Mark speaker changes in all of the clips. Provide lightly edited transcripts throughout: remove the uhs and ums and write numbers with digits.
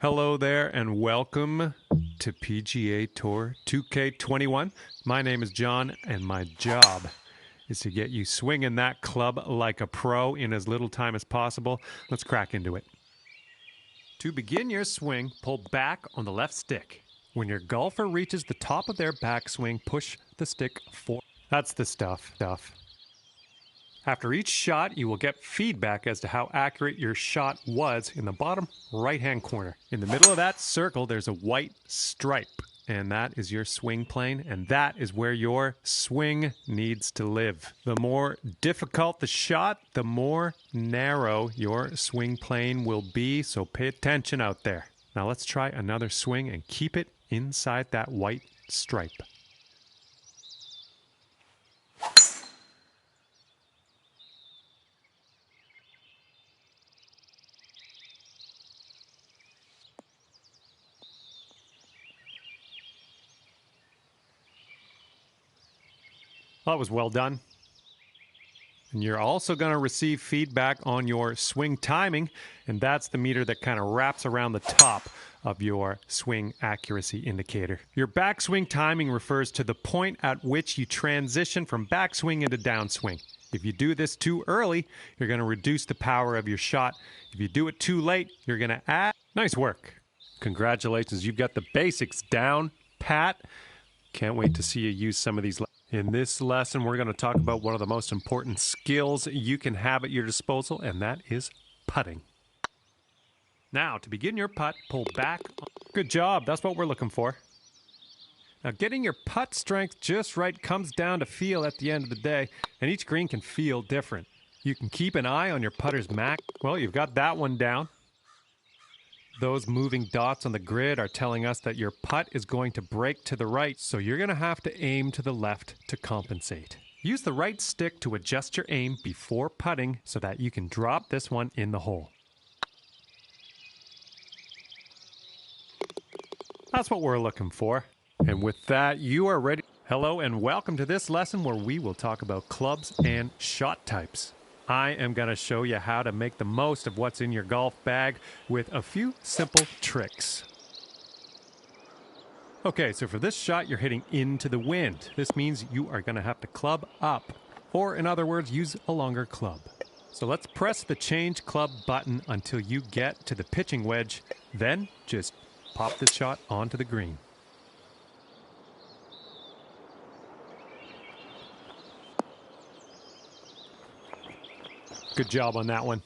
Speaker 1: Hello there and welcome to PGA Tour 2K21. My name is John and my job is to get you swinging that club like a pro in as little time as possible. Let's crack into it. To begin your swing, pull back on the left stick. When your golfer reaches the top of their backswing, push the stick forward. That's the stuff. After each shot, you will get feedback as to how accurate your shot was in the bottom right-hand corner. In the middle of that circle, there's a white stripe, and that is your swing plane, and that is where your swing needs to live. The more difficult the shot, the more narrow your swing plane will be, so pay attention out there. Now let's try another swing and keep it inside that white stripe. Well, that was well done. And you're also going to receive feedback on your swing timing, and that's the meter that kind of wraps around the top of your swing accuracy indicator. Your backswing timing refers to the point at which you transition from backswing into downswing. If you do this too early, you're going to reduce the power of your shot. If you do it too late, you're going to add. Nice work. Congratulations, you've got the basics down pat. Can't wait to see you use some of these. In this lesson, we're going to talk about one of the most important skills you can have at your disposal, and that is putting. Now, to begin your putt, pull back. Good job. That's what we're looking for. Now, getting your putt strength just right comes down to feel at the end of the day, and each green can feel different. You can keep an eye on your putter's max. Well, you've got that one down. Those moving dots on the grid are telling us that your putt is going to break to the right, so you're going to have to aim to the left to compensate. Use the right stick to adjust your aim before putting so that you can drop this one in the hole. That's what we're looking for. And with that, you are ready. Hello and welcome to this lesson where we will talk about clubs and shot types. I am going to show you how to make the most of what's in your golf bag with a few simple tricks. Okay, so for this shot, you're hitting into the wind. This means you are going to have to club up, or in other words, use a longer club. So let's press the change club button until you get to the pitching wedge, then just pop this shot onto the green. Good job on that one.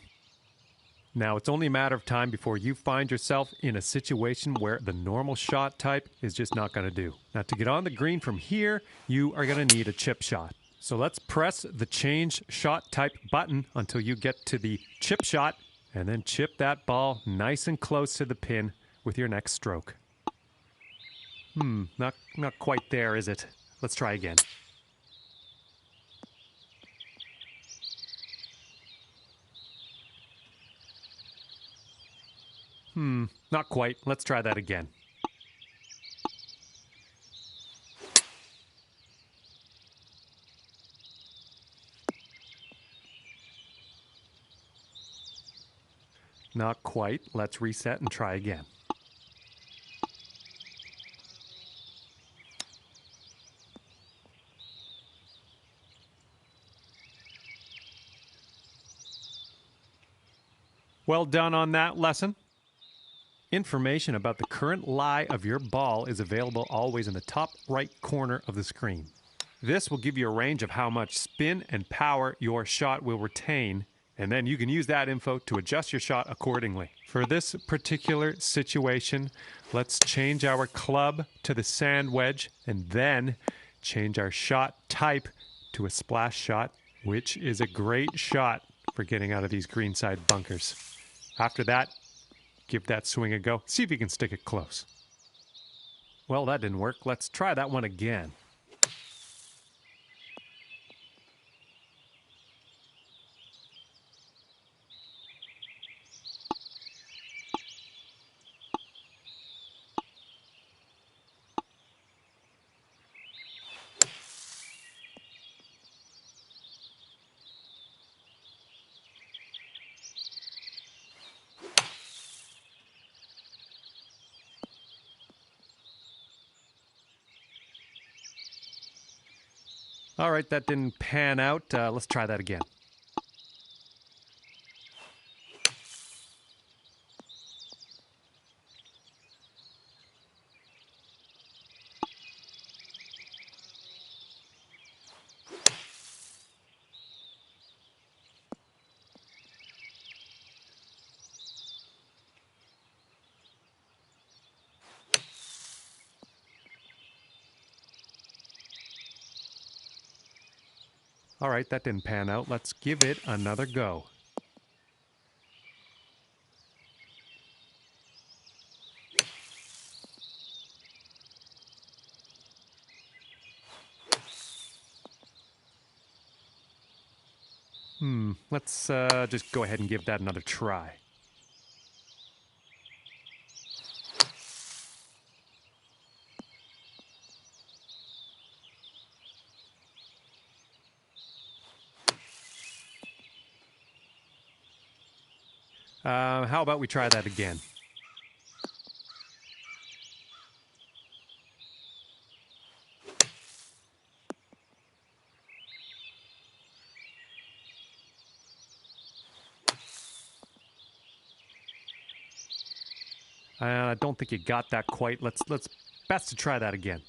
Speaker 1: Now, it's only a matter of time before you find yourself in a situation where the normal shot type is just not going to do. Now, to get on the green from here, you are going to need a chip shot. So let's press the change shot type button until you get to the chip shot, and then chip that ball nice and close to the pin with your next stroke. Not quite there, is it? Let's try again. Not quite. Let's try that again. Not quite. Let's reset and try again. Well done on that lesson. Information about the current lie of your ball is available always in the top right corner of the screen. This will give you a range of how much spin and power your shot will retain, and then you can use that info to adjust your shot accordingly. For this particular situation, let's change our club to the sand wedge and then change our shot type to a splash shot, which is a great shot for getting out of these greenside bunkers. After that, give that swing a go. See if you can stick it close. Well, that didn't work. Let's try that one again. All right, that didn't pan out. Let's try that again. All right, that didn't pan out. Let's give it another go. Let's just go ahead and give that another try. How about we try that again? I don't think you got that quite. Let's best to try that again.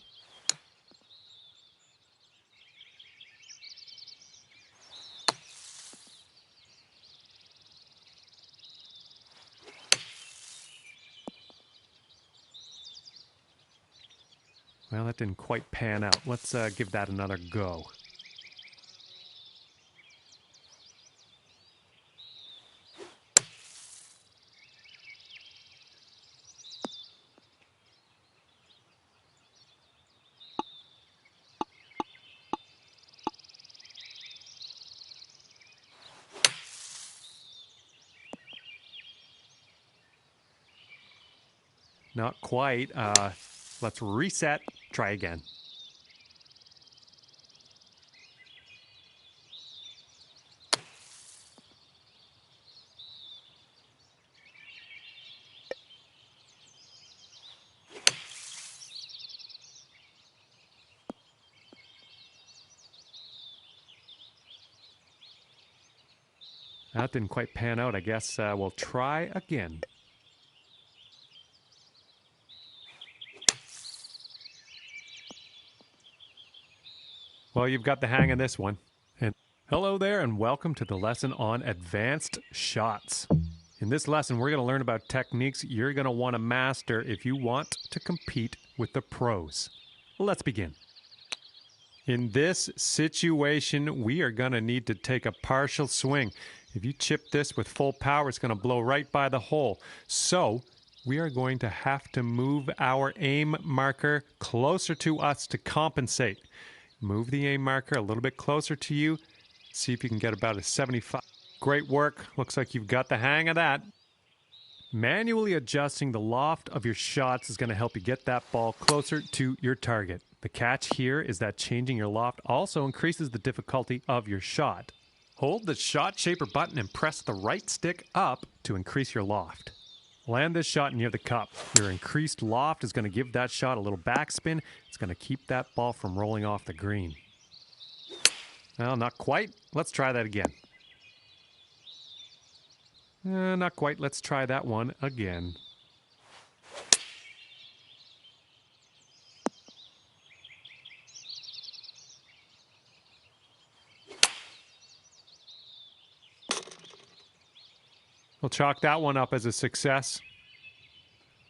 Speaker 1: Well, that didn't quite pan out. Let's give that another go. Not quite. Let's reset. Try again. That didn't quite pan out. I guess we'll try again. Well, you've got the hang of this one. And hello there, and welcome to the lesson on advanced shots. In this lesson, we're going to learn about techniques you're going to want to master if you want to compete with the pros. Let's begin. In this situation, we are going to need to take a partial swing. If you chip this with full power, it's going to blow right by the hole. So we are going to have to move our aim marker closer to us to compensate. Move the aim marker a little bit closer to you. See if you can get about a 75. Great work. Looks like you've got the hang of that. Manually adjusting the loft of your shots is going to help you get that ball closer to your target. The catch here is that changing your loft also increases the difficulty of your shot. Hold the shot shaper button and press the right stick up to increase your loft. Land this shot near the cup. Your increased loft is going to give that shot a little backspin. It's going to keep that ball from rolling off the green. Well, not quite. Let's try that again. Not quite. Let's try that one again. We'll chalk that one up as a success.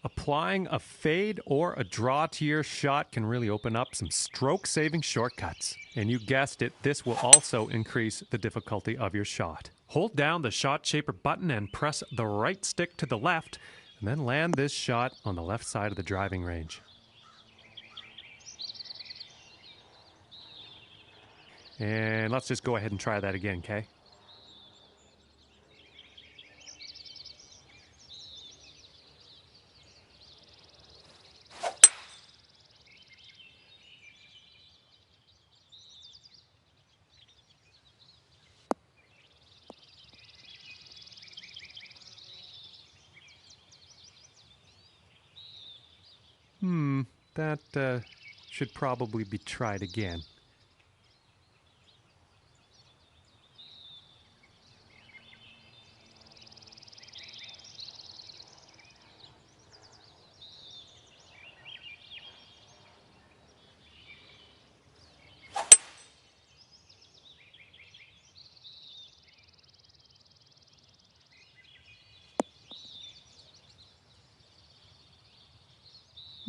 Speaker 1: Applying a fade or a draw to your shot can really open up some stroke-saving shortcuts. And you guessed it, this will also increase the difficulty of your shot. Hold down the shot shaper button and press the right stick to the left, and then land this shot on the left side of the driving range. And let's just go ahead and try that again, okay? That should probably be tried again.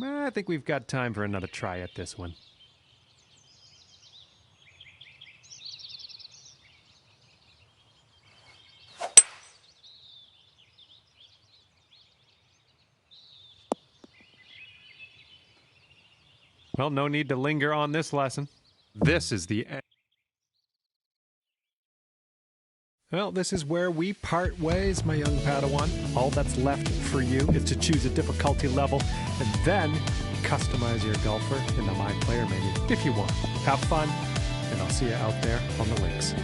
Speaker 1: I think we've got time for another try at this one. Well, no need to linger on this lesson. This is the end. Well, this is where we part ways, my young Padawan. All that's left for you is to choose a difficulty level and then customize your golfer in the My Player menu if you want. Have fun, and I'll see you out there on the links.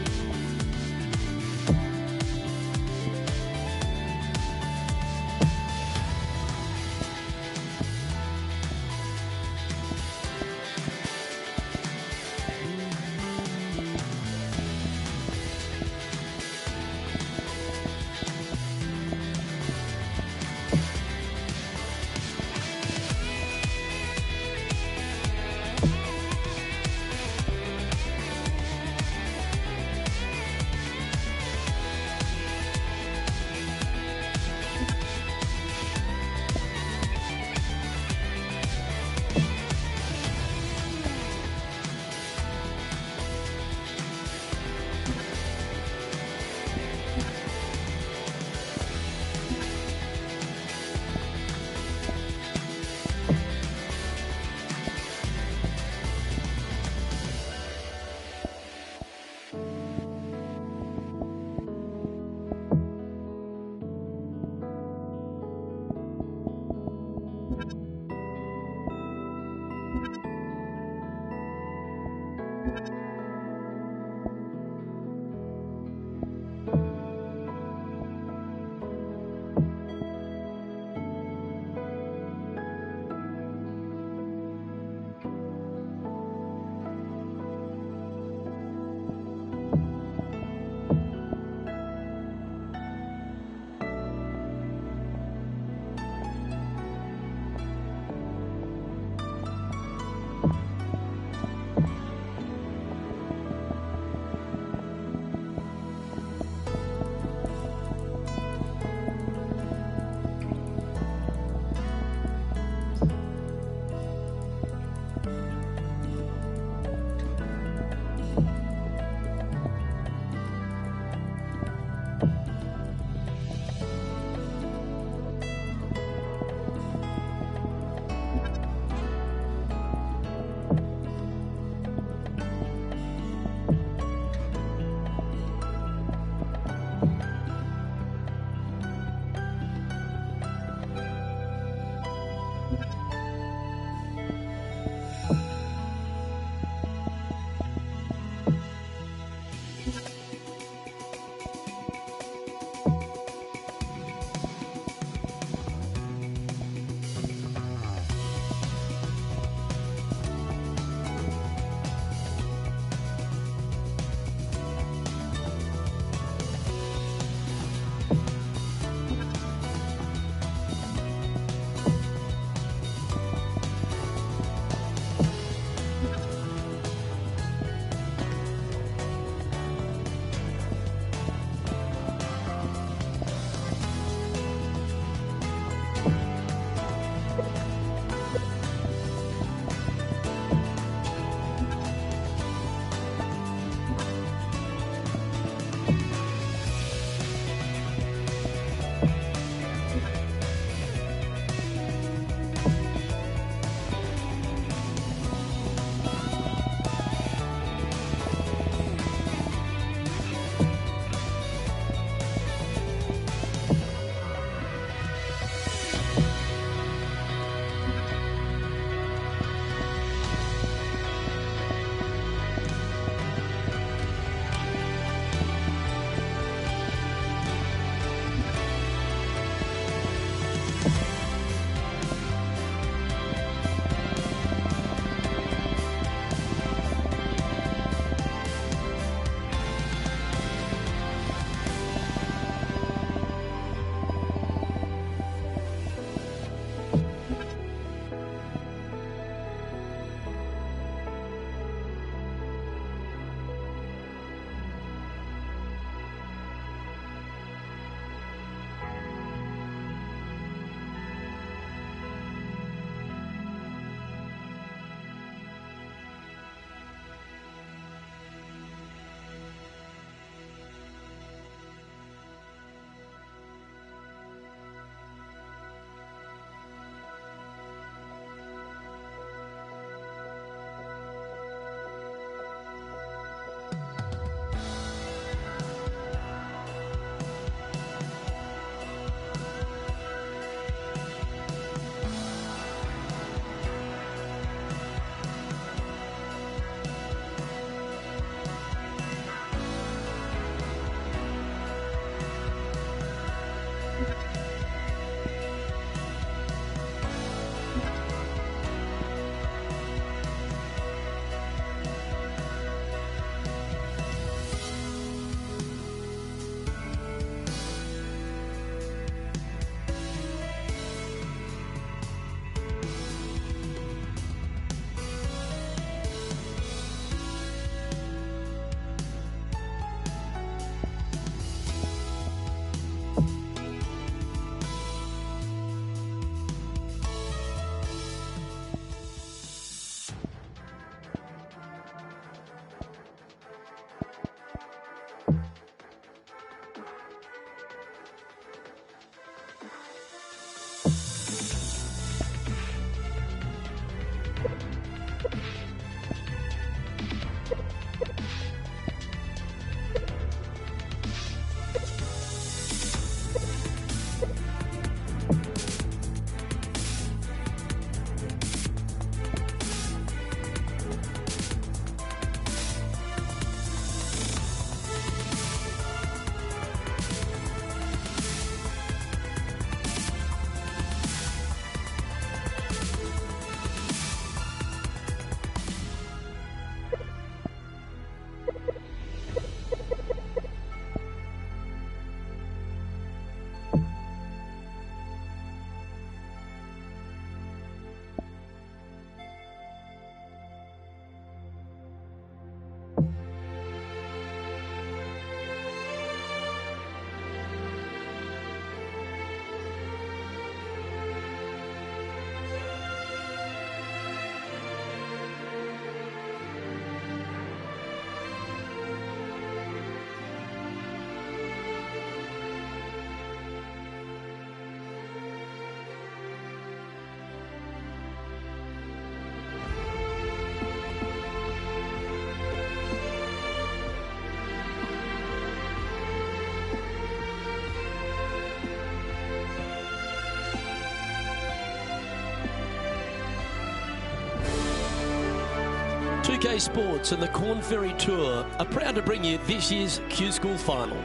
Speaker 2: UK Sports and the Corn Ferry Tour are proud to bring you this year's Q School Final.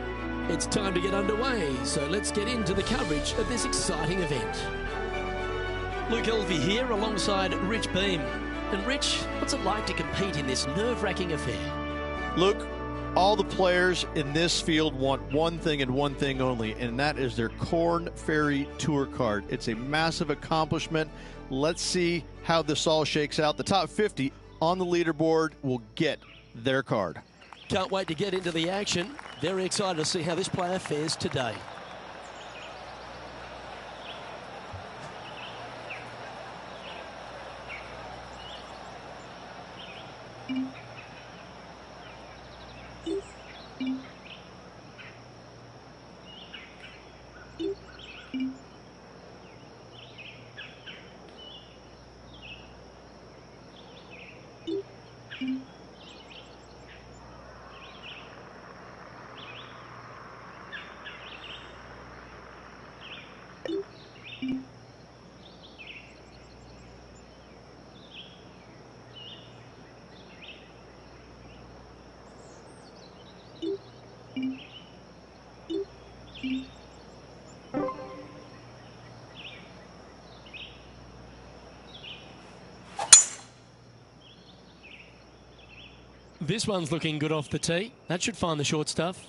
Speaker 2: It's time to get underway, so let's get into the coverage of this exciting event. Luke Elvey here alongside Rich Beam. And Rich, what's it like to compete in this nerve-wracking affair?
Speaker 3: Luke, all the players in this field want one thing and one thing only, and that is their Corn Ferry Tour card. It's a massive accomplishment. Let's see how this all shakes out. The top 50 on the leaderboard will get their card.
Speaker 2: Can't wait to get into the action. Very excited to see how this player fares today. This one's looking good off the tee. That should find the short stuff.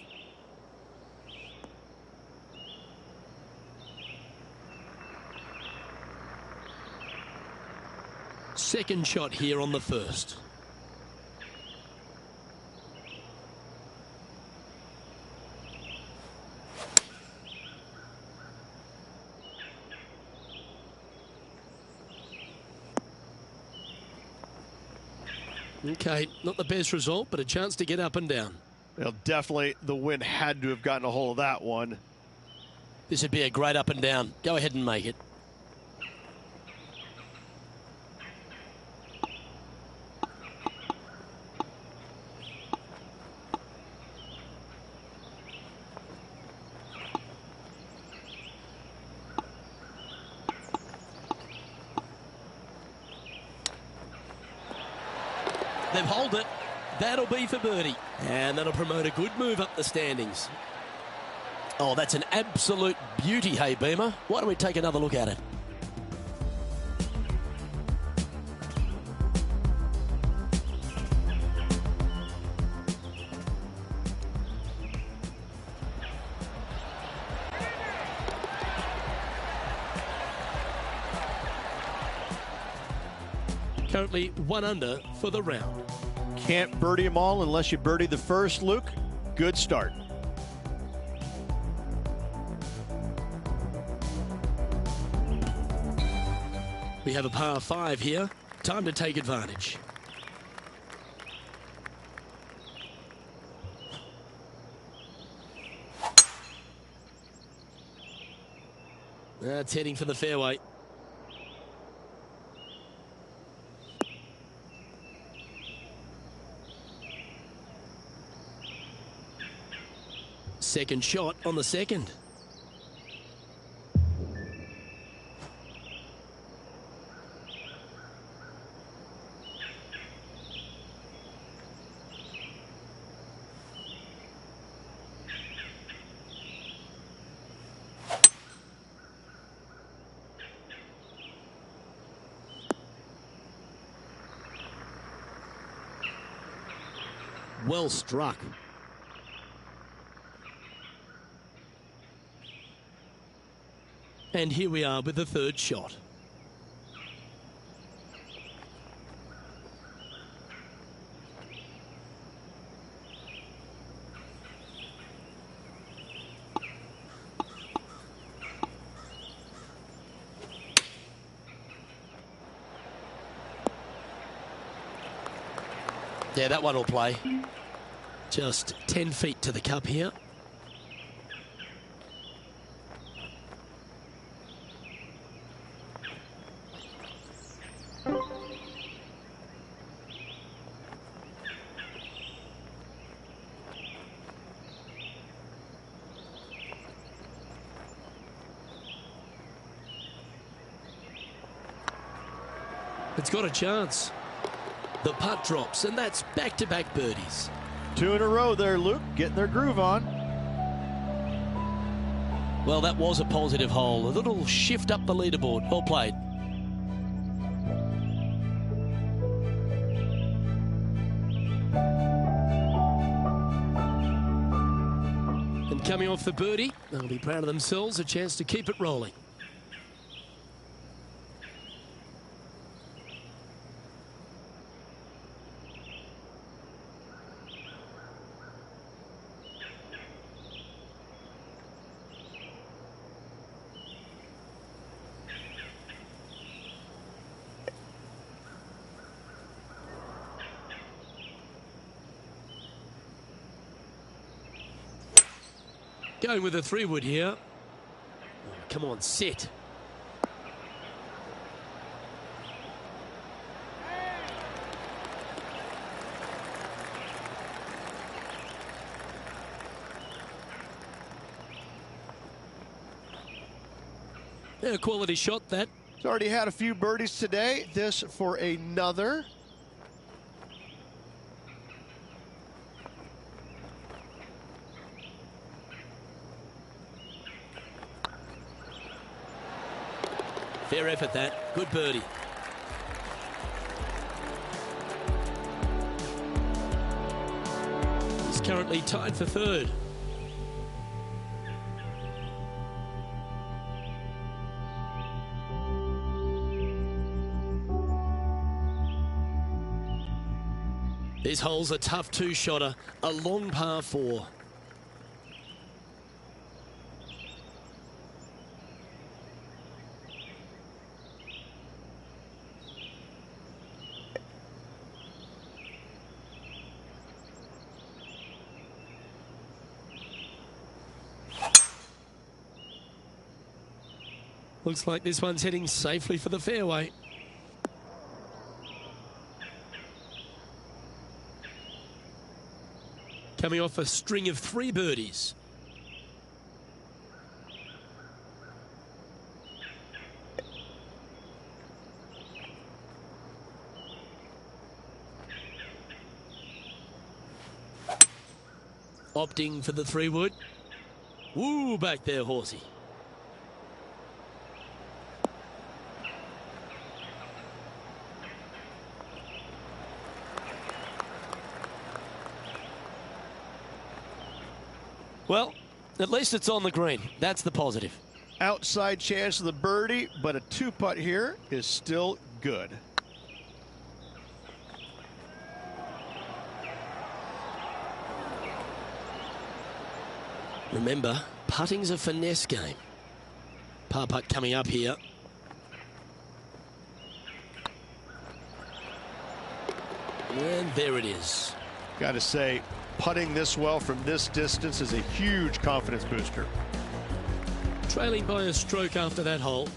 Speaker 2: Second shot here on the first. Okay, not the best result, but a chance to get up and down.
Speaker 3: Well, definitely the wind had to have gotten a hold of that one.
Speaker 2: This would be a great up and down. Go ahead and make it. They've holed it. That'll be for birdie. And that'll promote a good move up the standings. Oh, that's an absolute beauty, hey, Beamer. Why don't we take another look at it? Currently 1 under for the round.
Speaker 3: Can't birdie them all unless you birdie the first, Luke. Good start.
Speaker 2: We have a par 5 here. Time to take advantage. That's heading for the fairway. Second shot on the second. Well struck. And here we are with the third shot. Yeah, that one will play. Just 10 feet to the cup here. It's got a chance. The putt drops, and that's back-to-back birdies.
Speaker 3: 2 in a row there, Luke, getting their groove on.
Speaker 2: Well, that was a positive hole. A little shift up the leaderboard. Well played. And coming off the birdie, they'll be proud of themselves, a chance to keep it rolling. Going with a 3-wood here. Oh, come on, sit. Yeah, a quality shot, that.
Speaker 3: He's already had a few birdies today. This for another.
Speaker 2: Fair effort, that. Good birdie. He's currently tied for 3rd. This hole's a tough 2-shotter, a long par 4. Looks like this one's heading safely for the fairway. Coming off a string of 3 birdies. Opting for the 3-wood. Woo, back there, horsey. Well, at least it's on the green. That's the positive.
Speaker 3: Outside chance of the birdie, but a 2-putt here is still good.
Speaker 2: Remember, putting's a finesse game. Par putt coming up here. And there it is.
Speaker 3: Got to say, putting this well from this distance is a huge confidence booster.
Speaker 2: Trailing by a stroke after that hole.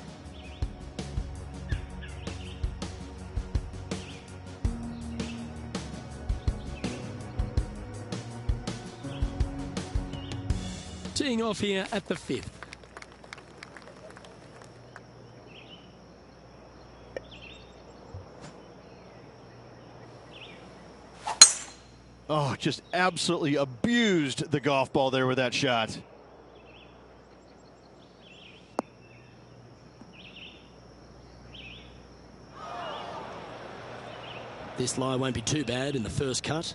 Speaker 2: Teeing off here at the 5th.
Speaker 3: Oh, just absolutely abused the golf ball there with that shot.
Speaker 2: This lie won't be too bad in the first cut.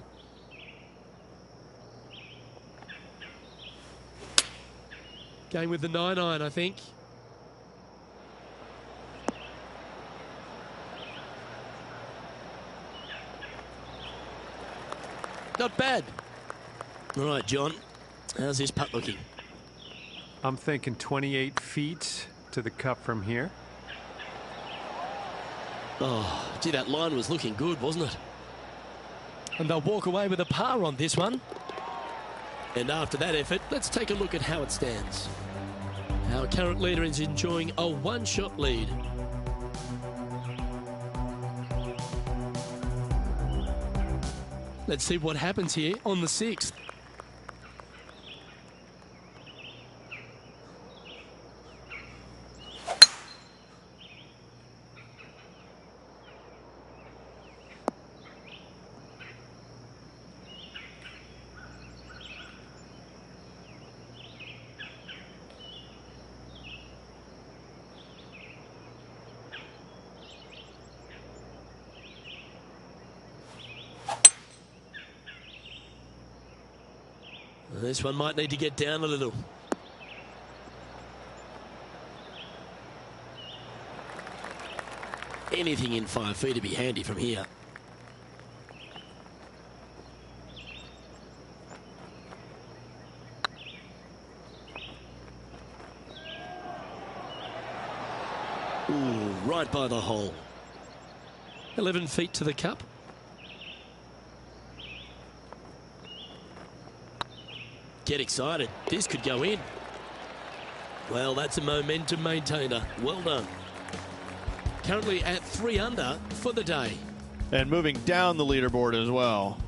Speaker 2: Going with the 9-iron, I think. Not bad. All right, John. How's this putt looking?
Speaker 1: I'm thinking 28 feet to the cup from here.
Speaker 2: Oh, gee, that line was looking good, wasn't it? And they'll walk away with a par on this one. And after that effort, let's take a look at how it stands. Our current leader is enjoying a 1-shot lead. Let's see what happens here on the 6th. This one might need to get down a little. Anything in 5 feet to be handy from here. Ooh, right by the hole. 11 feet to the cup. Get excited. This could go in. Well, that's a momentum maintainer. Well done. Currently at 3 under for the day.
Speaker 3: And moving down the leaderboard as well.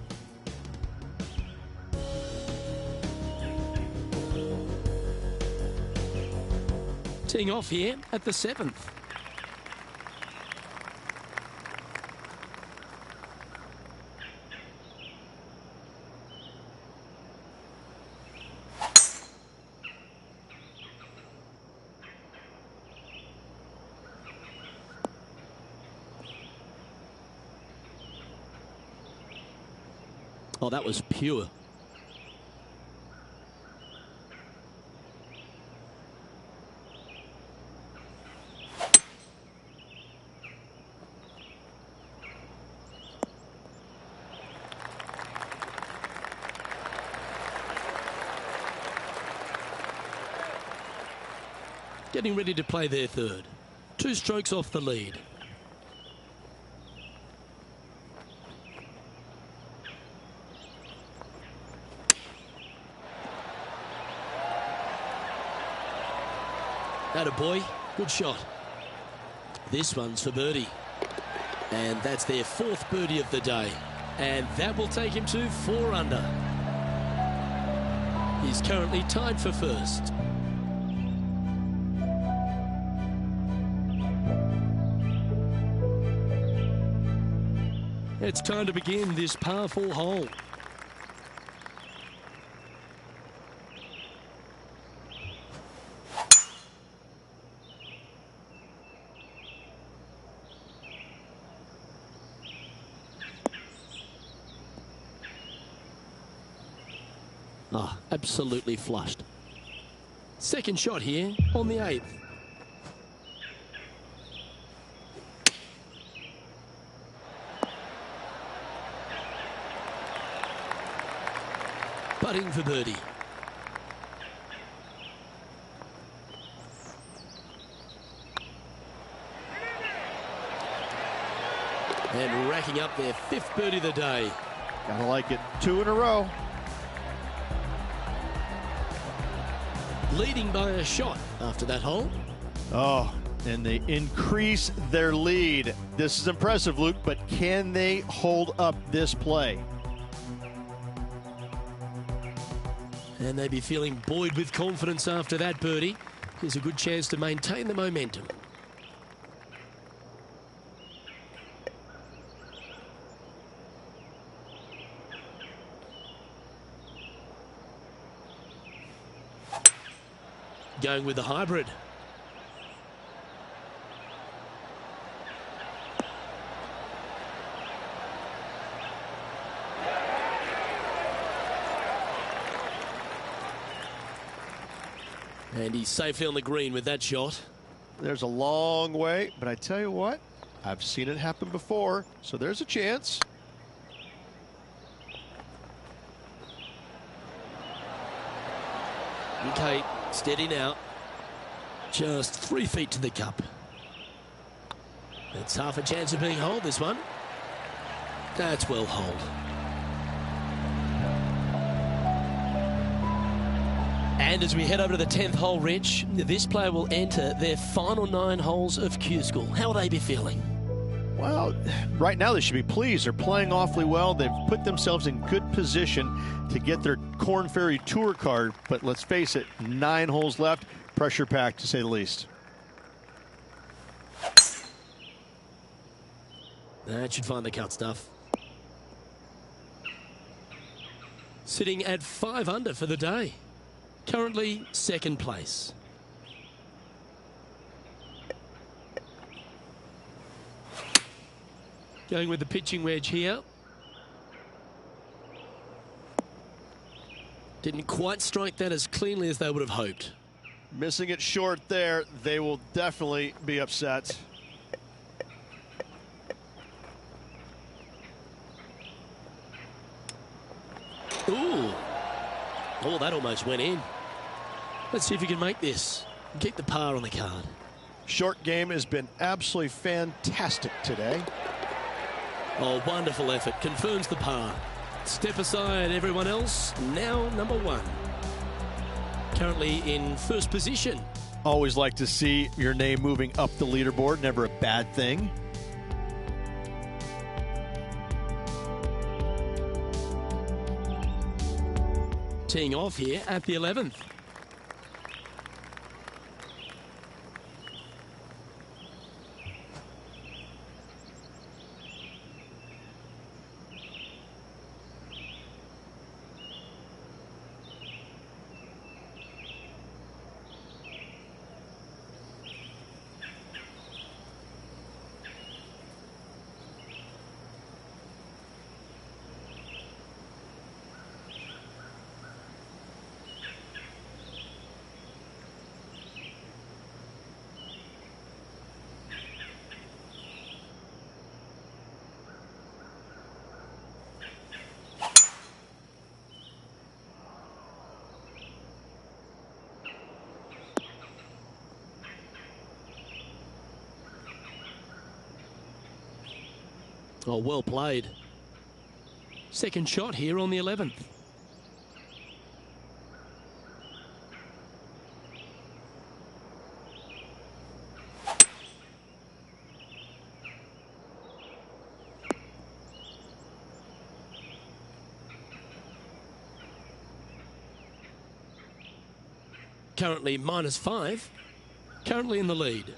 Speaker 2: Teeing off here at the 7th. Oh, that was pure. Getting ready to play their third. 2 strokes off the lead. Attaboy, good shot. This one's for birdie. And that's their 4th birdie of the day. And that will take him to 4 under. He's currently tied for first. It's time to begin this powerful hole. Ah, absolutely flushed. Second shot here on the 8th. Putting for birdie. And racking up their 5th birdie of the day.
Speaker 3: Gotta like it. 2 in a row.
Speaker 2: Leading by a shot after that hole.
Speaker 3: Oh, and they increase their lead. This is impressive, Luke, but can they hold up this play?
Speaker 2: And they'd be feeling buoyed with confidence after that birdie. Here's a good chance to maintain the momentum. Going with the hybrid. And he's safely on the green with that shot.
Speaker 3: There's a long way, but I tell you what, I've seen it happen before, so there's a chance.
Speaker 2: Okay, steady now. Just 3 feet to the cup. It's half a chance of being holed, this one. That's well holed. And as we head over to the 10th hole, Rich, this player will enter their final 9 holes of Q School. How will they be feeling?
Speaker 3: Well, right now they should be pleased. They're playing awfully well. They've put themselves in good position to get their Korn Ferry Tour card. But let's face it, 9 holes left. Pressure packed, to say the least.
Speaker 2: That should find the cut stuff. Sitting at 5 under for the day. Currently 2nd place. Going with the pitching wedge here. Didn't quite strike that as cleanly as they would have hoped.
Speaker 3: Missing it short there, they will definitely be upset.
Speaker 2: Ooh. Oh, that almost went in. Let's see if you can make this. Keep the par on the card.
Speaker 3: Short game has been absolutely fantastic today.
Speaker 2: Oh, wonderful effort. Confirms the par. Step aside, everyone else. Now number one. Currently in first position.
Speaker 3: Always like to see your name moving up the leaderboard. Never a bad thing.
Speaker 2: Teeing off here at the 11th. Oh, well played. Second shot here on the 11th. Currently -5. Currently in the lead.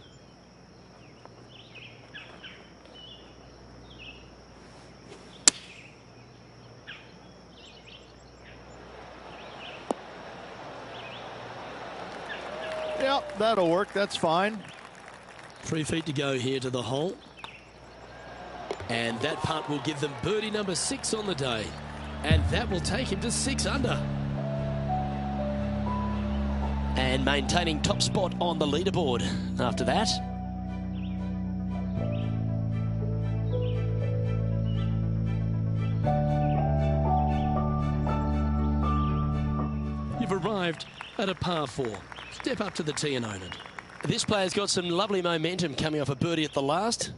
Speaker 3: Yep, that'll work. That's fine.
Speaker 2: 3 feet to go here to the hole. And that putt will give them birdie number 6 on the day. And that will take him to 6 under. And maintaining top spot on the leaderboard after that. You've arrived at a par 4. Step up to the tee and own it. This player's got some lovely momentum coming off a birdie at the last.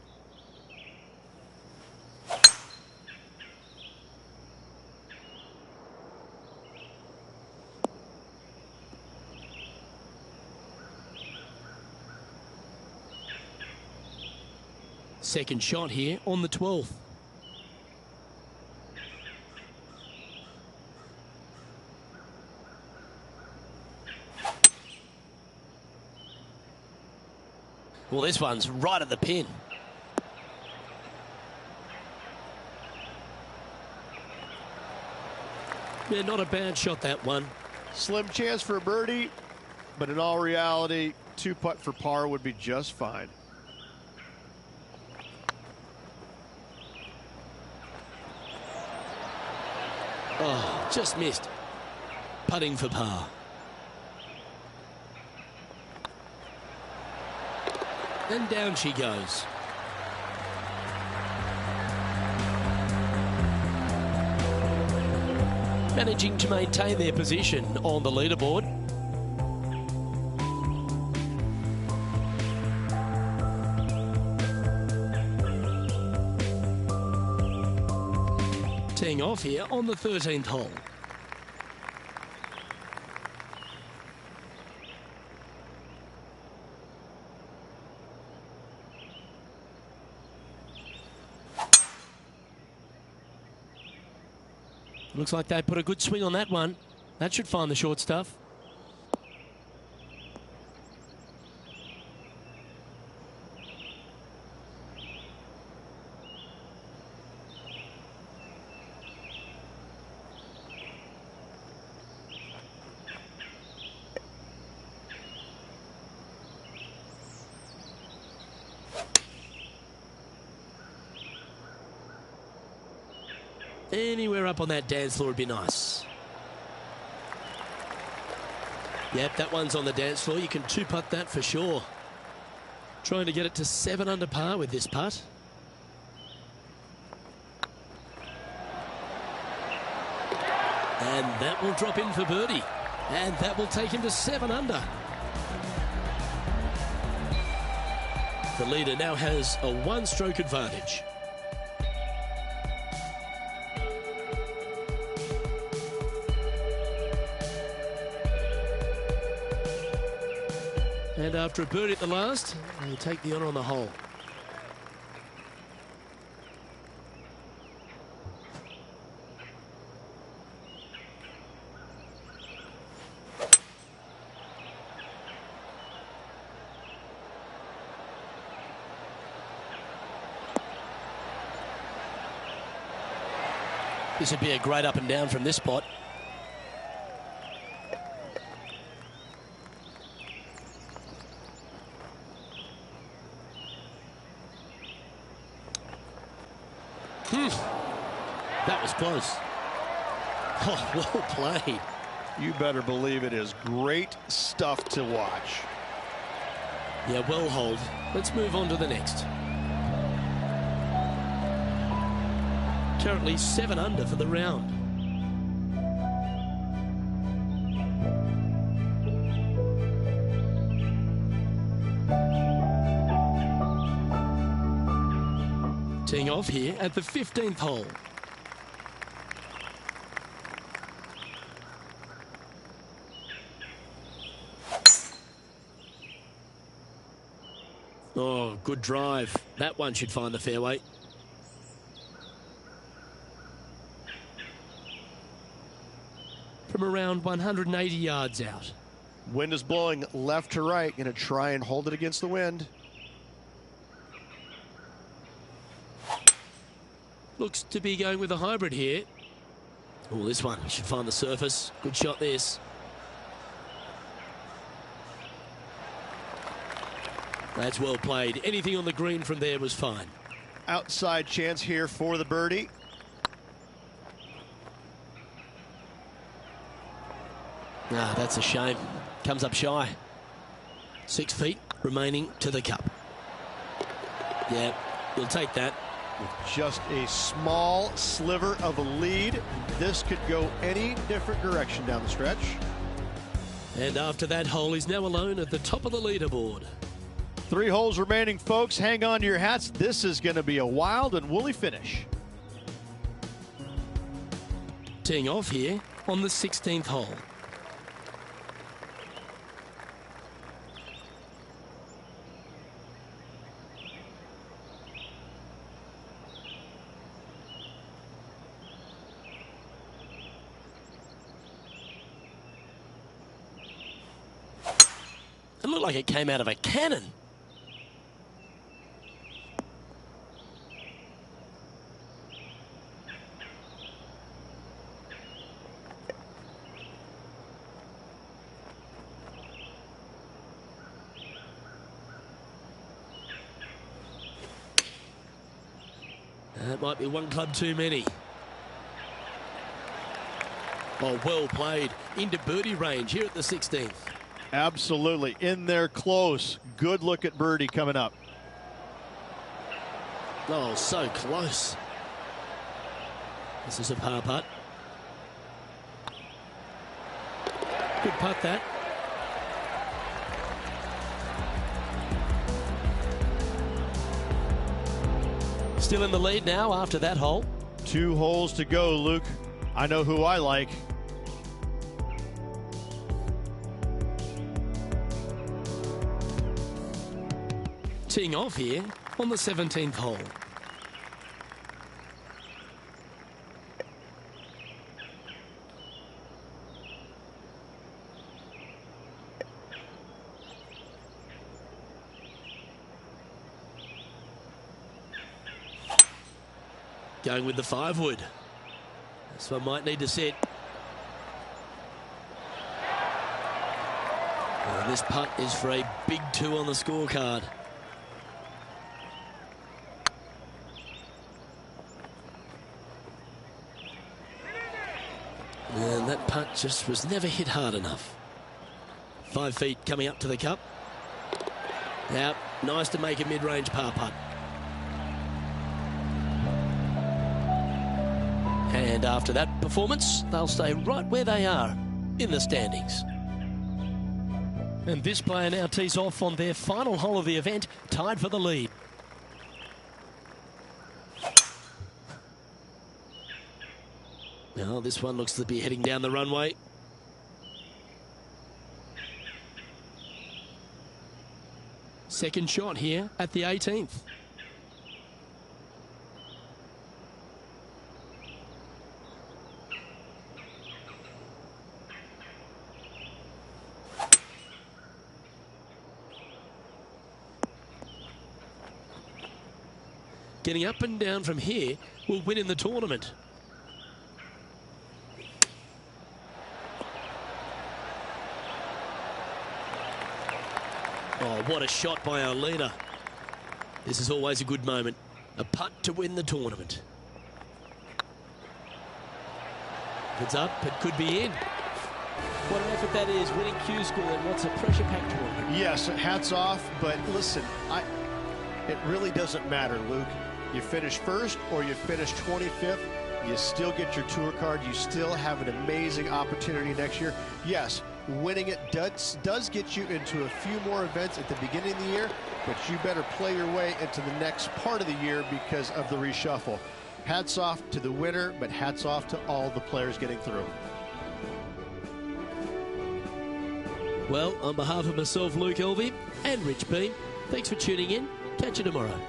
Speaker 2: Second shot here on the 12th. Well, this one's right at the pin. Yeah, not a bad shot, that one.
Speaker 3: Slim chance for a birdie, but in all reality, 2 putt for par would be just fine.
Speaker 2: Oh, just missed. Putting for par. And down she goes. Managing to maintain their position on the leaderboard. Teeing off here on the 13th hole. Looks like they put a good swing on that one. That should find the short stuff. Anywhere up on that dance floor would be nice. Yep, that one's on the dance floor. You can two-putt that for sure. Trying to get it to 7 under par with this putt. And that will drop in for birdie. And that will take him to 7 under. The leader now has a one-stroke advantage. And after a birdie at the last, they take the honour on the hole. This would be a great up and down from this spot. That was close. Oh, well played.
Speaker 3: You better believe it is great stuff to watch.
Speaker 2: Yeah, well hold. Let's move on to the next. Currently 7 under for the round. Teeing off here at the 15th hole. Oh, good drive. That one should find the fairway. From around 180 yards out.
Speaker 3: Wind is blowing left to right. Going to try and hold it against the wind.
Speaker 2: Looks to be going with a hybrid here. Oh, this one should find the surface. Good shot, this. That's well played. Anything on the green from there was fine.
Speaker 3: Outside chance here for the birdie.
Speaker 2: Ah, that's a shame. Comes up shy. 6 feet remaining to the cup. Yeah, you'll take that.
Speaker 3: Just a small sliver of a lead. This could go any different direction down the stretch.
Speaker 2: And after that hole, he's now alone at the top of the leaderboard.
Speaker 3: 3 holes remaining, folks. Hang on to your hats. This is going to be a wild and woolly finish.
Speaker 2: Teeing off here on the 16th hole. It looked like it came out of a cannon. That might be one club too many. Oh, well played. Into birdie range here at the 16th.
Speaker 3: Absolutely. In there close. Good look at birdie coming up.
Speaker 2: Oh, so close. This is a par putt. Good putt, that. Still in the lead now after that hole.
Speaker 3: 2 holes to go, Luke. I know who I like.
Speaker 2: Teeing off here on the 17th hole. Going with the 5-wood. This one might need to sit. And this putt is for a big 2 on the scorecard. And that putt just was never hit hard enough. 5 feet coming up to the cup. Now, nice to make a mid-range par putt. And after that performance, they'll stay right where they are in the standings. And this player now tees off on their final hole of the event, tied for the lead. Now, this one looks to be heading down the runway. Second shot here at the 18th. Getting up and down from here will win in the tournament. Oh, what a shot by our leader. This is always a good moment. A putt to win the tournament. If it's up, it could be in. What an effort that is, winning Q School, and what's a pressure-packed tournament.
Speaker 3: Yes, hats off, but listen, it really doesn't matter, Luke. You finish first or you finish 25th, you still get your tour card. You still have an amazing opportunity next year. Yes, winning it does get you into a few more events at the beginning of the year, but you better play your way into the next part of the year because of the reshuffle. Hats off to the winner, but hats off to all the players getting through.
Speaker 2: Well, on behalf of myself, Luke Elvey, and Rich Beam, thanks for tuning in. Catch you tomorrow.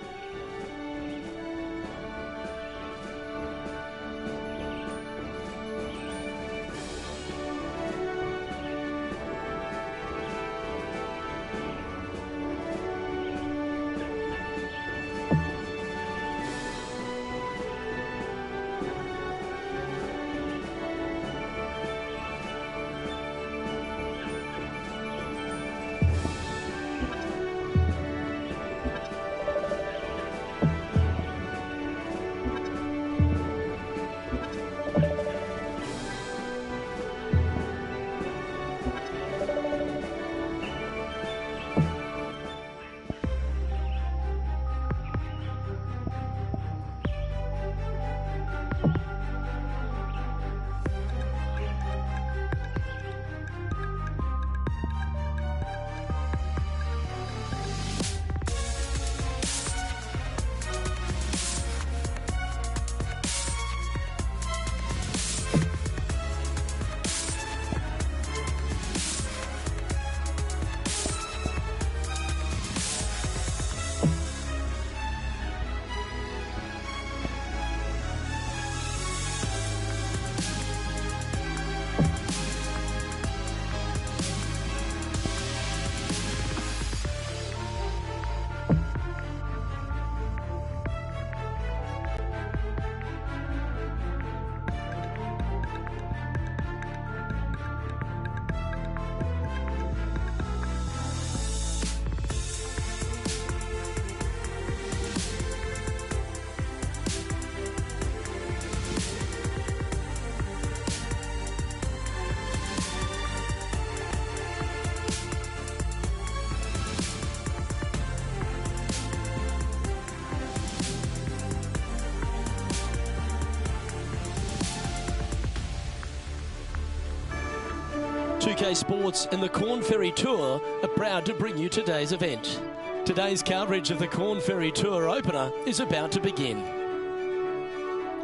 Speaker 2: PGA Sports and the Corn Ferry Tour are proud to bring you today's event. Today's coverage of the Corn Ferry Tour opener is about to begin.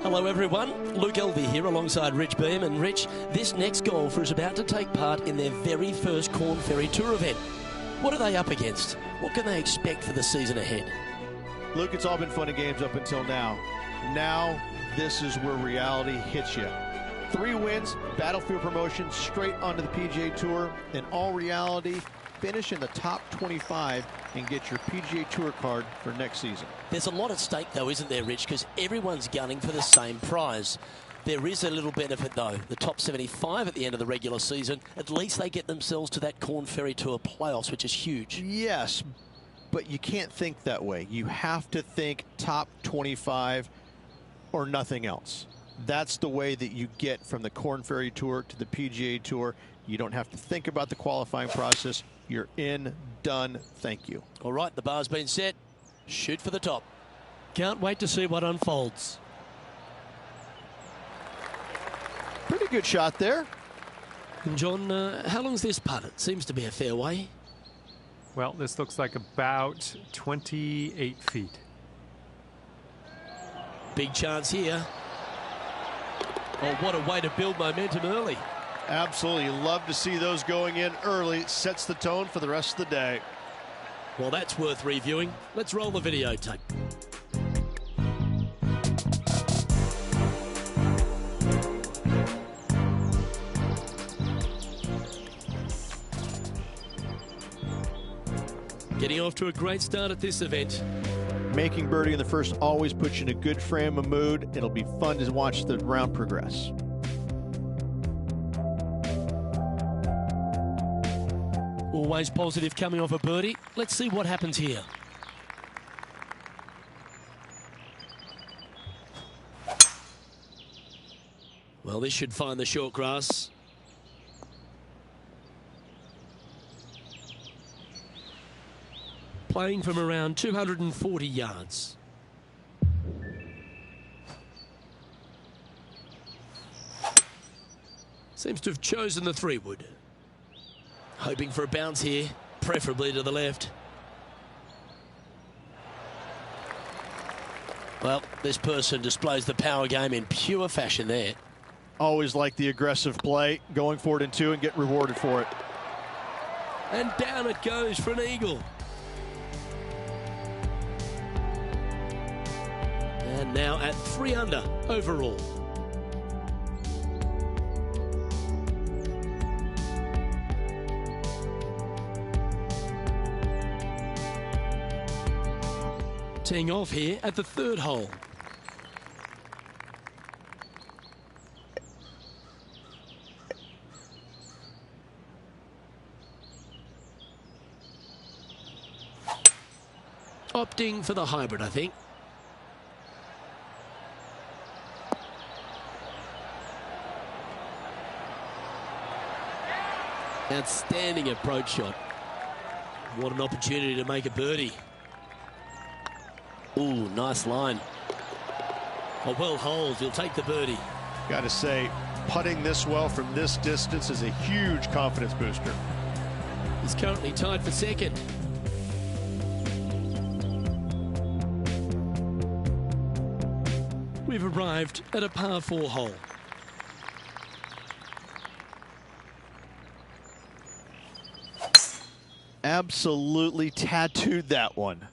Speaker 2: Hello everyone, Luke Elvey here alongside Rich Beam. And Rich, this next golfer is about to take part in their very first Corn Ferry Tour event. What are they up against? What can they expect for the season ahead?
Speaker 3: Luke, it's all been fun and games up until now. Now, this is where reality hits you. 3 wins, battlefield promotion, straight onto the PGA Tour. In all reality, finish in the top 25 and get your PGA Tour card for next season.
Speaker 2: There's a lot at stake, though, isn't there, Rich? Because everyone's gunning for the same prize. There is a little benefit, though. The top 75 at the end of the regular season, at least they get themselves to that Corn Ferry Tour playoffs, which is huge.
Speaker 3: Yes, but you can't think that way. You have to think top 25 or nothing else. That's the way that you get from the Korn Ferry Tour to the PGA Tour. You don't have to think about the qualifying process. You're in, done, thank you.
Speaker 2: All right, the bar's been set. Shoot for the top. Can't wait to see what unfolds.
Speaker 3: Pretty good shot there.
Speaker 2: And John, how long's this putt? It seems to be a fair way.
Speaker 1: Well, this looks like about 28 feet.
Speaker 2: Big chance here. Oh, what a way to build momentum early.
Speaker 3: Absolutely. Love to see those going in early. Sets the tone for the rest of the day.
Speaker 2: Well, that's worth reviewing. Let's roll the videotape. Getting off to a great start at this event.
Speaker 3: Making birdie in the first always puts you in a good frame of mood. It'll be fun to watch the round progress.
Speaker 2: Always positive coming off a birdie. Let's see what happens here. Well, this should find the short grass. Playing from around 240 yards. Seems to have chosen the 3-wood. Hoping for a bounce here, preferably to the left. Well, this person displays the power game in pure fashion there.
Speaker 3: Always like the aggressive play, going for it in 2 and get rewarded for it.
Speaker 2: And down it goes for an eagle. And now at 3 under overall. Teeing off here at the 3rd hole. Opting for the hybrid, I think. Outstanding approach shot. What an opportunity to make a birdie. Ooh, nice line. A well holed, he'll take the birdie.
Speaker 3: Got to say, putting this well from this distance is a huge confidence booster.
Speaker 2: He's currently tied for 2nd. We've arrived at a par 4 hole.
Speaker 3: Absolutely tattooed that one.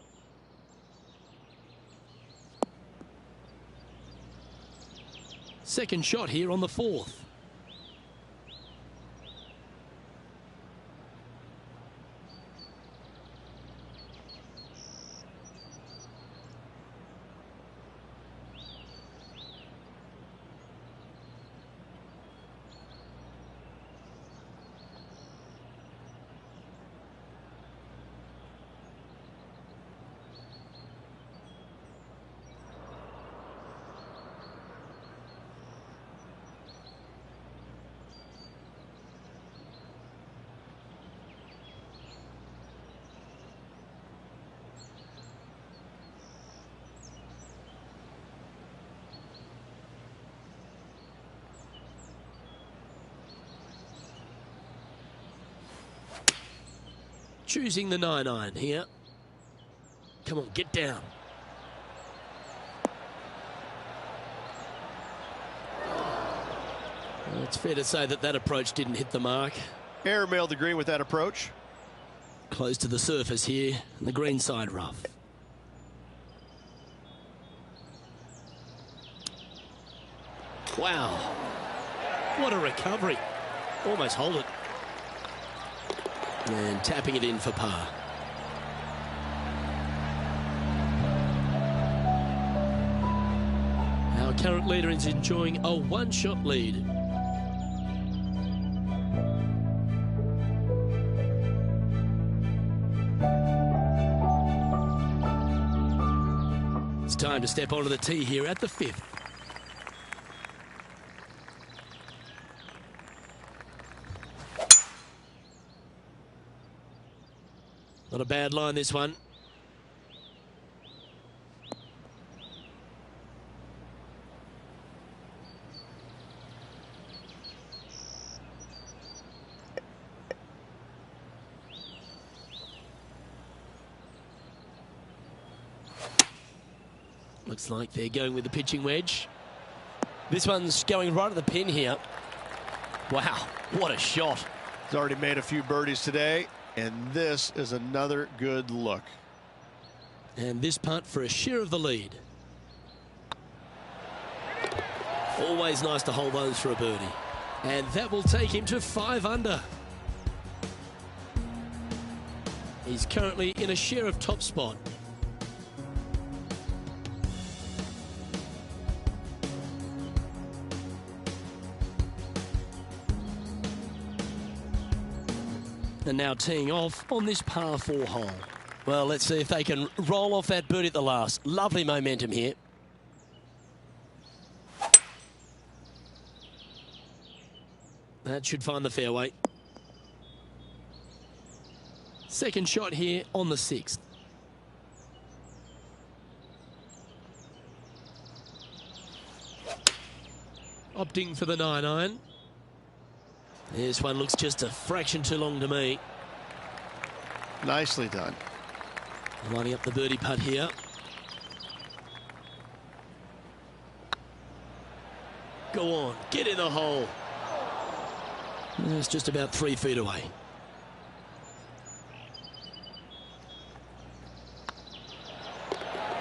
Speaker 2: Second shot here on the 4th. Choosing the 9-iron here. Come on, get down. Well, it's fair to say that that approach didn't hit the mark.
Speaker 3: Airmailed the green with that approach.
Speaker 2: Close to the surface here, and the green side rough. Wow. What a recovery. Almost hold it. And tapping it in for par. Our current leader is enjoying a 1-shot lead. It's time to step onto the tee here at the 5th. Not a bad line, this one. Looks like they're going with the pitching wedge. This one's going right at the pin here. Wow, what a shot.
Speaker 3: He's already made a few birdies today, and this is another good look.
Speaker 2: And this putt for a share of the lead. Always nice to hold those for a birdie. And that will take him to 5 under. He's currently in a share of top spot. And now teeing off on this par 4 hole. Well, let's see if they can roll off that birdie at the last. Lovely momentum here. That should find the fairway. Second shot here on the 6th. Opting for the 9-iron. This one looks just a fraction too long to me.
Speaker 3: Nicely done.
Speaker 2: Lining up the birdie putt here. Go on, get in the hole. It's just about 3 feet away.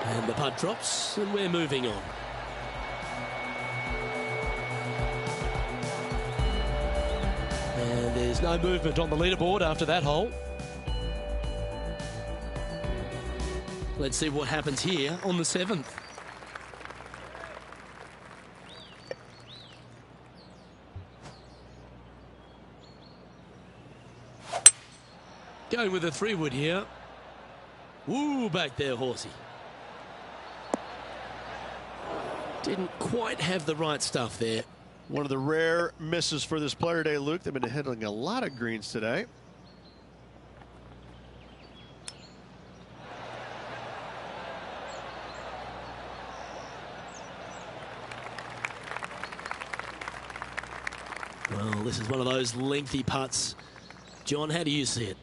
Speaker 2: And the putt drops, and we're moving on. And there's no movement on the leaderboard after that hole. Let's see what happens here on the 7th. Going with a 3-wood here. Woo, back there, horsey. Didn't quite have the right stuff there.
Speaker 3: One of the rare misses for this player today, Luke. They've been hitting a lot of greens today.
Speaker 2: Well, this is one of those lengthy putts. John, how do you see it?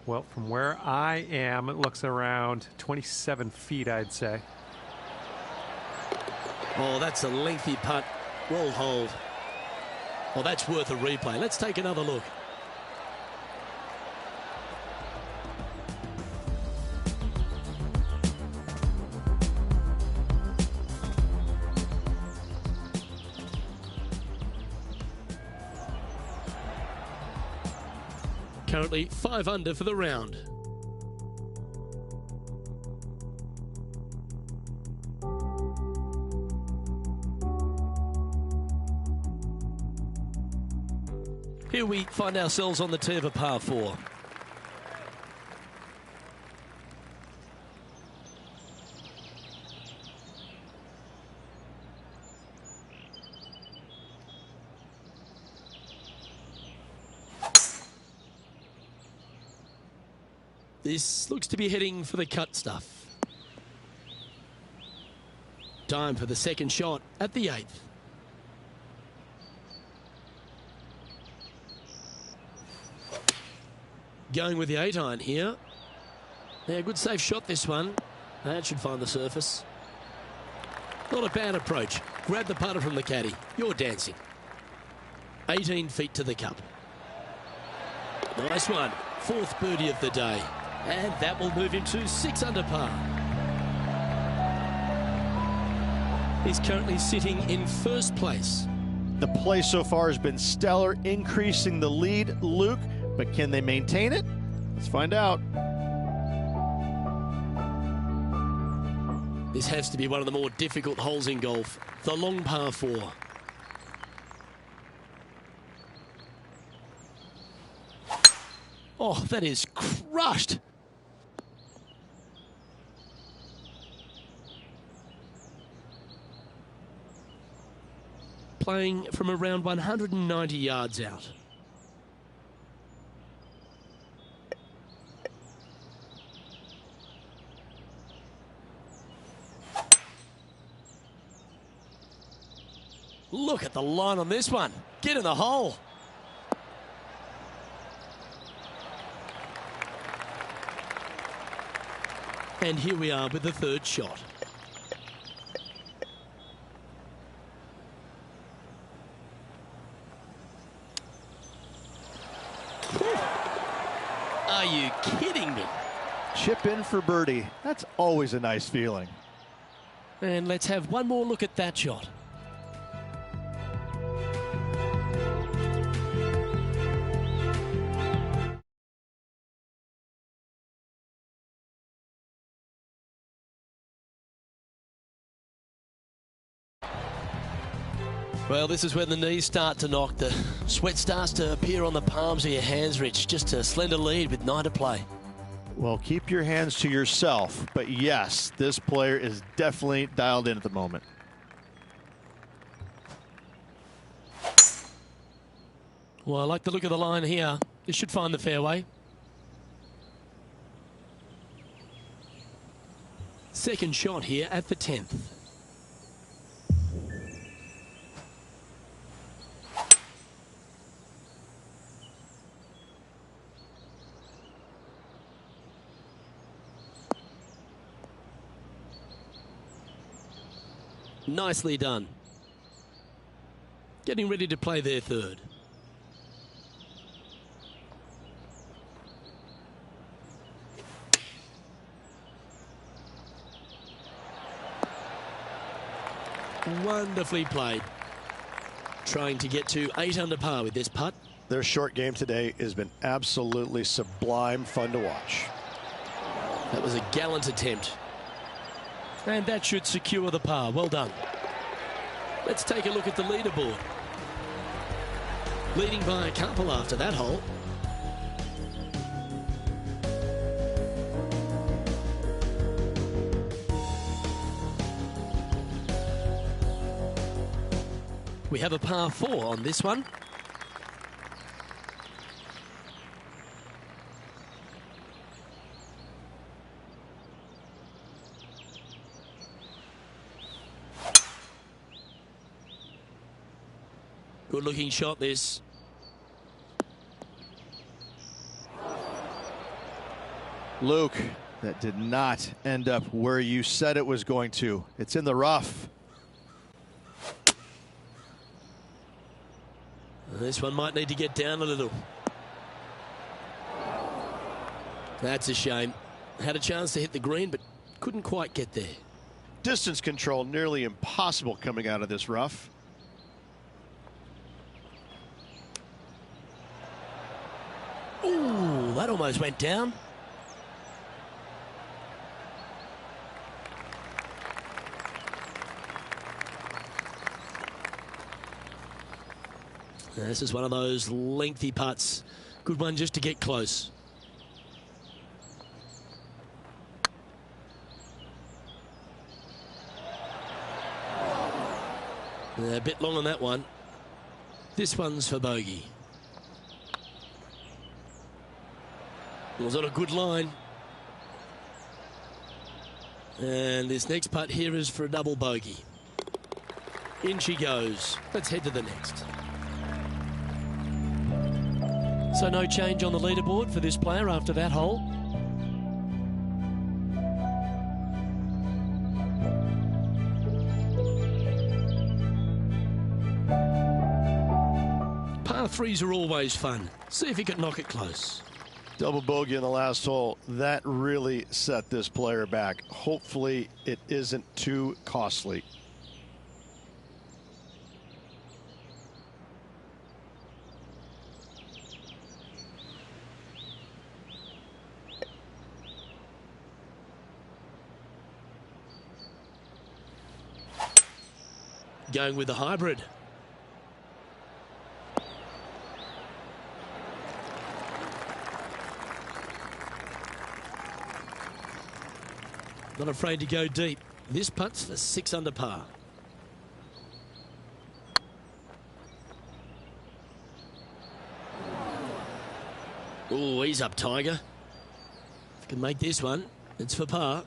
Speaker 1: Well, from where I am, it looks around 27 feet, I'd say.
Speaker 2: Oh, that's a lengthy putt. Well hold. Well, that's worth a replay. Let's take another look. Currently 5 under for the round. Here we find ourselves on the tee of a par 4. This looks to be heading for the cut stuff. Time for the second shot at the 8th. Going with the 8-iron here. Yeah, good safe shot this one. That should find the surface. Not a bad approach. Grab the putter from the caddy. You're dancing. 18 feet to the cup. Nice one. 4th birdie of the day. And that will move him to 6 under par. He's currently sitting in 1st place.
Speaker 3: The play so far has been stellar, increasing the lead, Luke. But can they maintain it? Let's find out.
Speaker 2: This has to be one of the more difficult holes in golf. The long par 4. Oh, that is crushed. Playing from around 190 yards out. Look at the line on this one. Get in the hole. And here we are with the third shot. Are you kidding me?
Speaker 3: Chip in for birdie. That's always a nice feeling.
Speaker 2: And let's have one more look at that shot. Well, this is when the knees start to knock. The sweat starts to appear on the palms of your hands, Rich. Just a slender lead with 9 to play.
Speaker 3: Well, keep your hands to yourself. But yes, this player is definitely dialed in at the moment.
Speaker 2: Well, I like the look of the line here. This should find the fairway. Second shot here at the 10th. Nicely done. Getting ready to play their third. Wonderfully played. Trying to get to 8 under par with this putt.
Speaker 4: Their short game today has been absolutely sublime fun to watch.
Speaker 2: That was a gallant attempt. And that should secure the par. Well done. Let's take a look at the leaderboard. Leading by a couple after that hole. We have a par 4 on this one. Good looking shot this.
Speaker 3: Luke, that did not end up where you said it was going to. It's in the rough.
Speaker 2: This one might need to get down a little. That's a shame. Had a chance to hit the green, but couldn't quite get there.
Speaker 3: Distance control nearly impossible coming out of this rough.
Speaker 2: Ooh, that almost went down. This is one of those lengthy putts. Good one just to get close. A bit long on that one. This one's for bogey. It was on a good line. And this next putt here is for a double bogey. In she goes. Let's head to the next. So no change on the leaderboard for this player after that hole. Par 3s are always fun. See if he can knock it close.
Speaker 3: Double bogey in the last hole. That really set this player back. Hopefully it isn't too costly.
Speaker 2: Going with the hybrid. Not afraid to go deep. This putt's for 6 under par. Oh, he's up, Tiger. If you can make this one, it's for par.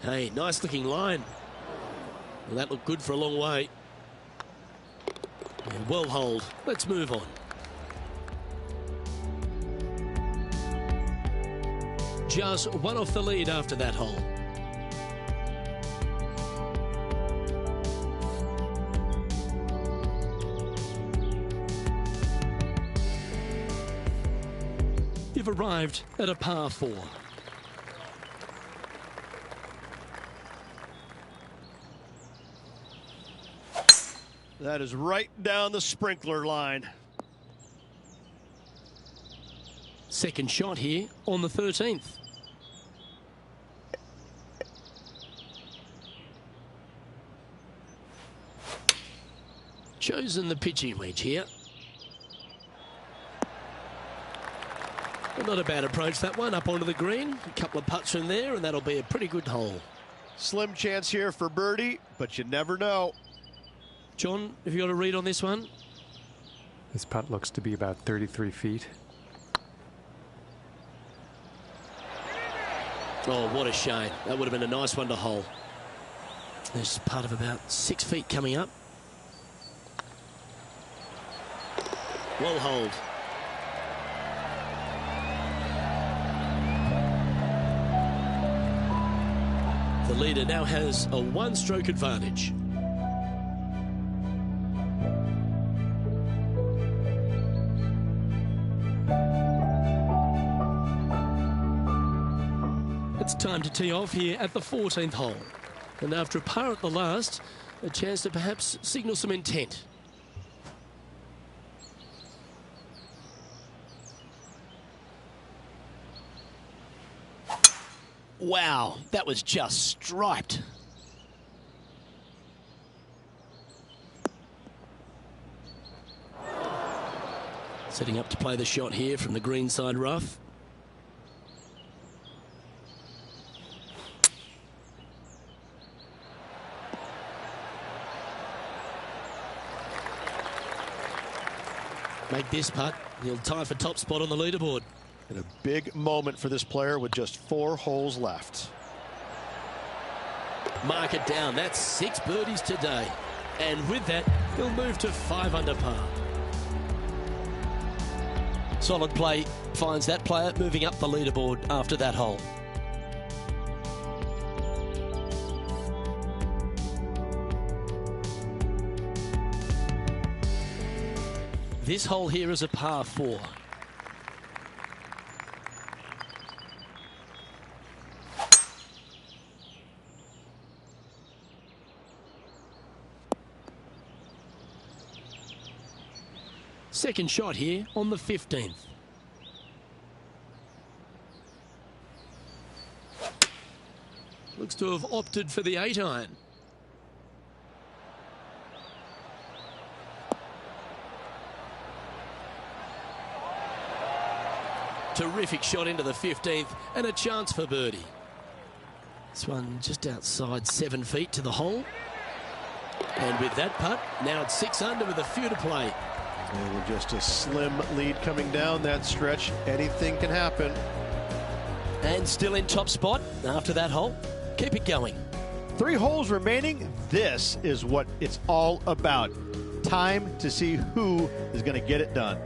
Speaker 2: Hey, nice looking line. Well, that looked good for a long way. And well holed. Let's move on. Just one off the lead after that hole. You've arrived at a par 4.
Speaker 4: That is right down the sprinkler line.
Speaker 2: Second shot here on the 13th. Chosen the pitching wedge here. Well, not a bad approach, that one, up onto the green. A couple of putts from there, and that'll be a pretty good hole.
Speaker 4: Slim chance here for birdie, but you never know.
Speaker 2: John, have you got a read on this one?
Speaker 1: This putt looks to be about 33 feet.
Speaker 2: Oh, what a shame. That would have been a nice one to hole. There's a putt of about 6 feet coming up. Well holed. The leader now has a one-stroke advantage. It's time to tee off here at the 14th hole. And after a par at the last, a chance to perhaps signal some intent. Wow, that was just striped. Setting up to play the shot here from the greenside rough. Make this putt, he'll tie for top spot on the leaderboard.
Speaker 4: And a big moment for this player with just 4 holes left.
Speaker 2: Mark it down. That's 6 birdies today. And with that, he'll move to 5 under par. Solid play finds that player moving up the leaderboard after that hole. This hole here is a par 4. Second shot here on the 15th. Looks to have opted for the 8-iron. Terrific shot into the 15th and a chance for birdie. This one just outside 7 feet to the hole. And with that putt, now it's 6 under with a few to play.
Speaker 4: And with just a slim lead coming down that stretch, anything can happen.
Speaker 2: And still in top spot after that hole. Keep it going.
Speaker 3: 3 holes remaining. This is what it's all about. Time to see who is going to get it done.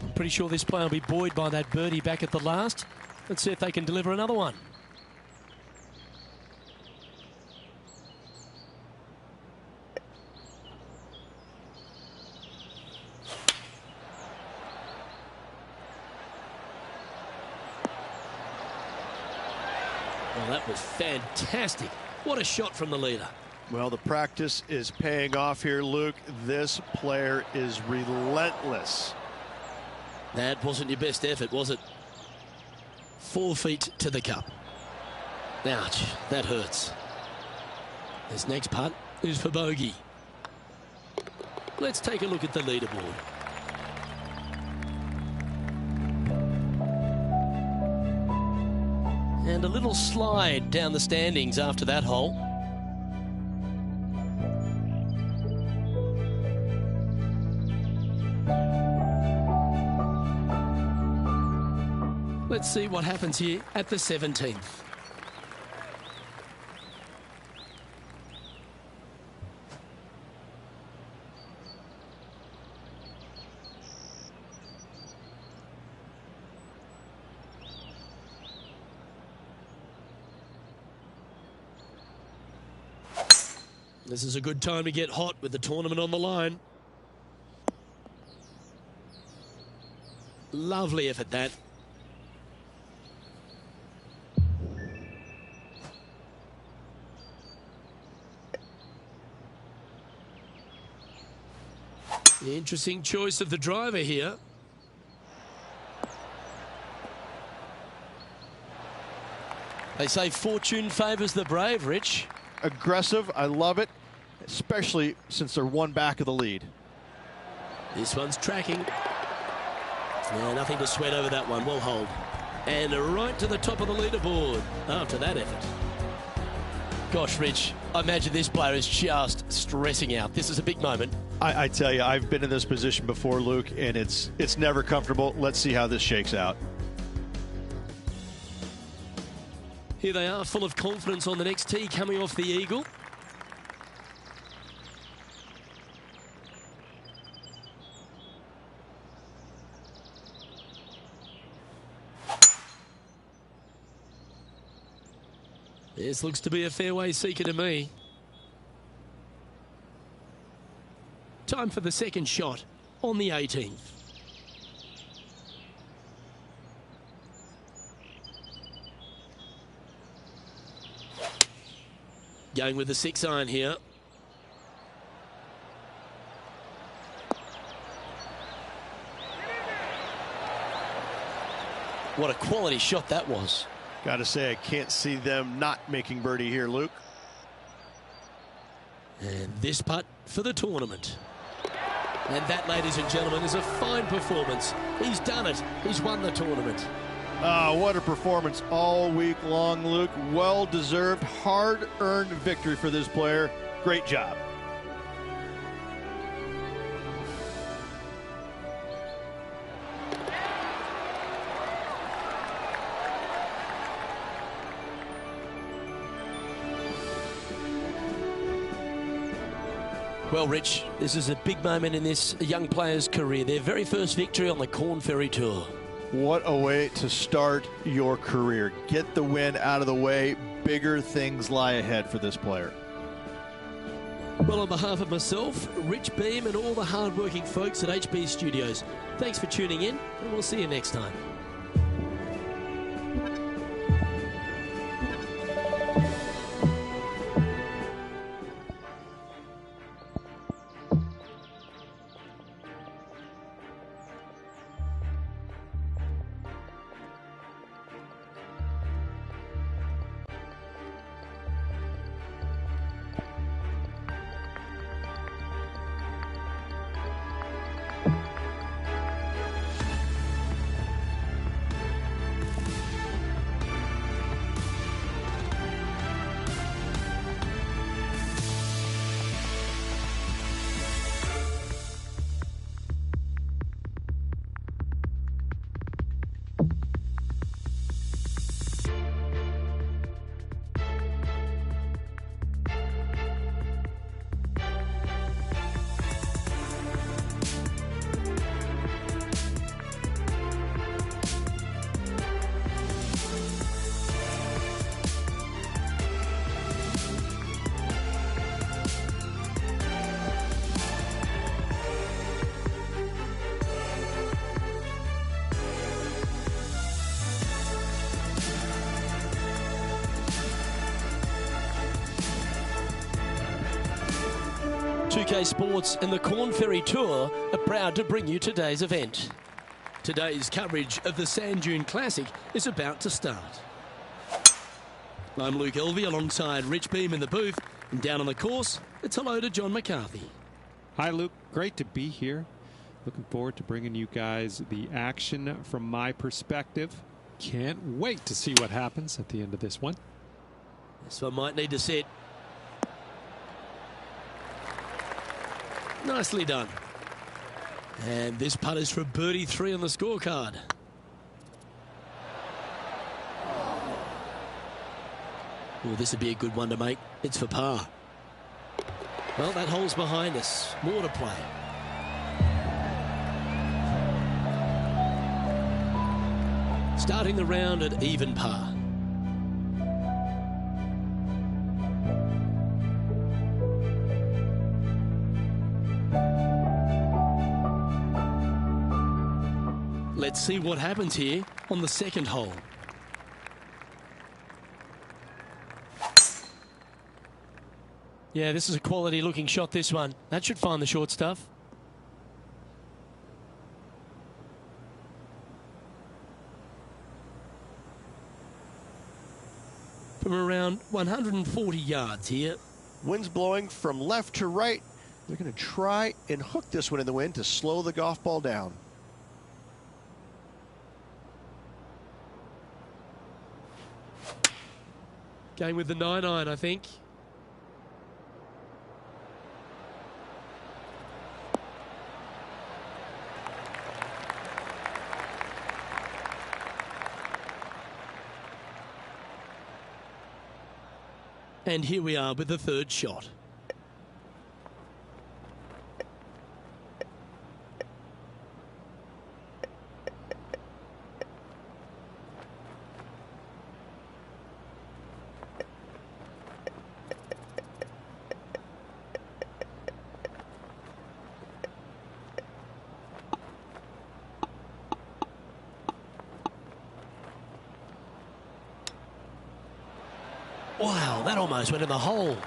Speaker 2: I'm pretty sure this player will be buoyed by that birdie back at the last. Let's see if they can deliver another one. Well, that was fantastic. What a shot from the leader.
Speaker 4: Well, the practice is paying off here, Luke. This player is relentless.
Speaker 2: That wasn't your best effort, was it? 4 feet to the cup. Ouch, that hurts. This next putt is for bogey. Let's take a look at the leaderboard. And a little slide down the standings after that hole. Let's see what happens here at the 17th. This is a good time to get hot with the tournament on the line. Lovely effort, that. Interesting choice of the driver here. They say fortune favours the brave, Rich.
Speaker 3: Aggressive, I love it, especially since they're one back of the lead.
Speaker 2: This one's tracking. Yeah, nothing to sweat over that one. Well hold. And right to the top of the leaderboard after that effort. Gosh, Rich, I imagine this player is just stressing out. This is a big moment.
Speaker 3: I tell you, I've been in this position before, Luke, and it's never comfortable. Let's see how this shakes out.
Speaker 2: Here they are, full of confidence on the next tee, coming off the eagle. This looks to be a fairway seeker to me. Time for the second shot on the 18th. Going with the 6-iron here. What a quality shot that was.
Speaker 4: Got to say, I can't see them not making birdie here, Luke.
Speaker 2: And this putt for the tournament. And that, ladies and gentlemen, is a fine performance. He's done it. He's won the tournament.
Speaker 3: What a performance all week long, Luke. Well-deserved, hard-earned victory for this player. Great job.
Speaker 2: Well, Rich, this is a big moment in this young player's career. Their very first victory on the Corn Ferry Tour.
Speaker 3: What a way to start your career. Get the win out of the way. Bigger things lie ahead for this player.
Speaker 2: Well, on behalf of myself, Rich Beam, and all the hard-working folks at HB Studios, thanks for tuning in, and we'll see you next time. PGA Sports and the Corn Ferry Tour are proud to bring you today's event. Today's coverage of the Sand Dune Classic is about to start. I'm Luke Elvey alongside Rich Beam in the booth, and down on the course, it's hello to John McCarthy.
Speaker 1: Hi, Luke. Great to be here. Looking forward to bringing you guys the action from my perspective. Can't wait to see what happens at the end of this one.
Speaker 2: This one might need to sit. Nicely done. And this putt is for birdie 3 on the scorecard. Well, this would be a good one to make. It's for par. Well, that hole's behind us. More to play. Starting the round at even par. Let's see what happens here on the second hole. Yeah, this is a quality looking shot, this one. That should find the short stuff. From around 140 yards here.
Speaker 4: Wind's blowing from left to right. They're going to try and hook this one in the wind to slow the golf ball down.
Speaker 2: Going with the 9-iron, I think. And here we are with the third shot. Wow, that almost went in the hole.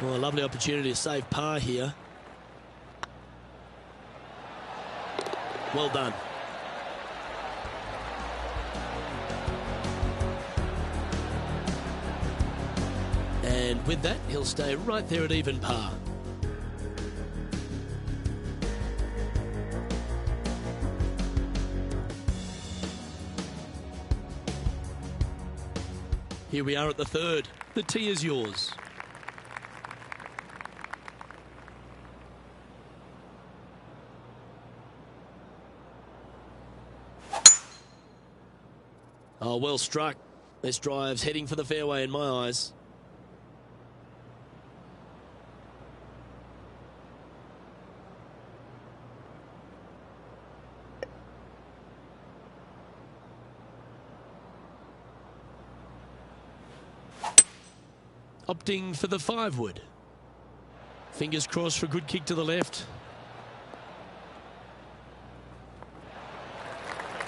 Speaker 2: Well, a lovely opportunity to save par here. Well done. And with that, he'll stay right there at even par. Here we are at the third. The tee is yours. Oh, well struck. This drive's heading for the fairway in my eyes. Opting for the 5-wood. Fingers crossed for a good kick to the left.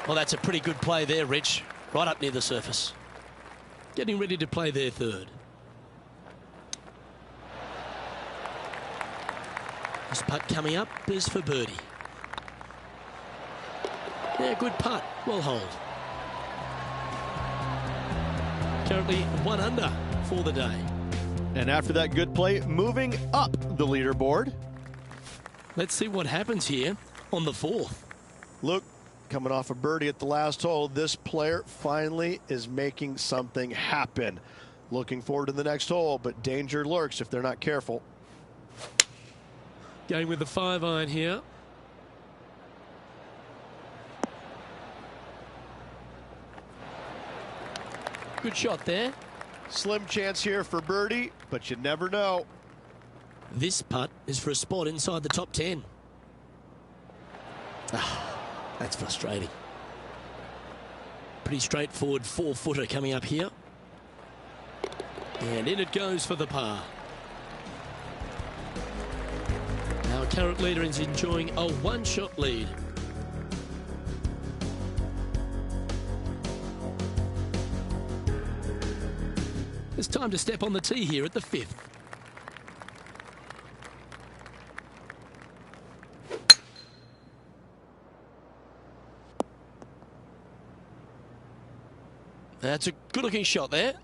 Speaker 2: Well, that's a pretty good play there, Rich. Right up near the surface. Getting ready to play their third. This putt coming up is for birdie. Yeah, good putt. Well holed. Currently 1 under for the day.
Speaker 3: And after that good play, moving up the leaderboard.
Speaker 2: Let's see what happens here on the fourth.
Speaker 4: Luke, coming off a birdie at the last hole, this player finally is making something happen. Looking forward to the next hole, but danger lurks if they're not careful.
Speaker 2: Going with the 5-iron here. Good shot there.
Speaker 4: Slim chance here for birdie, but you never know.
Speaker 2: This putt is for a spot inside the top 10. That's frustrating. Pretty straightforward 4-footer coming up here. And in it goes for the par. Our current leader is enjoying a 1-shot lead. It's time to step on the tee here at the 5th. That's a good-looking shot there.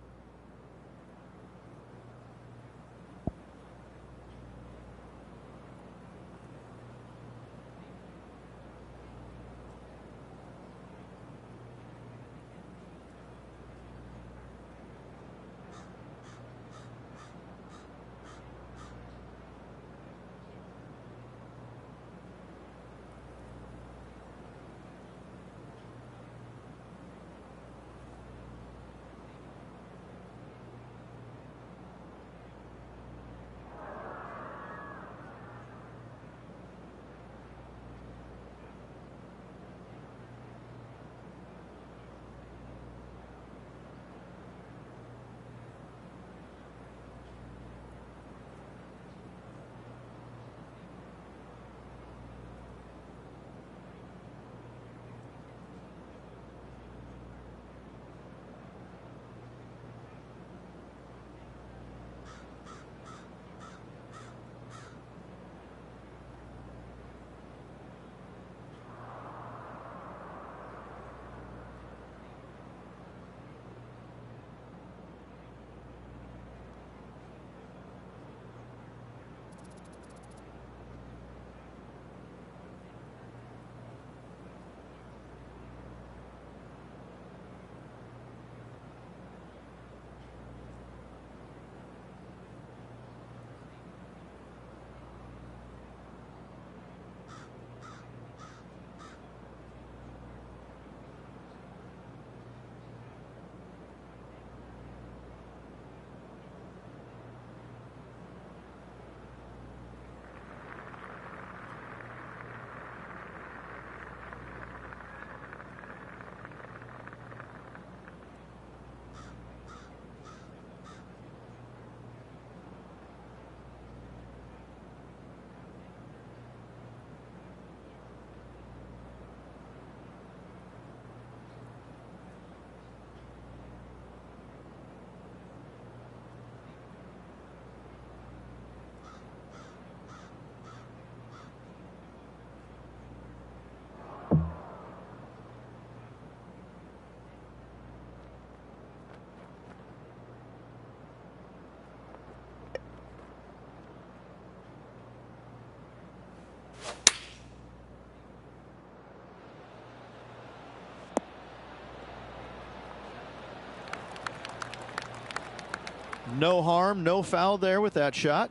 Speaker 3: No harm, no foul there with that shot.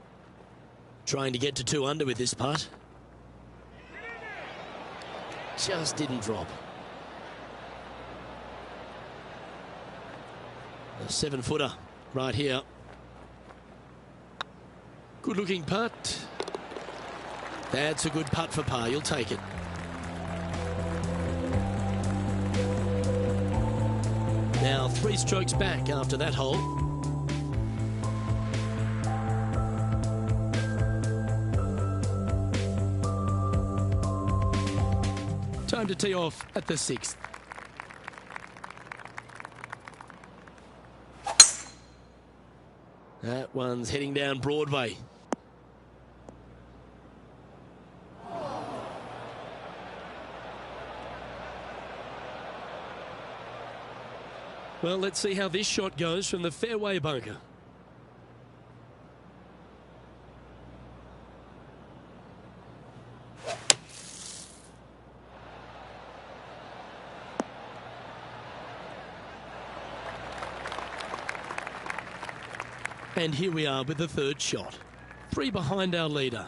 Speaker 2: Trying to get to 2 under with this putt. Just didn't drop. A 7-footer right here. Good looking putt. That's a good putt for par. You'll take it. Now 3 strokes back after that hole. Time to tee off at the 6th. That one's heading down Broadway. Well, let's see how this shot goes from the fairway bunker. And here we are with the 3rd shot. 3 behind our leader.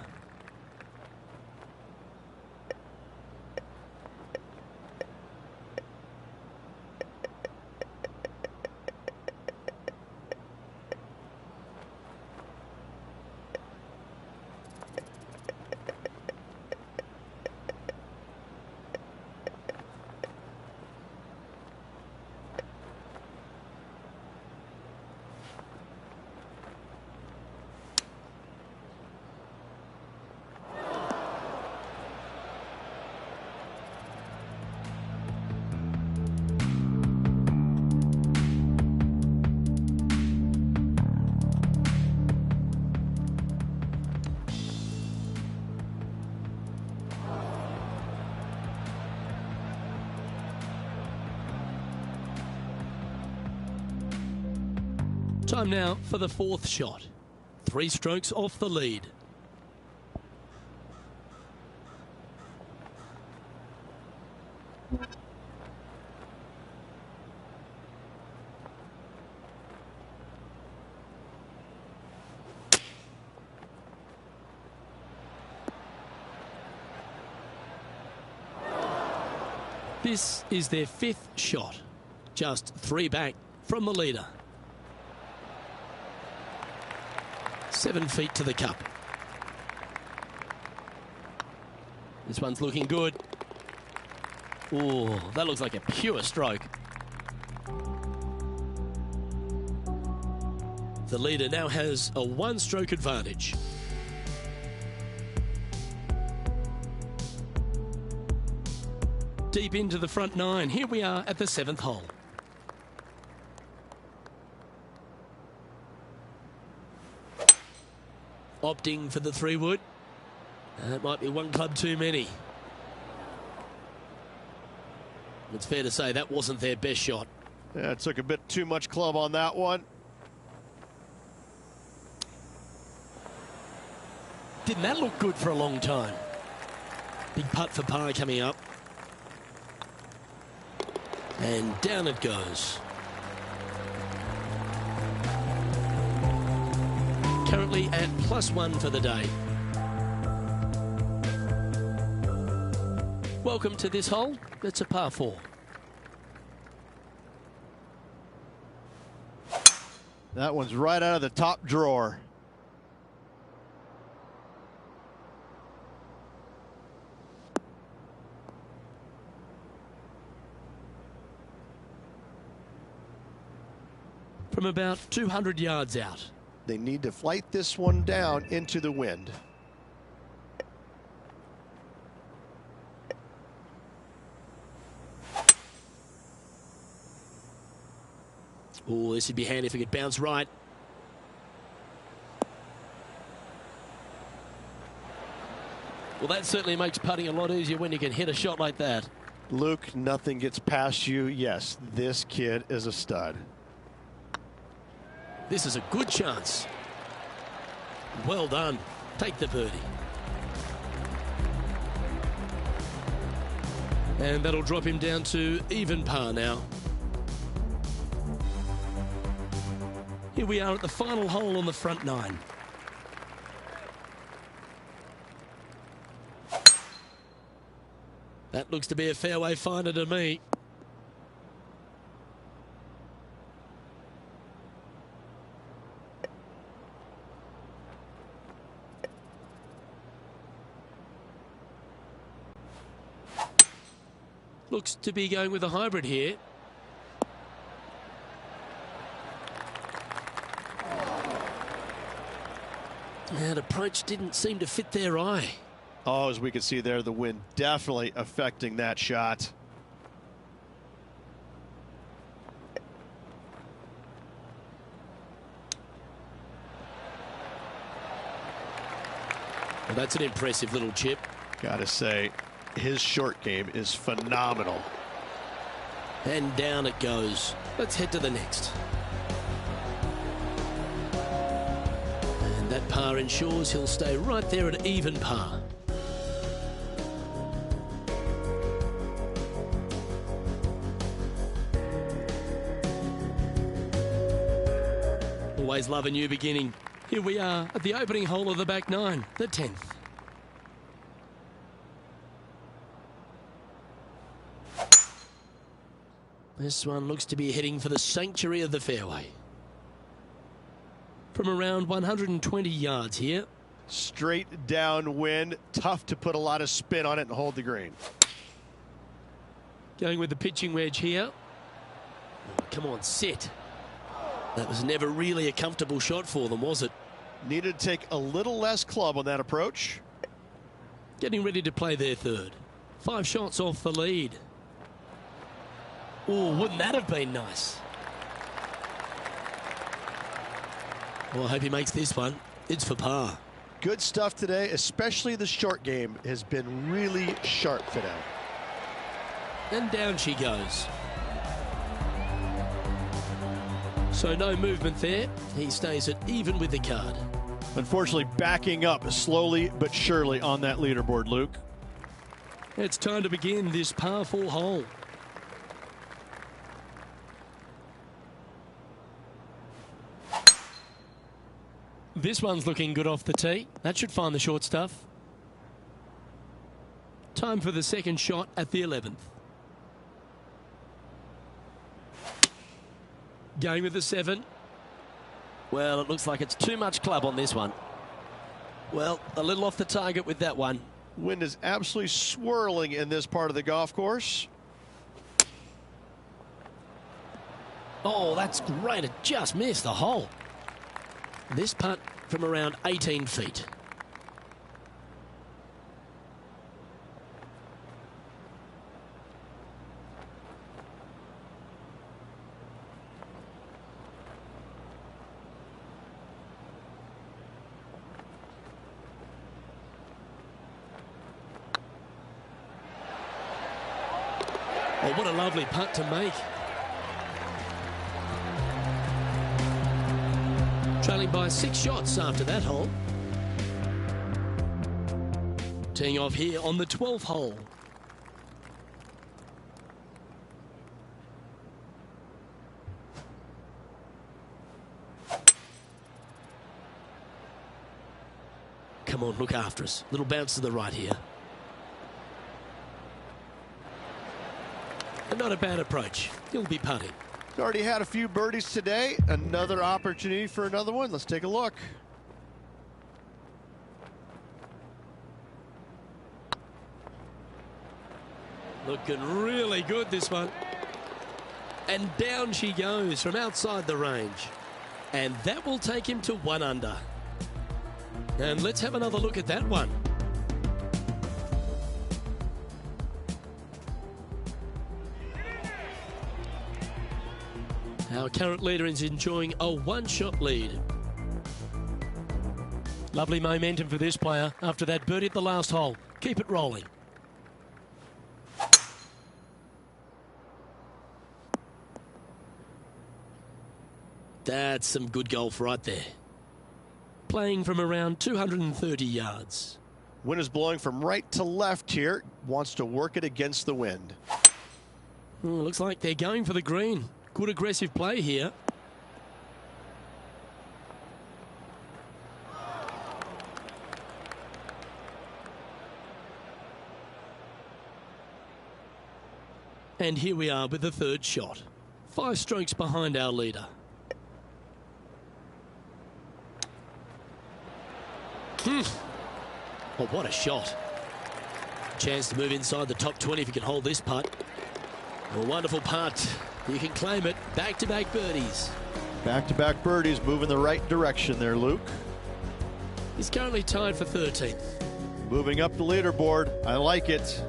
Speaker 2: Time now for the 4th shot. 3 strokes off the lead. This is their 5th shot. Just 3 back from the leader. 7 feet to the cup. This one's looking good. Oh, that looks like a pure stroke. The leader now has a 1-stroke advantage. Deep into the front 9. Here we are at the 7th hole. Opting for the 3-wood. That might be 1 club too many. It's fair to say that wasn't their best shot.
Speaker 3: Yeah, it took a bit too much club on that one.
Speaker 2: Didn't that look good for a long time? Big putt for par coming up. And down it goes. Currently at +1 for the day. Welcome to this hole. It's a par 4.
Speaker 3: That one's right out of the top drawer.
Speaker 2: From about 200 yards out.
Speaker 4: They need to flight this one down into the wind.
Speaker 2: Oh, this would be handy if it could bounce right. Well, that certainly makes putting a lot easier when you can hit a shot like that.
Speaker 4: Luke, nothing gets past you. Yes, this kid is a stud.
Speaker 2: This is a good chance. Well done. Take the birdie. And that'll drop him down to even par now. Here we are at the final hole on the front nine. That looks to be a fairway finder to me. Looks to be going with a hybrid here. That approach didn't seem to fit their eye.
Speaker 4: Oh, as we can see there, the wind definitely affecting that shot.
Speaker 2: Well, that's an impressive little chip.
Speaker 4: Gotta say, his short game is phenomenal.
Speaker 2: And down it goes. Let's head to the next. And that par ensures he'll stay right there at even par. Always love a new beginning. Here we are at the opening hole of the back nine, the 10th. This one looks to be heading for the sanctuary of the fairway. From around 120 yards here.
Speaker 4: Straight downwind, tough to put a lot of spin on it and hold the green.
Speaker 2: Going with the pitching wedge here. Oh, come on, sit. That was never really a comfortable shot for them, was it?
Speaker 4: Needed to take a little less club on that approach.
Speaker 2: Getting ready to play their third. 5 shots off the lead. Oh, wouldn't that have been nice? Well, I hope he makes this one. It's for par.
Speaker 4: Good stuff today, especially the short game has been really sharp today.
Speaker 2: And down she goes. So no movement there. He stays at even with the card.
Speaker 4: Unfortunately, backing up slowly but surely on that leaderboard, Luke.
Speaker 2: It's time to begin this par 4 hole. This one's looking good off the tee. That should find the short stuff. Time for the second shot at the 11th. Going with the 7. Well, it looks like it's too much club on this one. Well, a little off the target with that one.
Speaker 4: Wind is absolutely swirling in this part of the golf course.
Speaker 2: Oh, that's great. It just missed the hole. This putt from around 18 feet. Oh, what a lovely putt to make. Trailing by 6 shots after that hole. Teeing off here on the 12th hole. Come on, look after us. Little bounce to the right here. And not a bad approach. He'll be putting.
Speaker 4: Already had a few birdies today. Another opportunity for another one. Let's take a look.
Speaker 2: Looking really good, this one. And down she goes from outside the range. And that will take him to 1 under. And let's have another look at that one. Our current leader is enjoying a 1-shot lead. Lovely momentum for this player after that birdie at the last hole. Keep it rolling. That's some good golf right there. Playing from around 230 yards.
Speaker 4: Wind is blowing from right to left here. Wants to work it against the wind.
Speaker 2: Looks like they're going for the green. Good aggressive play here. And here we are with the third shot. 5 strokes behind our leader. Oh, what a shot. Chance to move inside the top 20 if you can hold this putt. A wonderful putt. You can claim it. Back-to-back birdies.
Speaker 3: Back-to-back birdies, moving the right direction there, Luke.
Speaker 2: He's currently tied for 13th.
Speaker 3: Moving up the leaderboard. I like it.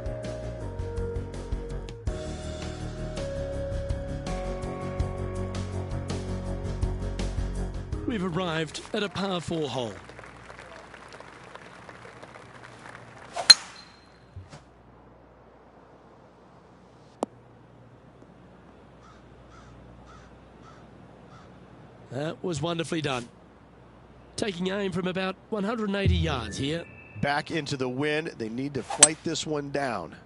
Speaker 2: We've arrived at a par 4 hole. That was wonderfully done. Taking aim from about 180 yards here.
Speaker 4: Back into the wind. They need to flight this one down.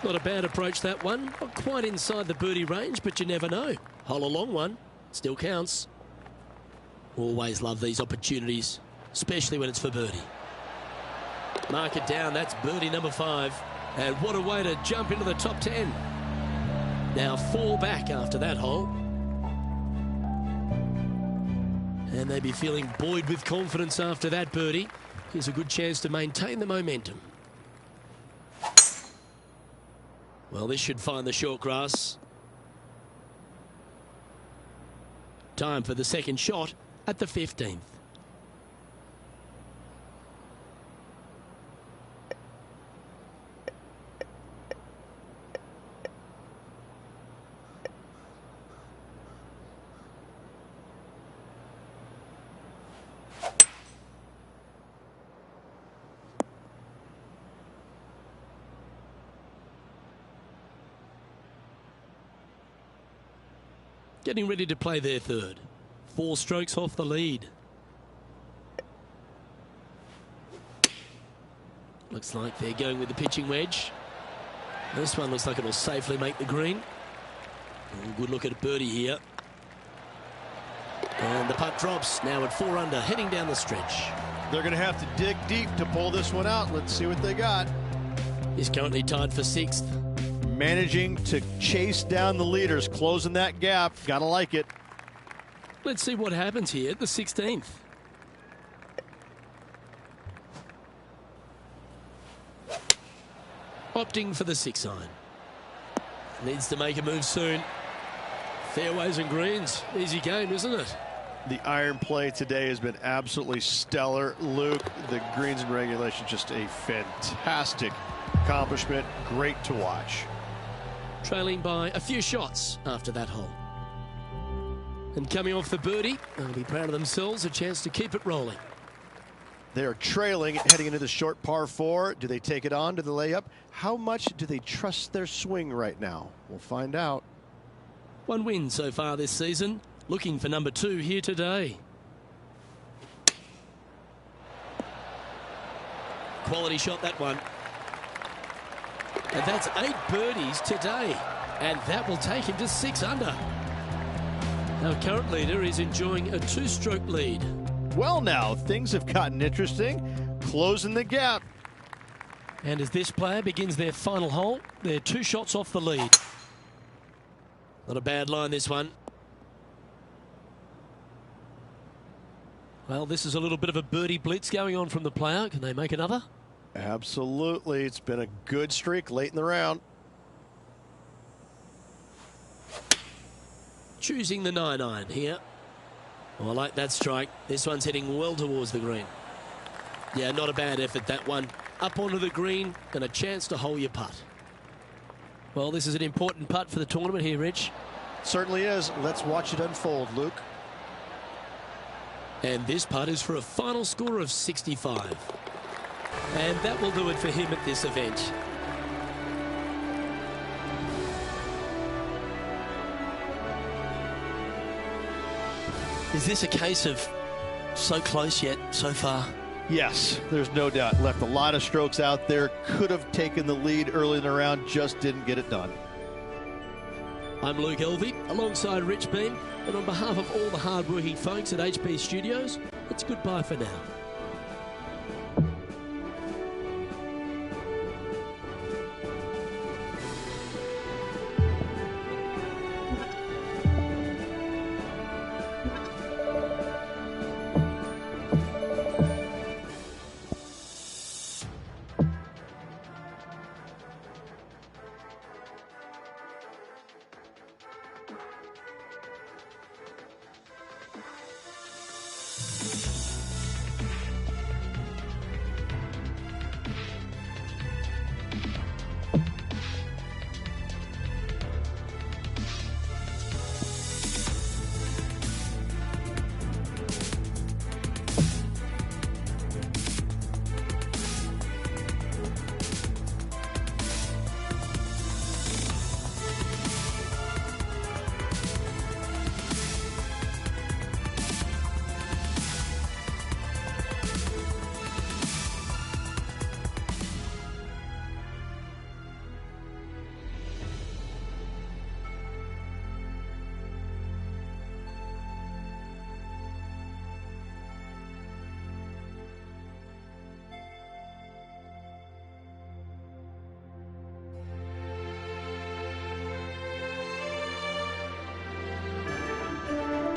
Speaker 2: Not a bad approach, that one. Not quite inside the birdie range, but you never know. Hole a long one. Still counts. Always love these opportunities, especially when it's for birdie. Mark it down. That's birdie number 5. And what a way to jump into the top 10. Now 4 back after that hole. And they'd be feeling buoyed with confidence after that birdie. Here's a good chance to maintain the momentum. Well, this should find the short grass. Time for the second shot at the 15th. Getting ready to play their third. 4 strokes off the lead. Looks like they're going with the pitching wedge. This one looks like it'll safely make the green. Good look at a birdie here. And the putt drops now at 4 under, heading down the stretch.
Speaker 3: They're going to have to dig deep to pull this one out. Let's see what they got.
Speaker 2: He's currently tied for 6th.
Speaker 3: Managing to chase down the leaders, closing that gap. Gotta like it.
Speaker 2: Let's see what happens here at the 16th. Opting for the 6 iron. Needs to make a move soon. Fairways and greens. Easy game, isn't it?
Speaker 4: The iron play today has been absolutely stellar. Luke, the greens and regulation, just a fantastic accomplishment. Great to watch.
Speaker 2: Trailing by a few shots after that hole. And coming off the birdie, they'll be proud of themselves, a chance to keep it rolling.
Speaker 4: They are trailing, heading into the short par 4. Do they take it on to the layup? How much do they trust their swing right now? We'll find out.
Speaker 2: 1 win so far this season. Looking for number 2 here today. Quality shot, that one. And that's 8 birdies today. And that will take him to 6 under. Our current leader is enjoying a 2-stroke lead.
Speaker 3: Well, now, things have gotten interesting. Closing the gap.
Speaker 2: And as this player begins their final hole, they're 2 shots off the lead. Not a bad line, this one. Well, this is a little bit of a birdie blitz going on from the player. Can they make another?
Speaker 4: Absolutely. It's been a good streak late in the round.
Speaker 2: Choosing the 9 iron here. Oh, I like that strike. This one's heading well towards the green. Yeah, not a bad effort, that one. Up onto the green and a chance to hole your putt. Well, this is an important putt for the tournament here, Rich.
Speaker 4: Certainly is. Let's watch it unfold, Luke.
Speaker 2: And this putt is for a final score of 65. And that will do it for him at this event. Is this a case of so close yet so far?
Speaker 3: Yes, there's no doubt. Left a lot of strokes out there. Could have taken the lead early in the round, just didn't get it done.
Speaker 2: I'm Luke Elvey, alongside Rich Beam, and on behalf of all the hard-working folks at HP Studios, it's goodbye for now.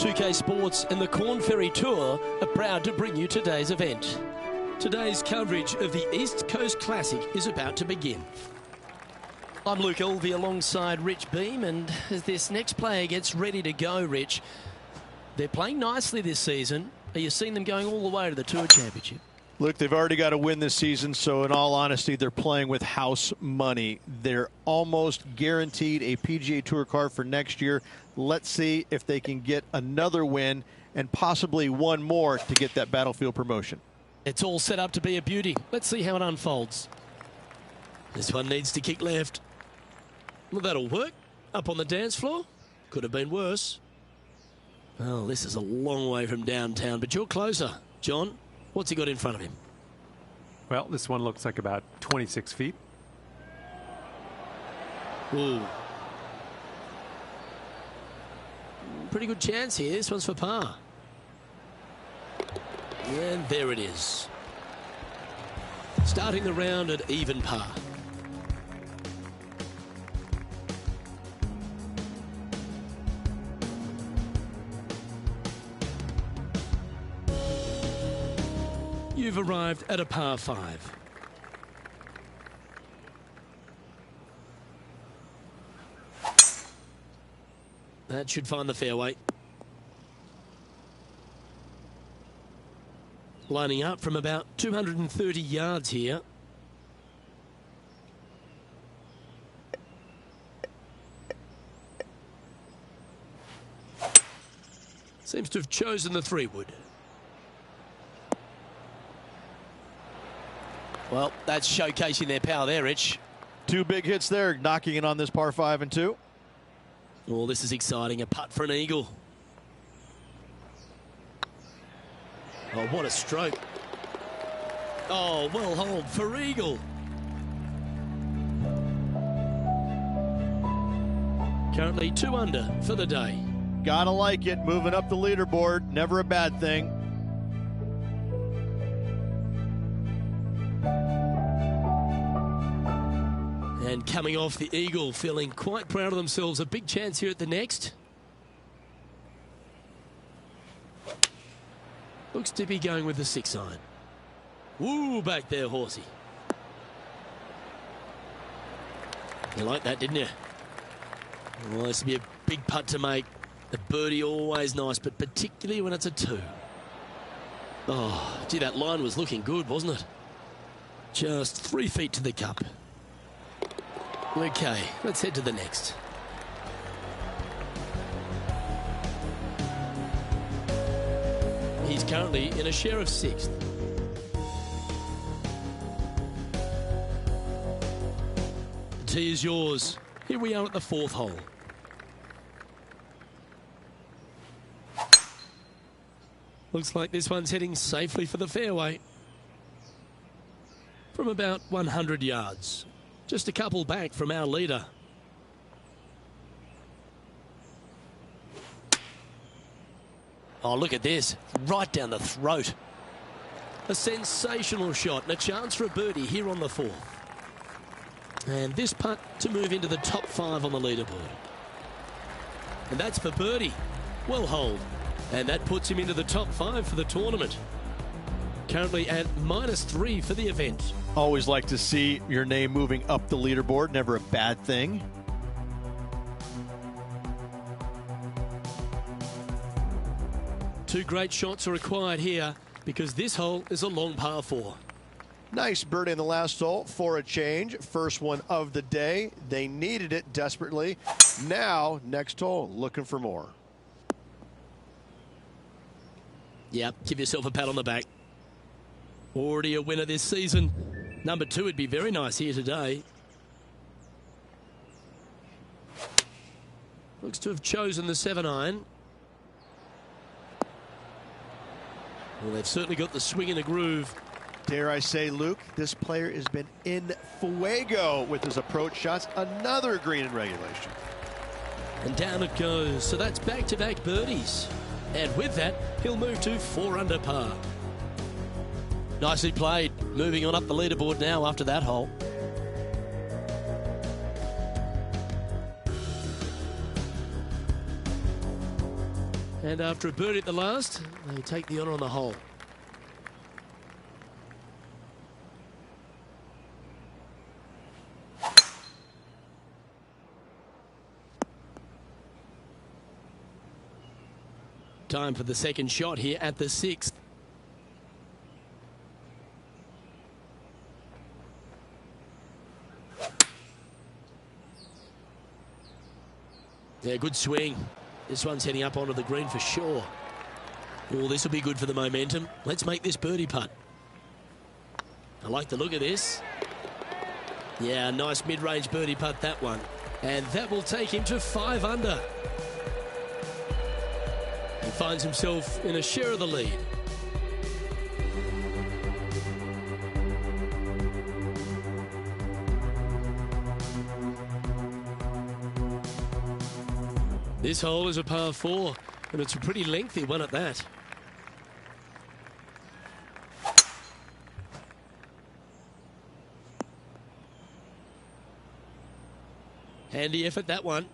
Speaker 2: 2K Sports and the Corn Ferry Tour are proud to bring you today's event. Today's coverage of the East Coast Classic is about to begin. I'm Luke Elvey alongside Rich Beam, and as this next player gets ready to go, Rich, they're playing nicely this season. Are you seeing them going all the way to the Tour Championship?
Speaker 3: Look, they've already got a win this season, so in all honesty, they're playing with house money. They're almost guaranteed a PGA Tour card for next year. Let's see if they can get another win and possibly one more to get that Battlefield promotion.
Speaker 2: It's all set up to be a beauty. Let's see how it unfolds. This one needs to kick left. Well, that'll work. Up on the dance floor. Could have been worse. Well, this is a long way from downtown, but you're closer. John, what's he got in front of him?
Speaker 1: Well, this one looks like about 26 feet.
Speaker 2: Ooh. Pretty good chance here. This one's for par. And there it is. Starting the round at even par. You've arrived at a par 5. That should find the fairway. Lining up from about 230 yards here. Seems to have chosen the 3-wood. Well, that's showcasing their power there, Rich.
Speaker 3: 2 big hits there, knocking it on this par 5 and 2.
Speaker 2: Oh, this is exciting. A putt for an eagle. Oh, what a stroke. Oh, well holed for eagle. Currently 2 under for the day.
Speaker 3: Gotta like it, moving up the leaderboard, never a bad thing.
Speaker 2: And coming off the eagle, feeling quite proud of themselves. A big chance here at the next. Looks to be going with the 6-iron. Woo, back there, horsey. You like that, didn't you? Well, this will be a big putt to make. The birdie always nice, but particularly when it's a 2. Oh, gee, that line was looking good, wasn't it? Just 3 feet to the cup. Okay, let's head to the next. He's currently in a share of 6th. The tee is yours. Here we are at the 4th hole. Looks like this one's heading safely for the fairway. From about 100 yards. Just a couple back from our leader. Oh, look at this. Right down the throat. A sensational shot and a chance for a birdie here on the 4th. And this putt to move into the top 5 on the leaderboard. And that's for birdie. Well holed. And that puts him into the top 5 for the tournament. Currently at -3 for the event.
Speaker 3: Always like to see your name moving up the leaderboard, never a bad thing.
Speaker 2: Two great shots are required here because this hole is a long par 4.
Speaker 4: Nice birdie in the last hole for a change. First one of the day. They needed it desperately. Now, next hole, looking for more.
Speaker 2: Yep, give yourself a pat on the back. Already a winner this season. Number 2 would be very nice here today. Looks to have chosen the 7-iron. Well, they've certainly got the swing in a groove.
Speaker 4: Dare I say, Luke, this player has been in fuego with his approach shots. Another green in regulation.
Speaker 2: And down it goes. So that's back-to-back birdies. And with that, he'll move to 4 under par. Nicely played. Moving on up the leaderboard now after that hole. And after a birdie at the last, they take the honour on the hole. Time for the second shot here at the 6th. Yeah, good swing. This one's heading up onto the green for sure. Oh, this will be good for the momentum. Let's make this birdie putt. I like the look of this. Yeah, nice mid-range birdie putt, that one. And that will take him to 5 under. He finds himself in a share of the lead. This hole is a par 4, and it's a pretty lengthy one at that. Handy effort, that one.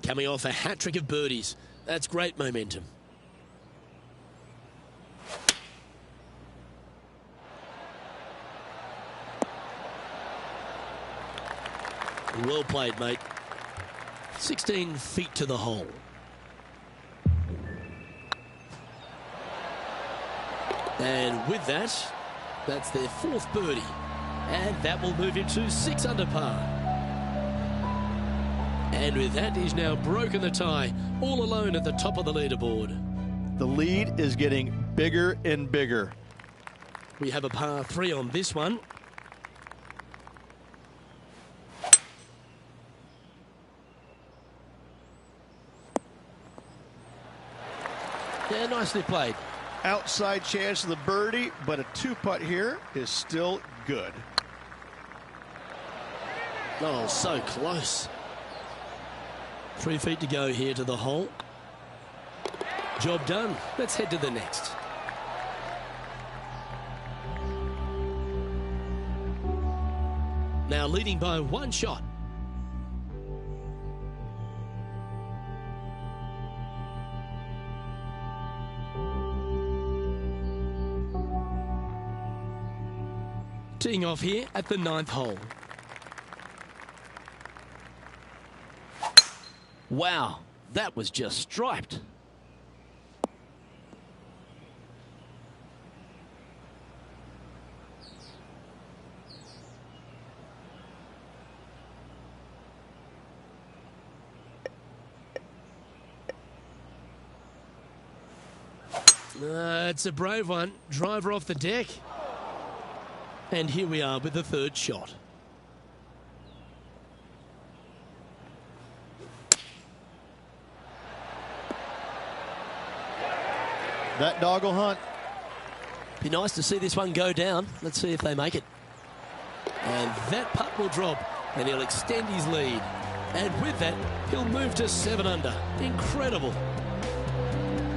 Speaker 2: Coming off a hat-trick of birdies. That's great momentum. Well played, mate. 16 feet to the hole. And with that, that's their 4th birdie. And that will move him to 6 under par. And with that, he's now broken the tie, all alone at the top of the leaderboard.
Speaker 3: The lead is getting bigger and bigger.
Speaker 2: We have a par 3 on this one. Yeah, nicely played.
Speaker 3: Outside chance of the birdie, but a 2-putt here is still good.
Speaker 2: Oh, so close. 3 feet to go here to the hole. Job done. Let's head to the next. Now leading by 1 shot. Teeing off here at the 9th hole. Wow, that was just striped. It's a brave one. Driver off the deck. And here we are with the 3rd shot.
Speaker 3: That dog will hunt.
Speaker 2: Be nice to see this one go down. Let's see if they make it. And that putt will drop, and he'll extend his lead. And with that, he'll move to 7 under. Incredible.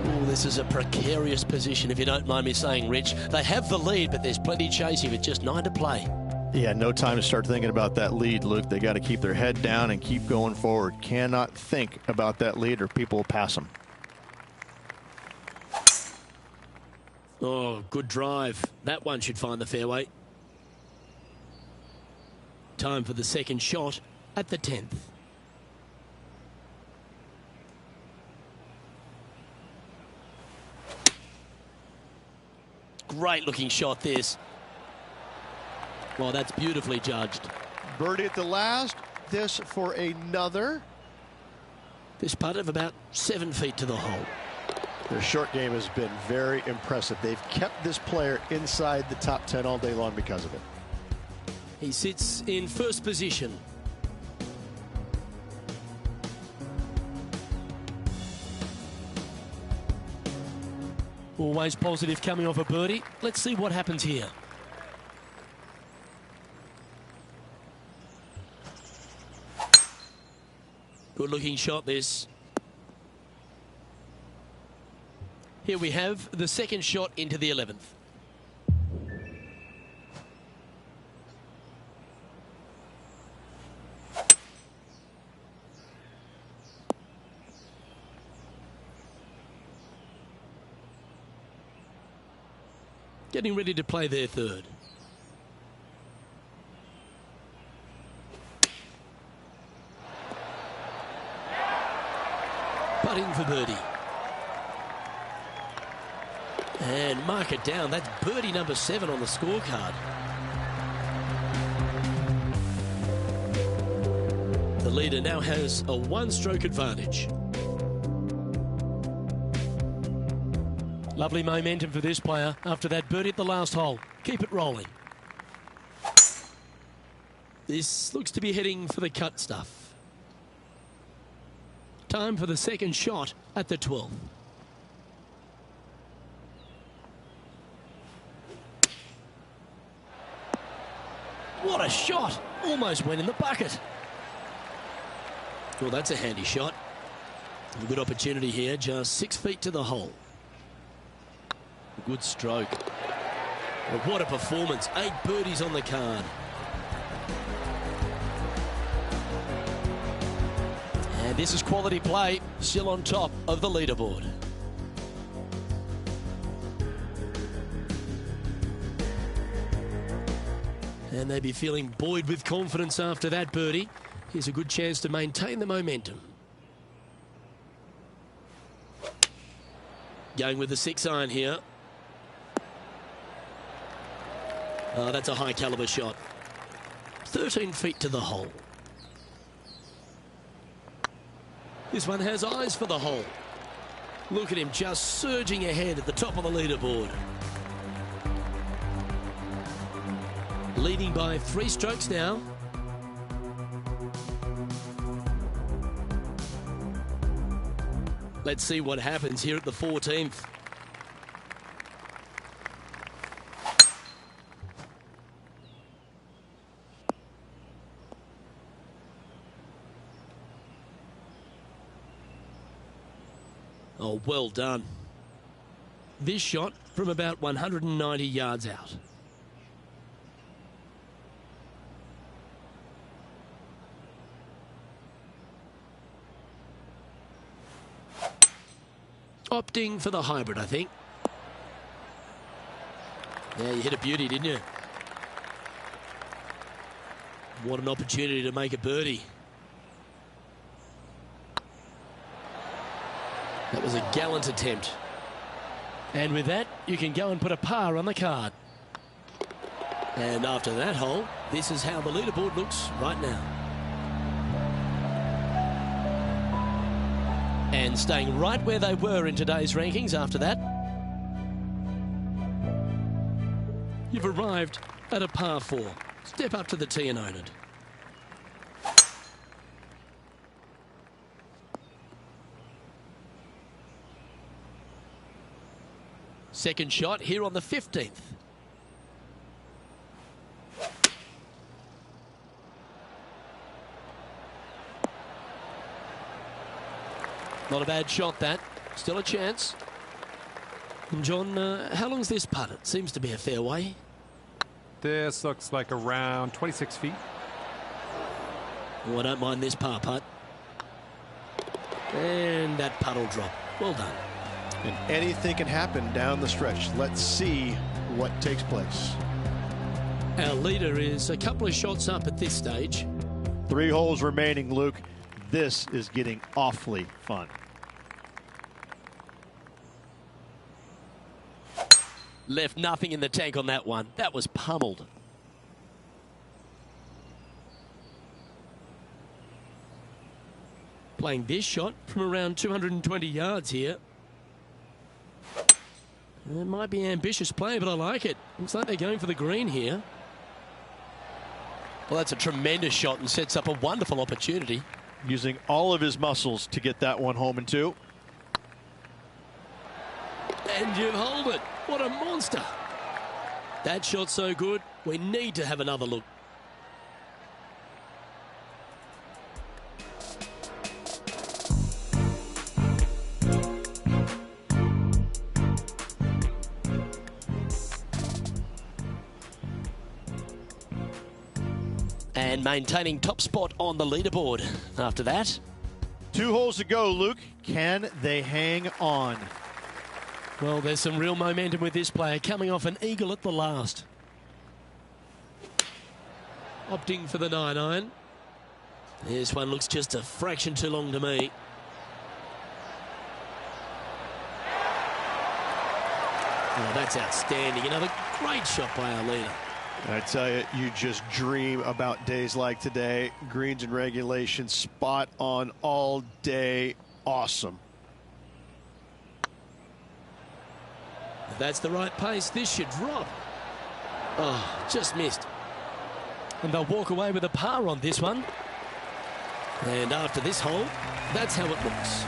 Speaker 2: Oh, this is a precarious position, if you don't mind me saying, Rich. They have the lead, but there's plenty chasing with just 9 to play.
Speaker 3: Yeah, no time to start thinking about that lead, Luke. They got to keep their head down and keep going forward. Cannot think about that lead or people will pass them.
Speaker 2: Oh, good drive. That one should find the fairway. Time for the 2nd shot at the 10th. Great looking shot, this. Well, that's beautifully judged.
Speaker 3: Birdie at the last. This for another.
Speaker 2: This putt of about 7 feet to the hole.
Speaker 4: Their short game has been very impressive. They've kept this player inside the top 10 all day long because of it.
Speaker 2: He sits in 1st position. Always positive coming off a birdie. Let's see what happens here. Good looking shot, this. Here we have the 2nd shot into the 11th. getting ready to play their third. Putting for birdie. And mark it down. That's birdie number 7 on the scorecard. The leader now has a 1-stroke advantage. Lovely momentum for this player after that birdie at the last hole. Keep it rolling. This looks to be heading for the cut stuff. Time for the second shot at the 12th. What a shot! Almost went in the bucket. Well, that's a handy shot. A good opportunity here, just 6 feet to the hole. A good stroke. Well, what a performance. 8 birdies on the card. And this is quality play, still on top of the leaderboard. And they'd be feeling buoyed with confidence after that birdie. Here's a good chance to maintain the momentum. Going with the 6-iron here. Oh, that's a high caliber shot. 13 feet to the hole. This one has eyes for the hole. Look at him just surging ahead at the top of the leaderboard. Leading by 3 strokes now. Let's see what happens here at the 14th. Oh, well done. This shot from about 190 yards out. Opting for the hybrid, I think. Yeah, you hit a beauty, didn't you? What an opportunity to make a birdie. That was a gallant attempt. And with that, you can go and put a par on the card. And after that hole, this is how the leaderboard looks right now. And staying right where they were in today's rankings after that. You've arrived at a par 4. Step up to the tee and own it. Second shot here on the 15th. Not a bad shot, that. Still a chance. And John, how long's this putt? It seems to be a fair way.
Speaker 1: This looks like around 26 feet.
Speaker 2: Oh, I don't mind this par putt. And that putt will drop. Well done.
Speaker 3: And anything can happen down the stretch. Let's see what takes place.
Speaker 2: Our leader is a couple of shots up at this stage.
Speaker 3: 3 holes remaining, Luke. This is getting awfully fun.
Speaker 2: Left nothing in the tank on that one. That was pummeled. Playing this shot from around 220 yards here. It might be an ambitious play, but I like it. Looks like they're going for the green here. Well, that's a tremendous shot and sets up a wonderful opportunity.
Speaker 3: Using all of his muscles to get that one home in 2.
Speaker 2: And you hold it. What a monster. That shot's so good, we need to have another look. And maintaining top spot on the leaderboard after that.
Speaker 3: 2 holes to go, Luke. Can they hang on?
Speaker 2: Well, there's some real momentum with this player, coming off an eagle at the last. Opting for the 9-iron. This one looks just a fraction too long to me. Oh, that's outstanding. Another great shot by our leader.
Speaker 3: I tell you, you just dream about days like today. Greens and regulation, spot on all day. Awesome.
Speaker 2: If that's the right pace, this should drop. Oh, just missed. And they'll walk away with a par on this one. And after this hole, that's how it looks.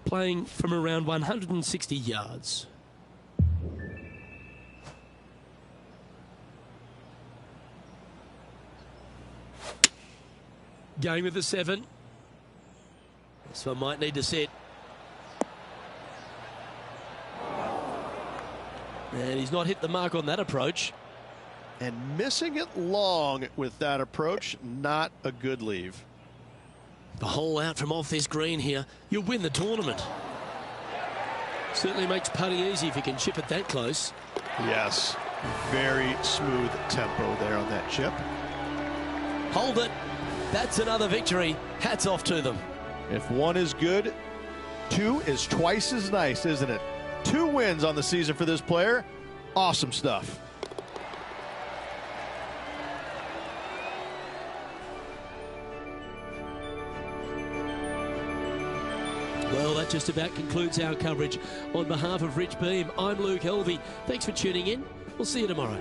Speaker 2: Playing from around 160 yards. Going with the 7. This one might need to sit. And he's not hit the mark on that approach.
Speaker 3: And missing it long with that approach, not a good leave.
Speaker 2: The hole out from off this green here, you'll win the tournament. Certainly makes putting easy if you can chip it that close.
Speaker 3: Yes, very smooth tempo there on that chip.
Speaker 2: Hold it. That's another victory. Hats off to them.
Speaker 3: If 1 is good, 2 is twice as nice, isn't it? 2 wins on the season for this player. Awesome stuff.
Speaker 2: Well, that just about concludes our coverage. On behalf of Rich Beam, I'm Luke Helvey. Thanks for tuning in. We'll see you tomorrow.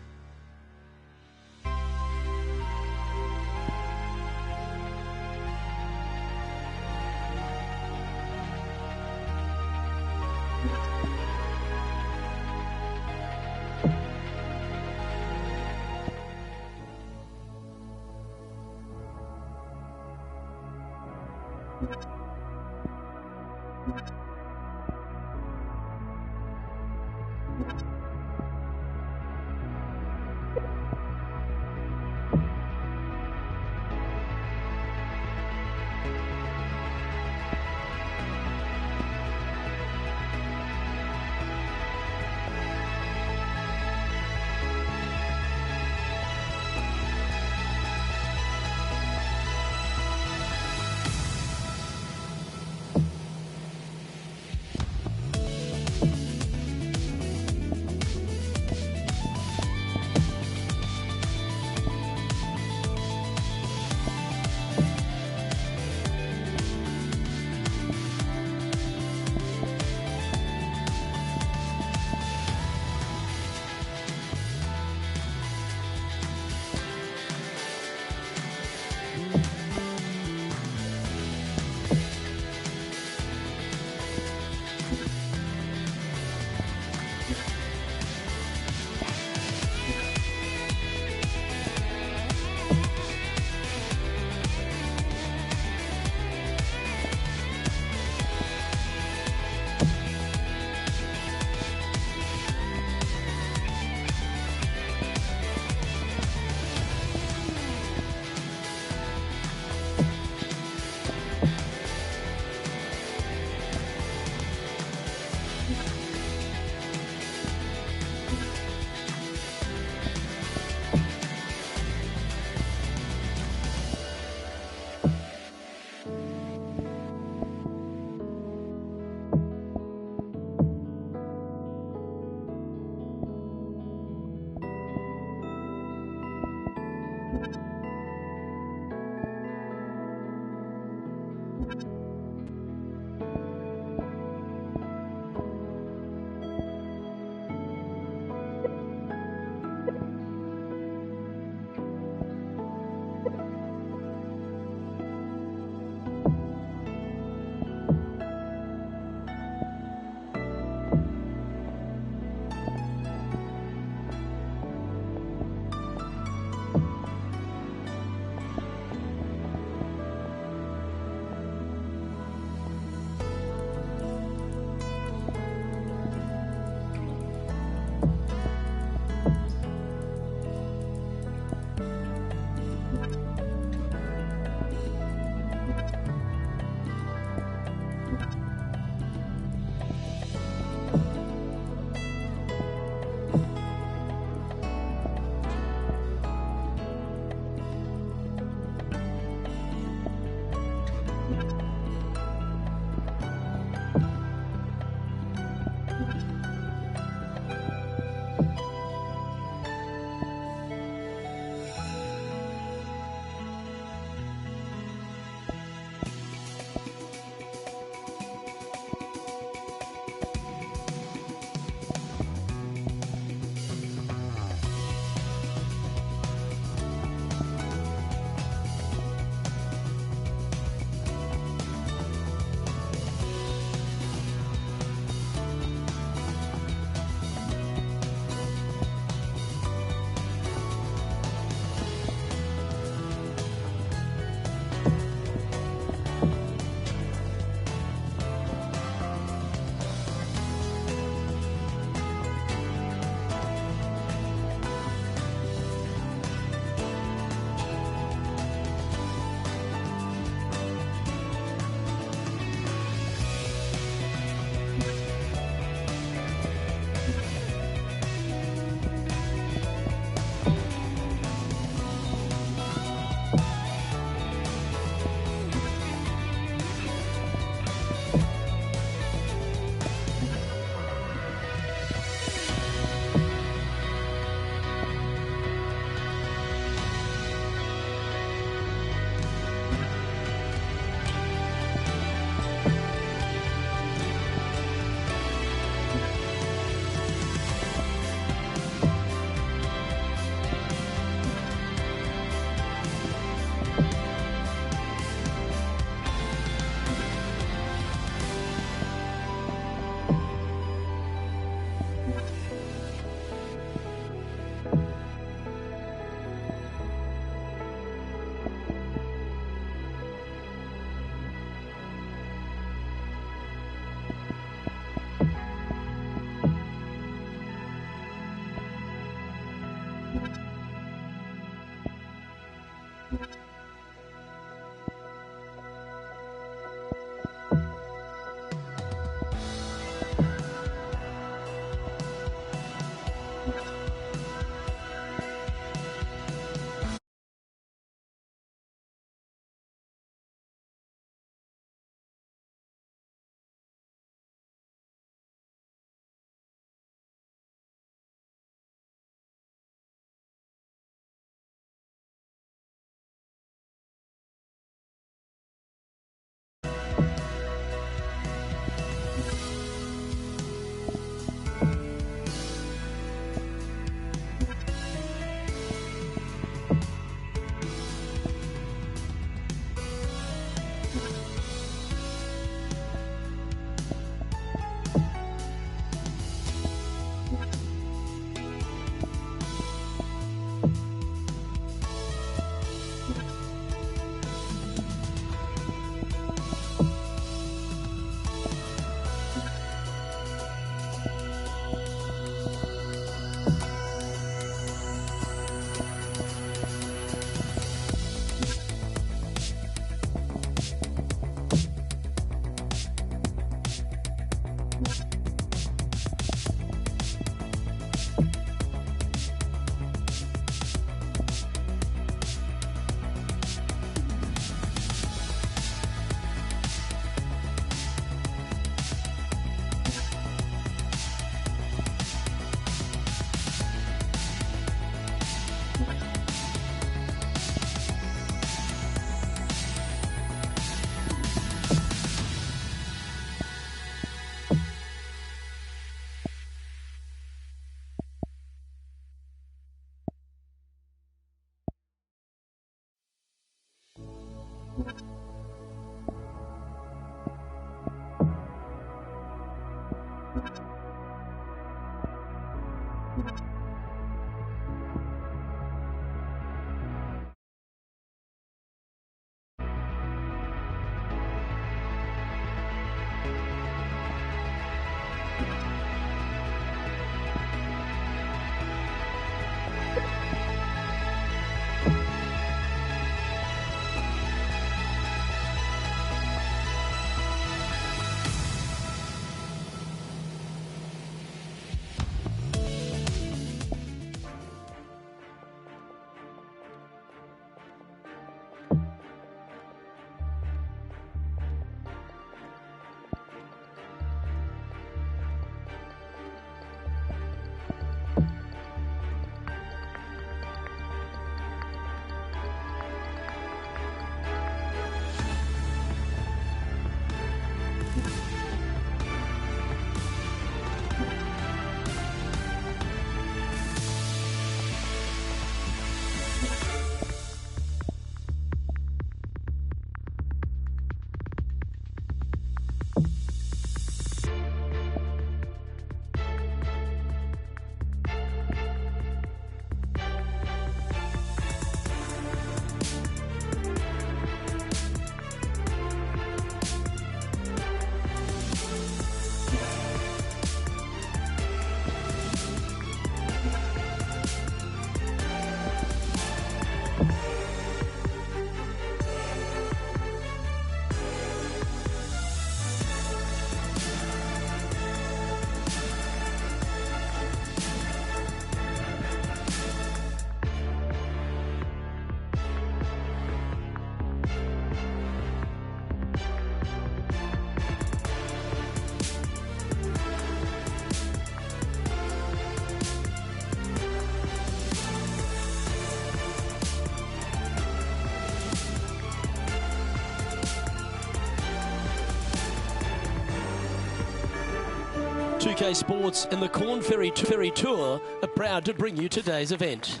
Speaker 2: 2K Sports and the Corn Ferry Tour are proud to bring you today's event.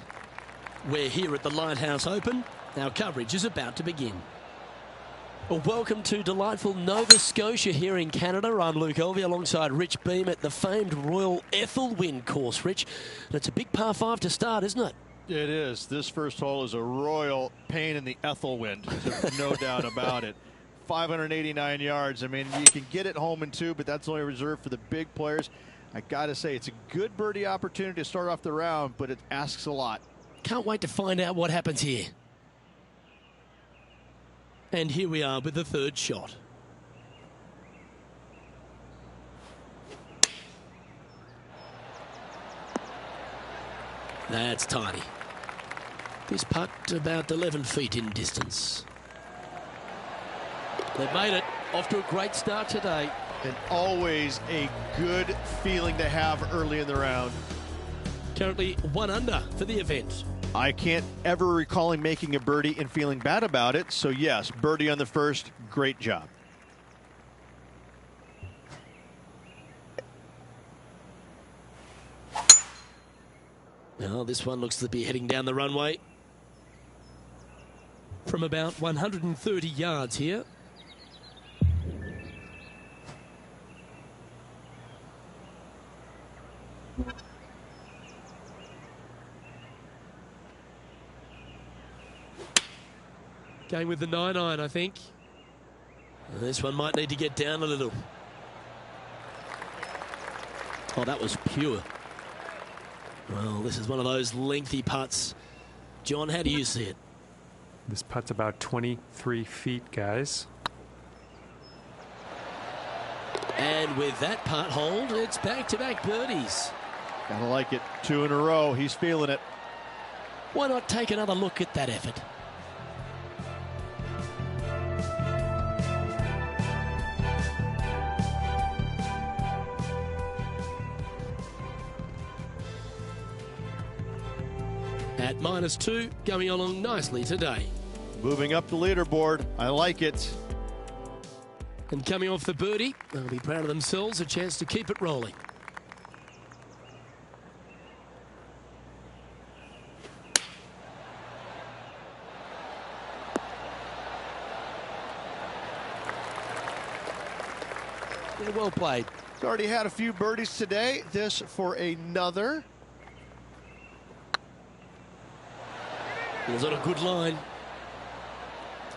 Speaker 2: We're here at the Lighthouse Open. Our coverage is about to begin. Well, welcome to delightful Nova Scotia here in Canada. I'm Luke Elvey alongside Rich Beam at the famed Royal Ethelwyn course, Rich. And it's a big par 5 to start, isn't it?
Speaker 3: It is. This first hole is a royal pain in the Ethelwyn, no doubt about it. 589 yards. I mean, you can get it home in two, but that's only reserved for the big players. I got to say, it's a good birdie opportunity to start off the round, but it asks a lot.
Speaker 2: Can't wait to find out what happens here. And here we are with the third shot. That's tidy. This putt about 11 feet in distance. They've made it. Off to a great start today.
Speaker 3: And always a good feeling to have early in the round.
Speaker 2: Currently 1 under for the event.
Speaker 3: I can't ever recall him making a birdie and feeling bad about it. So yes, birdie on the first, great job.
Speaker 2: Well, this one looks to be heading down the runway from about 130 yards here. Going with the 9-iron, I think. This one might need to get down a little. Oh, that was pure. Well, this is one of those lengthy putts. John, how do you see it?
Speaker 1: This putt's about 23 feet, guys.
Speaker 2: And with that putt hold, it's back-to-back birdies.
Speaker 3: Gotta like it. 2 in a row. He's feeling it.
Speaker 2: Why not take another look at that effort? At -2, going along nicely today.
Speaker 3: Moving up the leaderboard. I like it.
Speaker 2: And coming off the birdie, they'll be proud of themselves, a chance to keep it rolling. Yeah, well played.
Speaker 3: He's already had a few birdies today. This for another.
Speaker 2: It was on a good line.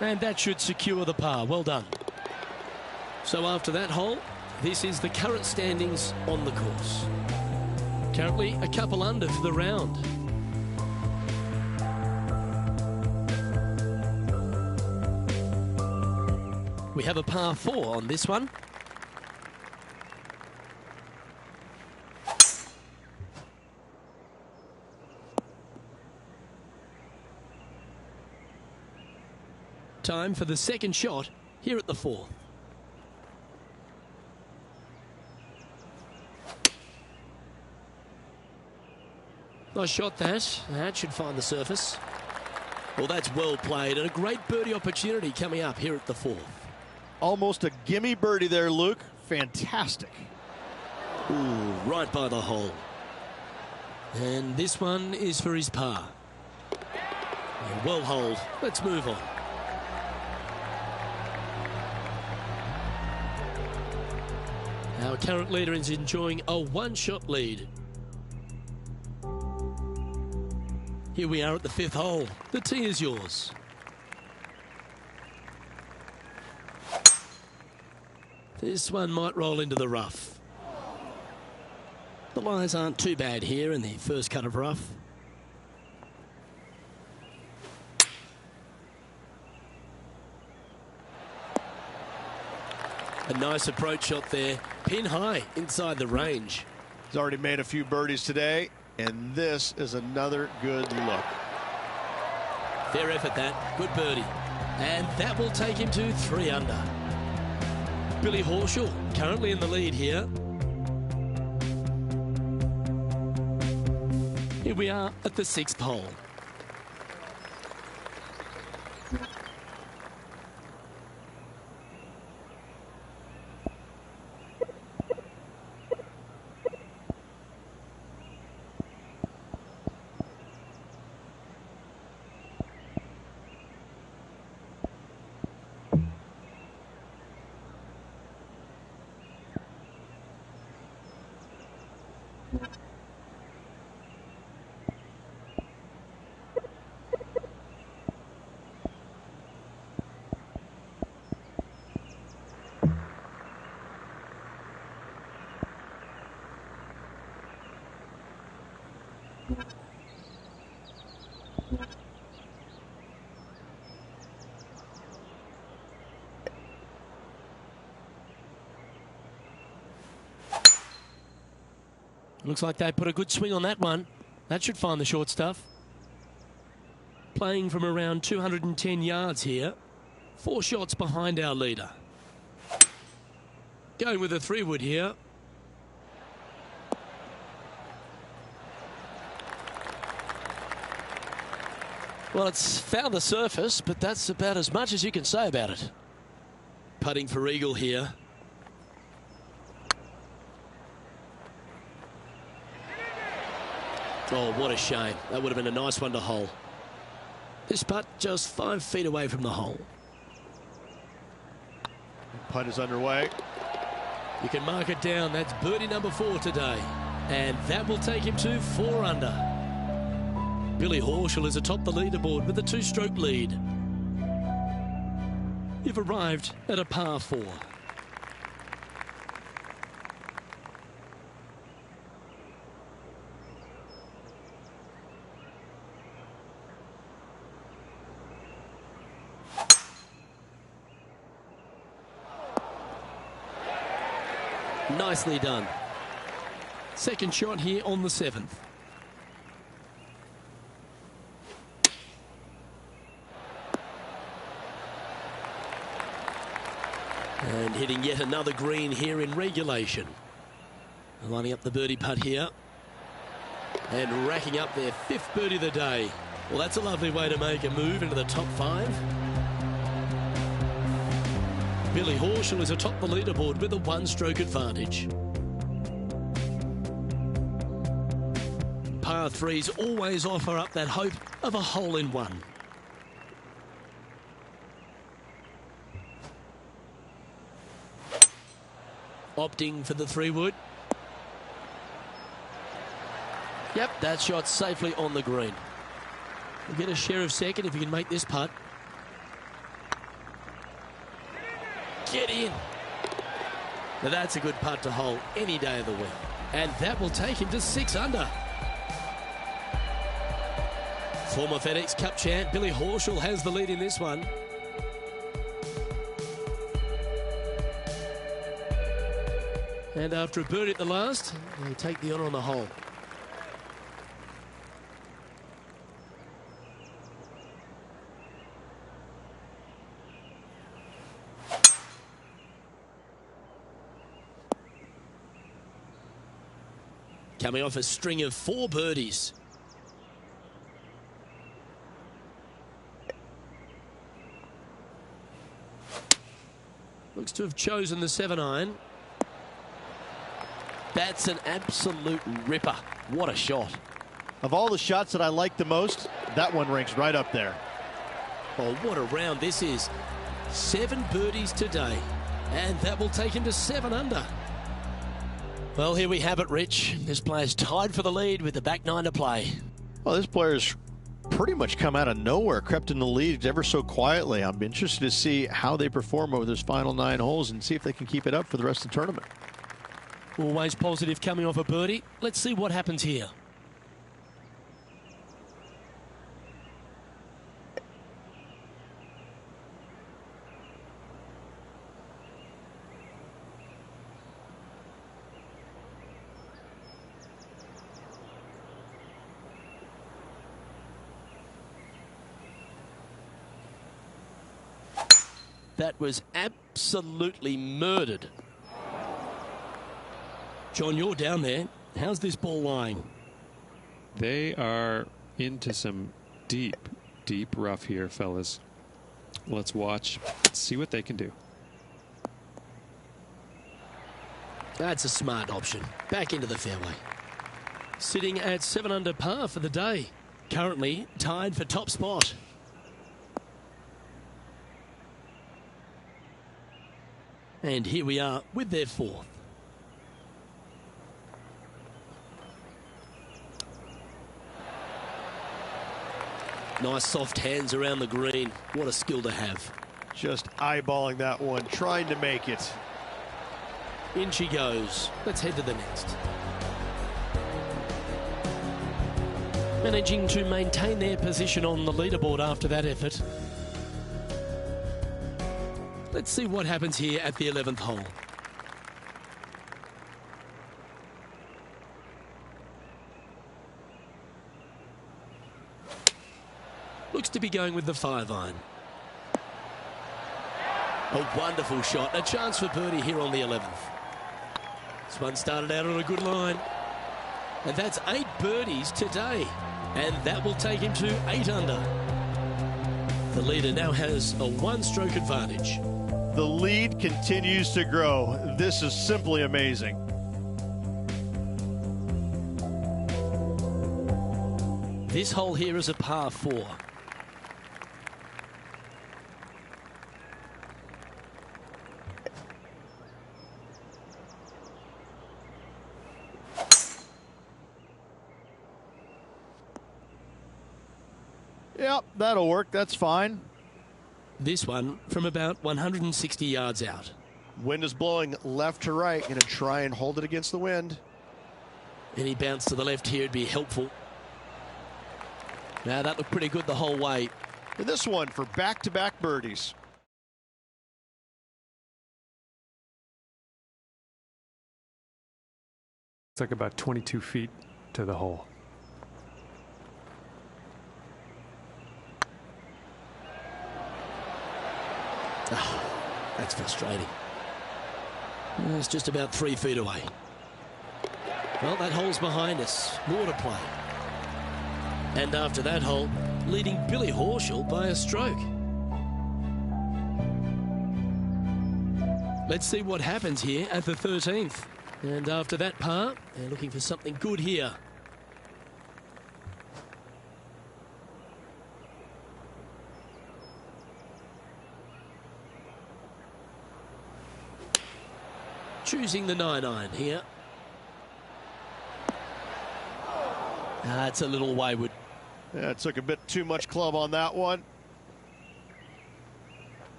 Speaker 2: And that should secure the par. Well done. So after that hole, this is the current standings on the course. Currently a couple under for the round. We have a par 4 on this one. Time for the second shot here at the 4th. Nice shot that. That should find the surface. Well, that's well played and a great birdie opportunity coming up here at the 4th.
Speaker 3: Almost a gimme birdie there, Luke. Fantastic.
Speaker 2: Ooh, right by the hole. And this one is for his par. Well holed. Let's move on. Our current leader is enjoying a 1-shot lead. Here we are at the 5th hole. The tee is yours. This one might roll into the rough. The lies aren't too bad here in the first cut of rough. A nice approach shot there. Pin high inside the range.
Speaker 3: He's already made a few birdies today, and this is another good look.
Speaker 2: Fair effort that. Good birdie. And that will take him to 3 under. Billy Horschel currently in the lead here. Here we are at the 6th hole. Looks like they put a good swing on that one. That should find the short stuff. Playing from around 210 yards here. 4 shots behind our leader. Going with a 3-wood here. Well, it's found the surface, but that's about as much as you can say about it. Putting for eagle here. Oh, what a shame. That would have been a nice one to hole. This putt just 5 feet away from the hole.
Speaker 3: Putt is underway.
Speaker 2: You can mark it down. That's birdie number 4 today. And that will take him to 4 under. Billy Horschel is atop the leaderboard with a 2-stroke lead. You've arrived at a par 4. Nicely done. Second shot here on the 7th. And hitting yet another green here in regulation. Lining up the birdie putt here. And racking up their 5th birdie of the day. Well, that's a lovely way to make a move into the top 5. Billy Horschel is atop the leaderboard with a 1-stroke advantage. Par 3s always offer up that hope of a hole-in-one. Opting for the 3-wood. Yep, that shot safely on the green. We'll get a share of second if you can make this putt. Get in. Now that's a good putt to hole any day of the week. And that will take him to 6 under. Former FedEx Cup champ Billy Horschel has the lead in this one. And after a birdie at the last, they take the honour on the hole. Coming off a string of 4 birdies. Looks to have chosen the 7-iron. That's an absolute ripper. What a shot.
Speaker 3: Of all the shots that I like the most, that one ranks right up there.
Speaker 2: Oh, what a round this is. 7 birdies today. And that will take him to 7 under. Well, here we have it, Rich. This player's tied for the lead with the back 9 to play.
Speaker 3: Well, this player's pretty much come out of nowhere, crept in the lead ever so quietly. I'm interested to see how they perform over this final 9 holes and see if they can keep it up for the rest of the tournament.
Speaker 2: Always positive coming off a birdie. Let's see what happens here. That was absolutely murdered. John, you're down there. How's this ball lying?
Speaker 1: They are into some deep, deep rough here, fellas. Let's watch, see what they can do.
Speaker 2: That's a smart option. Back into the fairway. Sitting at 7 under par for the day. Currently tied for top spot. And here we are with their 4th. Nice soft hands around the green. What a skill to have.
Speaker 3: Just eyeballing that one, trying to make it.
Speaker 2: In she goes. Let's head to the next. Managing to maintain their position on the leaderboard after that effort. Let's see what happens here at the 11th hole. Looks to be going with the 5-iron. A wonderful shot. A chance for birdie here on the 11th. This one started out on a good line. And that's 8 birdies today. And that will take him to 8 under. The leader now has a 1-stroke advantage.
Speaker 3: The lead continues to grow. This is simply amazing.
Speaker 2: This hole here is a par 4.
Speaker 3: Yep, that'll work. That's fine.
Speaker 2: This one from about 160 yards out.
Speaker 4: Wind is blowing left to right. Going to try and hold it against the wind.
Speaker 2: Any bounce to the left here would be helpful. Now that looked pretty good the whole way.
Speaker 4: And this one for back-to-back birdies.
Speaker 1: It's like about 22 feet to the hole.
Speaker 2: That's frustrating. It's just about 3 feet away. Well, that hole's behind us. More to play. And after that hole, leading Billy Horschel by a stroke. Let's see what happens here at the 13th. And after that par, they're looking for something good here. Choosing the 9-iron here. It's a little wayward.
Speaker 4: Yeah, it took a bit too much club on that one.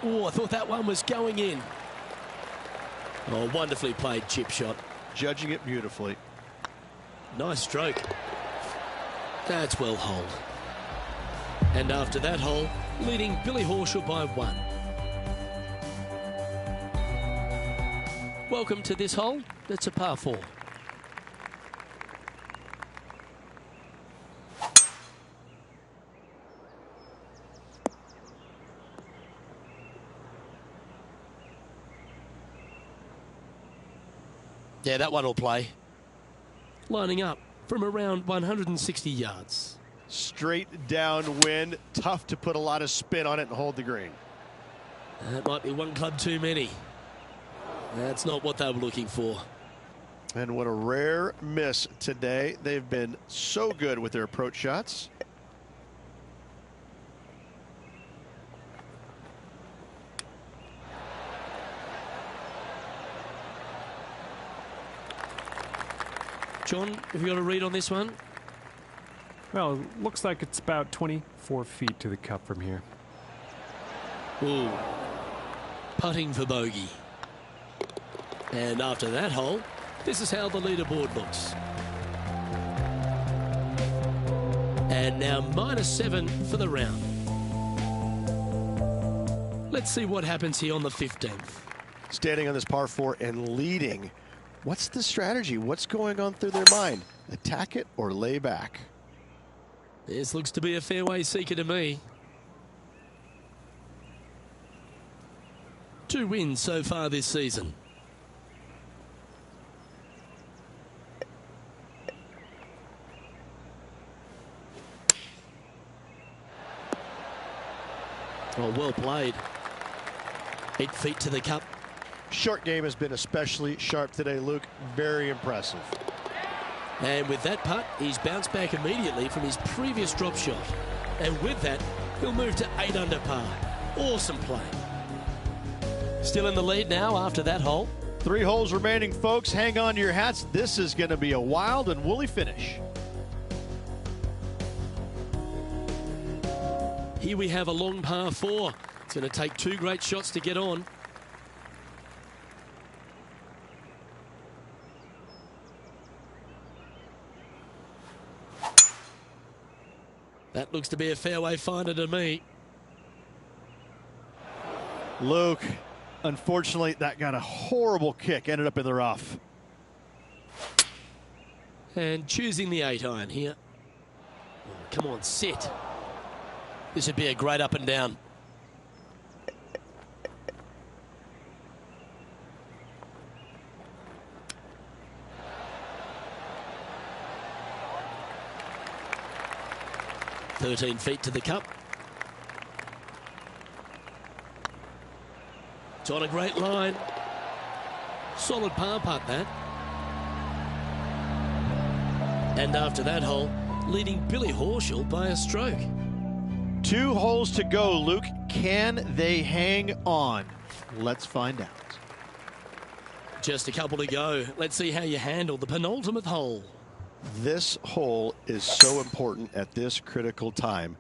Speaker 2: Oh, I thought that one was going in. Oh, wonderfully played chip shot.
Speaker 4: Judging it beautifully.
Speaker 2: Nice stroke. That's well holed. And after that hole, leading Billy Horschel by 1. Welcome to this hole. It's a par 4. Yeah, that one will play. Lining up from around 160 yards.
Speaker 4: Straight downwind. Tough to put a lot of spin on it and hold the green.
Speaker 2: That might be one club too many. That's not what they were looking for.
Speaker 4: And what a rare miss today. They've been so good with their approach shots.
Speaker 2: John, have you got a read on this one?
Speaker 1: Well, it looks like it's about 24 feet to the cup from here.
Speaker 2: Ooh. Putting for bogey. And after that hole, this is how the leaderboard looks. And now -7 for the round. Let's see what happens here on the 15th.
Speaker 4: Standing on this par 4 and leading. What's the strategy? What's going on through their mind? Attack it or lay back?
Speaker 2: This looks to be a fairway seeker to me. 2 wins so far this season. Oh, well played. 8 feet to the cup.
Speaker 4: Short game has been especially sharp today, Luke. Very impressive.
Speaker 2: And with that putt, he's bounced back immediately from his previous drop shot. And with that, he'll move to 8 under par. Awesome play. Still in the lead now after that hole.
Speaker 3: 3 holes remaining, folks. Hang on to your hats. This is going to be a wild and woolly finish.
Speaker 2: Here we have a long par 4. It's going to take 2 great shots to get on. That looks to be a fairway finder to me.
Speaker 3: Luke, unfortunately, that got a horrible kick. Ended up in the rough.
Speaker 2: And choosing the 8-iron here. Come on, sit. This would be a great up and down. "13 feet to the cup. It's on a great line. Solid par putt, that. And after that hole, leading Billy Horschel by a stroke.
Speaker 3: 2 holes to go, Luke. Can they hang on? Let's find out.
Speaker 2: Just a couple to go. Let's see how you handle the penultimate hole.
Speaker 4: This hole is so important at this critical time.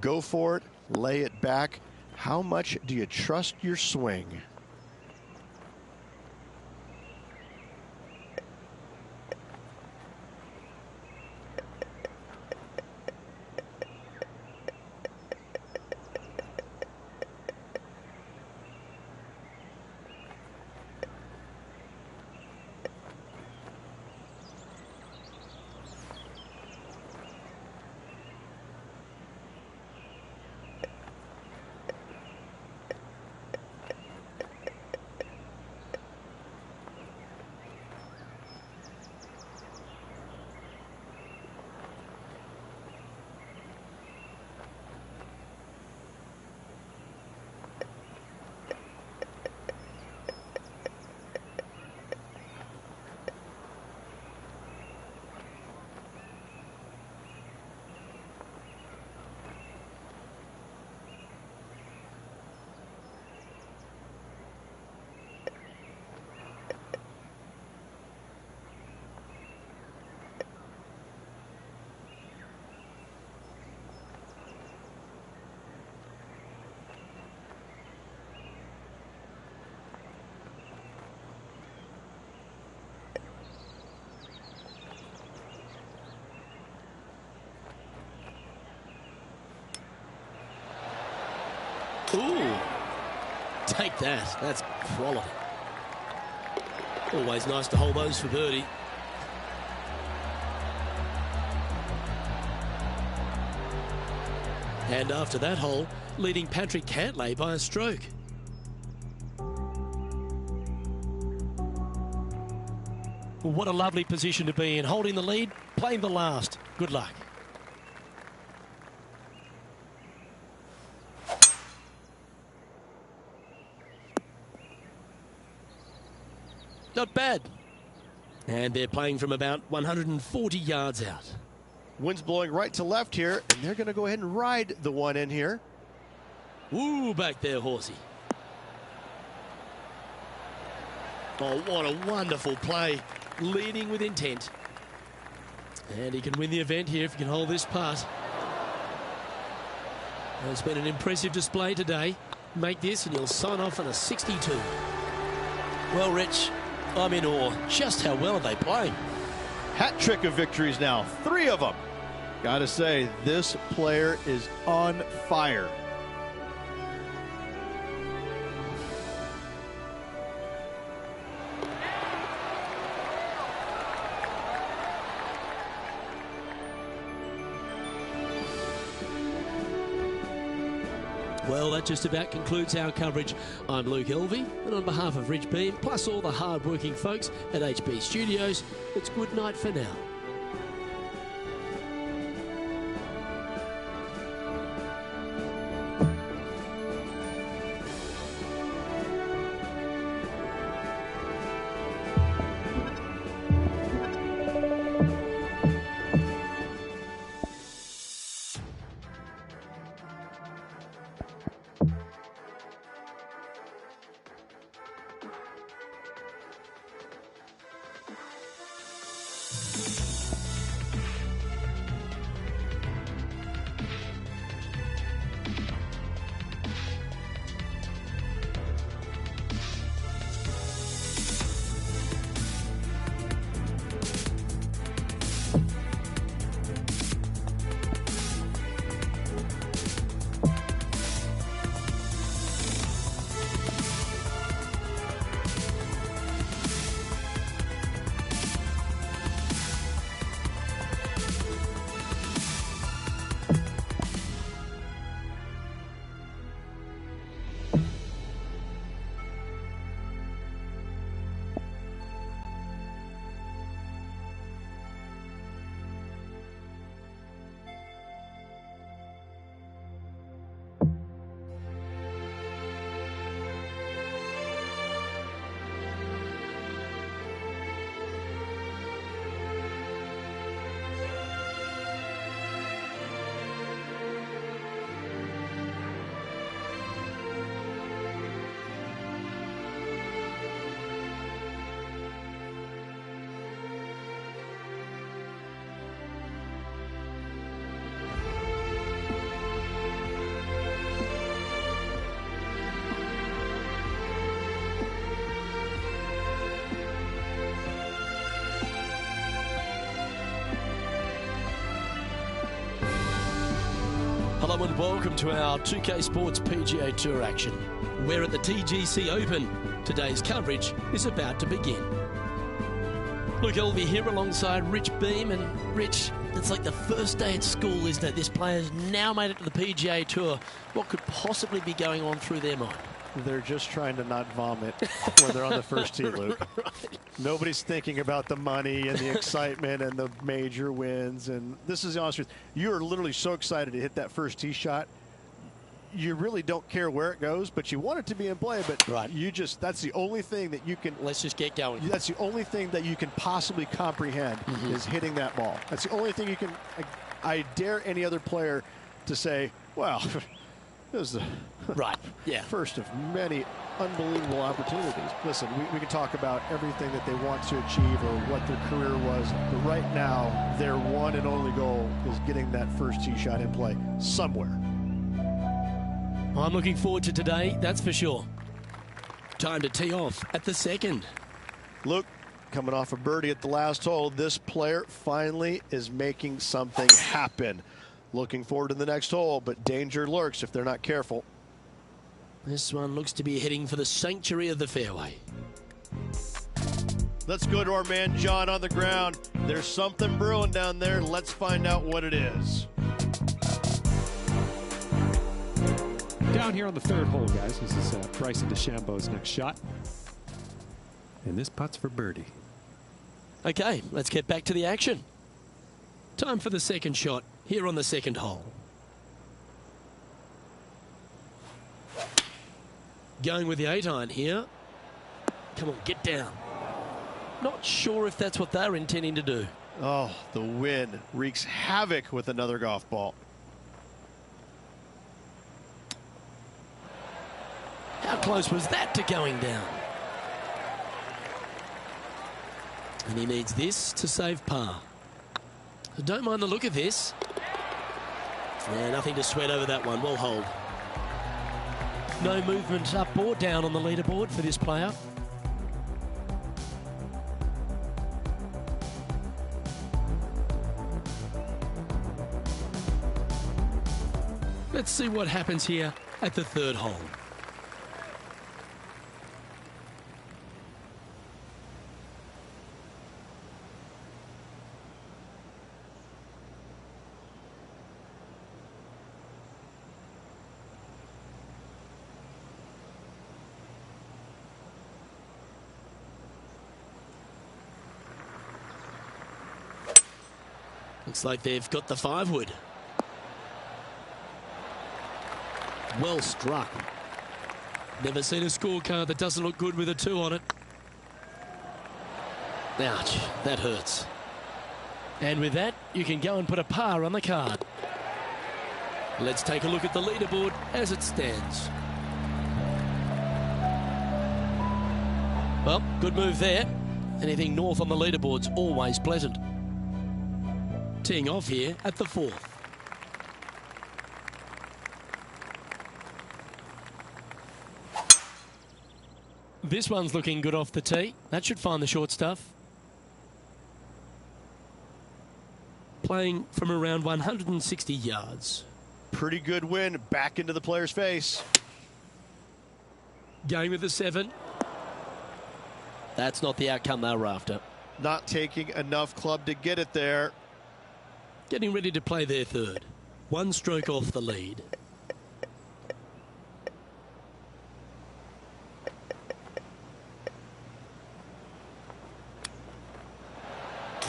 Speaker 4: Go for it, lay it back. How much do you trust your swing?
Speaker 2: Ooh, take that. That's quality. Always nice to hold those for birdie. And after that hole, leading Patrick Cantlay by a stroke. What a lovely position to be in, holding the lead, playing the last. Good luck. Not bad. And they're playing from about 140 yards out.
Speaker 4: Wind's blowing right to left here, and they're going to go ahead and ride the one in here.
Speaker 2: Ooh, back there, horsey. Oh, what a wonderful play. Leading with intent. And he can win the event here if he can hold this putt. It's been an impressive display today. Make this and he'll sign off on a 62. Well, Rich, I'm in awe. Just how well are they playing?
Speaker 3: Hat trick of victories now. 3 of them. Gotta say, this player is on fire.
Speaker 2: Well, that just about concludes our coverage. I'm Luke Elvey, and on behalf of Rich Beam, plus all the hard-working folks at HB Studios, it's good night for now. Hello and welcome to our 2K Sports PGA Tour action. We're at the T.W.Gz Open. Today's coverage is about to begin. Luke Elvey here alongside Rich Beam. And Rich, it's like the first day at school, isn't it? This player's now made it to the PGA Tour. What could possibly be going on through their mind?
Speaker 4: They're just trying to not vomit when they're on the first tee, Luke.
Speaker 2: Right.
Speaker 4: Nobody's thinking about the money and the excitement and the major wins. And this is the honest truth. You are literally so excited to hit that first tee shot. You really don't care where it goes, but you want it to be in play. But
Speaker 2: right.
Speaker 4: that's the only thing that you can.
Speaker 2: Let's just get going.
Speaker 4: That's the only thing that you can possibly comprehend is hitting that ball. That's the only thing you can. I dare any other player to say, well, it was the first of many unbelievable opportunities. Listen, we can talk about everything that they want to achieve or what their career was, but right now, their one and only goal is getting that first tee shot in play somewhere.
Speaker 2: I'm looking forward to today, that's for sure. Time to tee off at the second.
Speaker 4: Luke, coming off a birdie at the last hole, this player finally is making something happen. Looking forward to the next hole, but danger lurks if they're not careful.
Speaker 2: This one looks to be heading for the sanctuary of the fairway.
Speaker 3: Let's go to our man John on the ground. There's something brewing down there. Let's find out what it is.
Speaker 1: Down here on the third hole, guys. This is Bryson DeChambeau's next shot. And this putt's for birdie.
Speaker 2: Okay, let's get back to the action. Time for the second shot here on the second hole. Going with the 8-iron here. Come on, get down. Not sure if that's what they're intending to do.
Speaker 3: Oh, the wind wreaks havoc with another golf ball.
Speaker 2: How close was that to going down? And he needs this to save par. So don't mind the look of this. Yeah, nothing to sweat over that one. Well hold. No movement up or down on the leaderboard for this player. Let's see what happens here at the third hole. Looks like they've got the 5-wood. Well struck. Never seen a scorecard that doesn't look good with a 2 on it. Ouch, that hurts. And with that, you can go and put a par on the card. Let's take a look at the leaderboard as it stands. Well, good move there. Anything north on the leaderboard's always pleasant. Teeing off here at the 4th. This one's looking good off the tee. That should find the short stuff. Playing from around 160 yards.
Speaker 3: Pretty good wind back into the player's face.
Speaker 2: Going with the 7. That's not the outcome they were after.
Speaker 3: Not taking enough club to get it there.
Speaker 2: Getting ready to play their third. 1 stroke off the lead.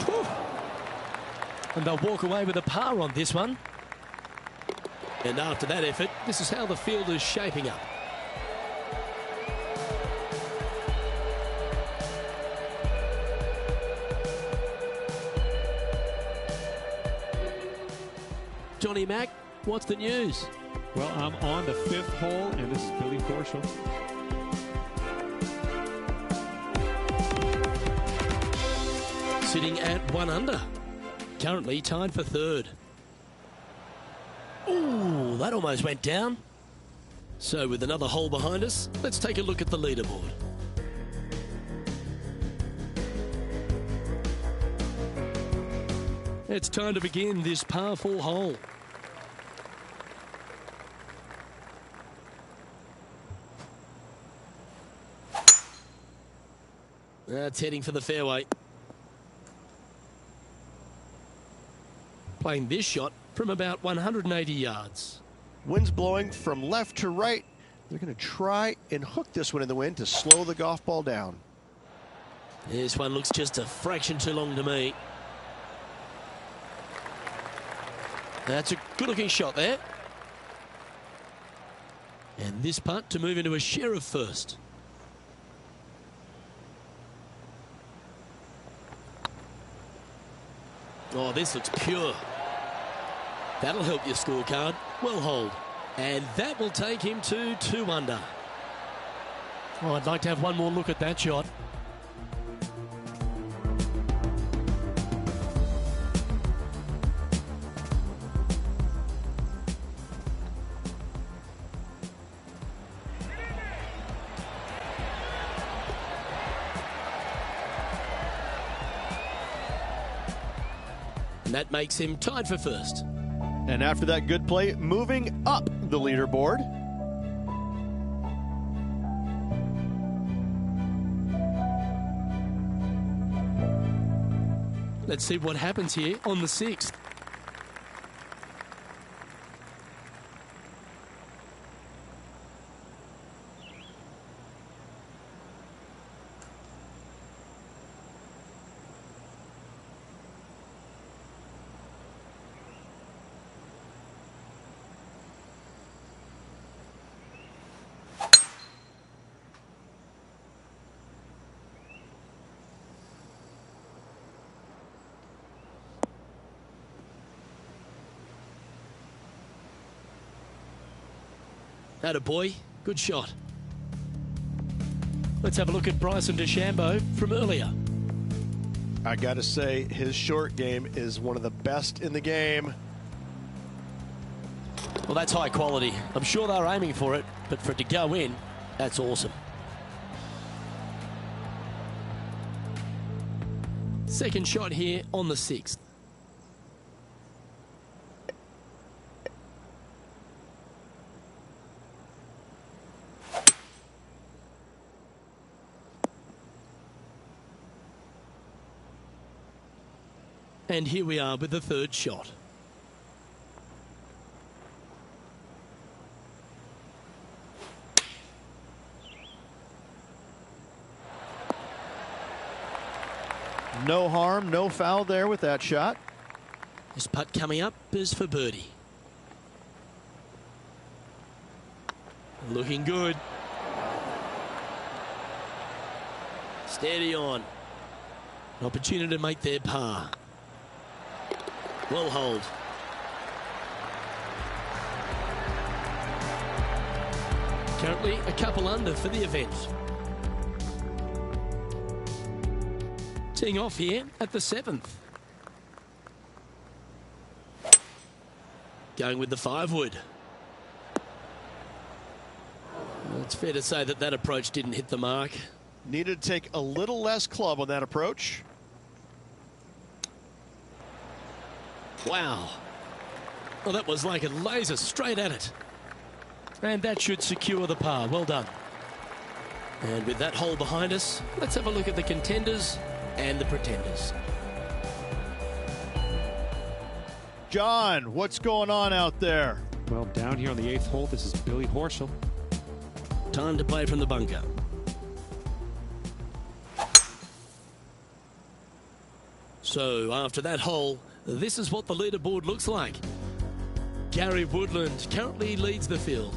Speaker 2: Whew. And they'll walk away with a par on this one. And after that effort, this is how the field is shaping up. Johnny Mack, what's the news?
Speaker 1: Well, I'm on the 5th hole, and this is Billy Horschel.
Speaker 2: Sitting at 1 under. Currently tied for 3rd. Ooh, that almost went down. So with another hole behind us, let's take a look at the leaderboard. It's time to begin this par 4 hole. That's heading for the fairway. Playing this shot from about 180 yards.
Speaker 3: Wind's blowing from left to right. They're going to try and hook this one in the wind to slow the golf ball down.
Speaker 2: This one looks just a fraction too long to me. That's a good-looking shot there. And this putt to move into a share of first. Oh, this looks pure. That'll help your scorecard. Well hold. And that will take him to 2 under. Oh, I'd like to have one more look at that shot. And that makes him tied for first.
Speaker 3: And after that good play, moving up the leaderboard.
Speaker 2: Let's see what happens here on the 6th. Attaboy, good shot. Let's have a look at Bryson DeChambeau from earlier.
Speaker 4: I got to say, his short game is one of the best in the game.
Speaker 2: Well, that's high quality. I'm sure they're aiming for it, but for it to go in, that's awesome. Second shot here on the 6th. And here we are with the third shot.
Speaker 3: No harm, no foul there with that shot.
Speaker 2: This putt coming up is for birdie. Looking good. Steady on. An opportunity to make their par. Well hold. Currently a couple under for the event. Teeing off here at the 7th. Going with the 5-wood. Well, it's fair to say that that approach didn't hit the mark.
Speaker 3: Needed to take a little less club on that approach.
Speaker 2: Wow. Well, that was like a laser straight at it. And that should secure the par. Well done. And with that hole behind us, let's have a look at the contenders and the pretenders.
Speaker 3: John, what's going on out there?
Speaker 5: Well, down here on the 8th hole, this is Billy Horschel.
Speaker 2: Time to play from the bunker. So after that hole, this is what the leaderboard looks like. Gary Woodland currently leads the field.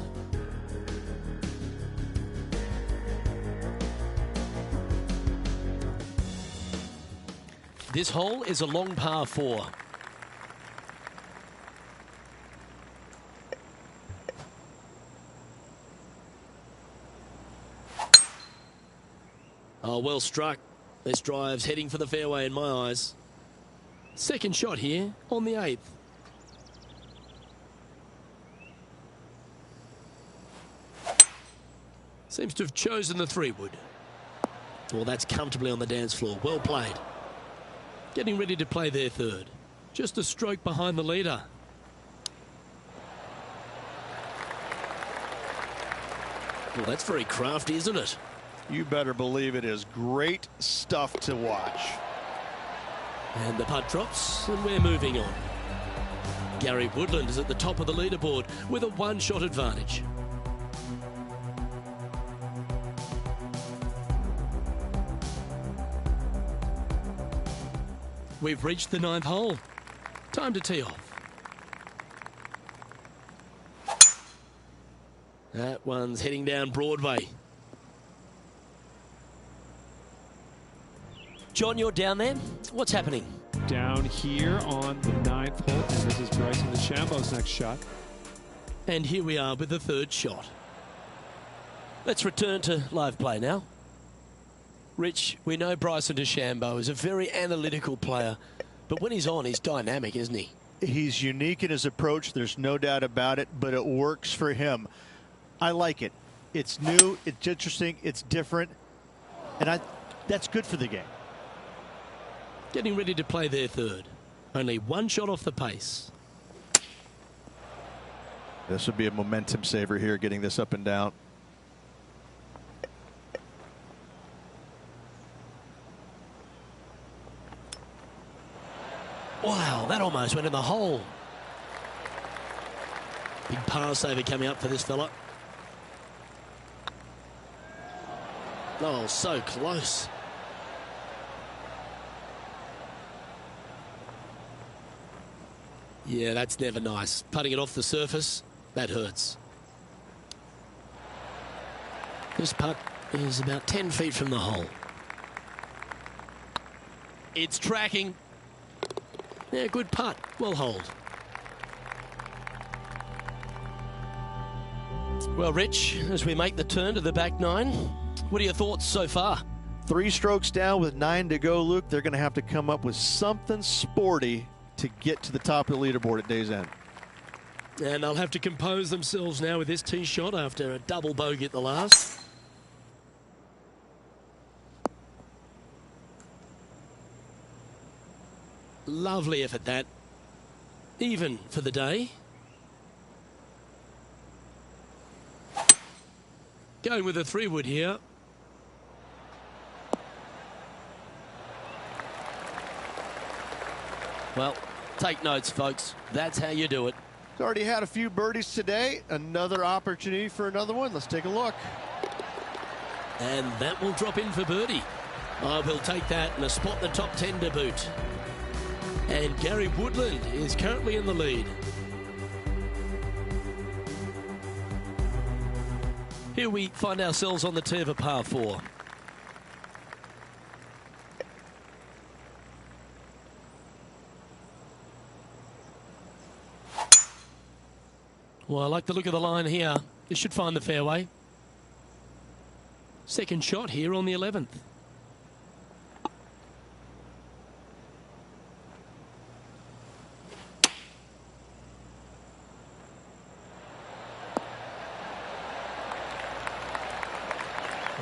Speaker 2: This hole is a long par 4. Oh, well struck. This drive's heading for the fairway in my eyes. Second shot here on the 8th. Seems to have chosen the 3-wood. Well, that's comfortably on the dance floor. Well played. Getting ready to play their 3rd. Just a stroke behind the leader. Well, that's very crafty, isn't it?
Speaker 3: You better believe it is great stuff to watch.
Speaker 2: And the putt drops, and we're moving on. Gary Woodland is at the top of the leaderboard with a one-shot advantage. We've reached the 9th hole. Time to tee off. That one's heading down Broadway. John, you're down there. What's happening?
Speaker 5: Down here on the 9th hole, and this is Bryson DeChambeau's next shot.
Speaker 2: And here we are with the 3rd shot. Let's return to live play now. Rich, we know Bryson DeChambeau is a very analytical player, but when he's on, he's dynamic, isn't he?
Speaker 3: He's unique in his approach, there's no doubt about it, but it works for him. I like it. It's new, it's interesting, it's different, and that's good for the game.
Speaker 2: Getting ready to play their 3rd. Only one shot off the pace.
Speaker 3: This would be a momentum saver here, getting this up and down.
Speaker 2: Wow, that almost went in the hole. Big par saver coming up for this fella. Oh, so close. Yeah, that's never nice. Putting it off the surface, that hurts. This putt is about 10 feet from the hole. It's tracking. Yeah, good putt. Well hold. Well, Rich, as we make the turn to the back 9, what are your thoughts so far?
Speaker 3: 3 strokes down with 9 to go, Luke. They're going to have to come up with something sporty to get to the top of the leaderboard at day's end.
Speaker 2: And they'll have to compose themselves now with this tee shot after a double bogey at the last. Lovely effort, that. Even for the day. Going with a 3-wood here. Well, take notes, folks. That's how you do it.
Speaker 3: He's already had a few birdies today. Another opportunity for another one. Let's take a look.
Speaker 2: And that will drop in for birdie. I will take that and a spot in the top 10 to boot. And Gary Woodland is currently in the lead. Here we find ourselves on the tee of a par 4. Well, I like the look of the line here. This should find the fairway. Second shot here on the 11th.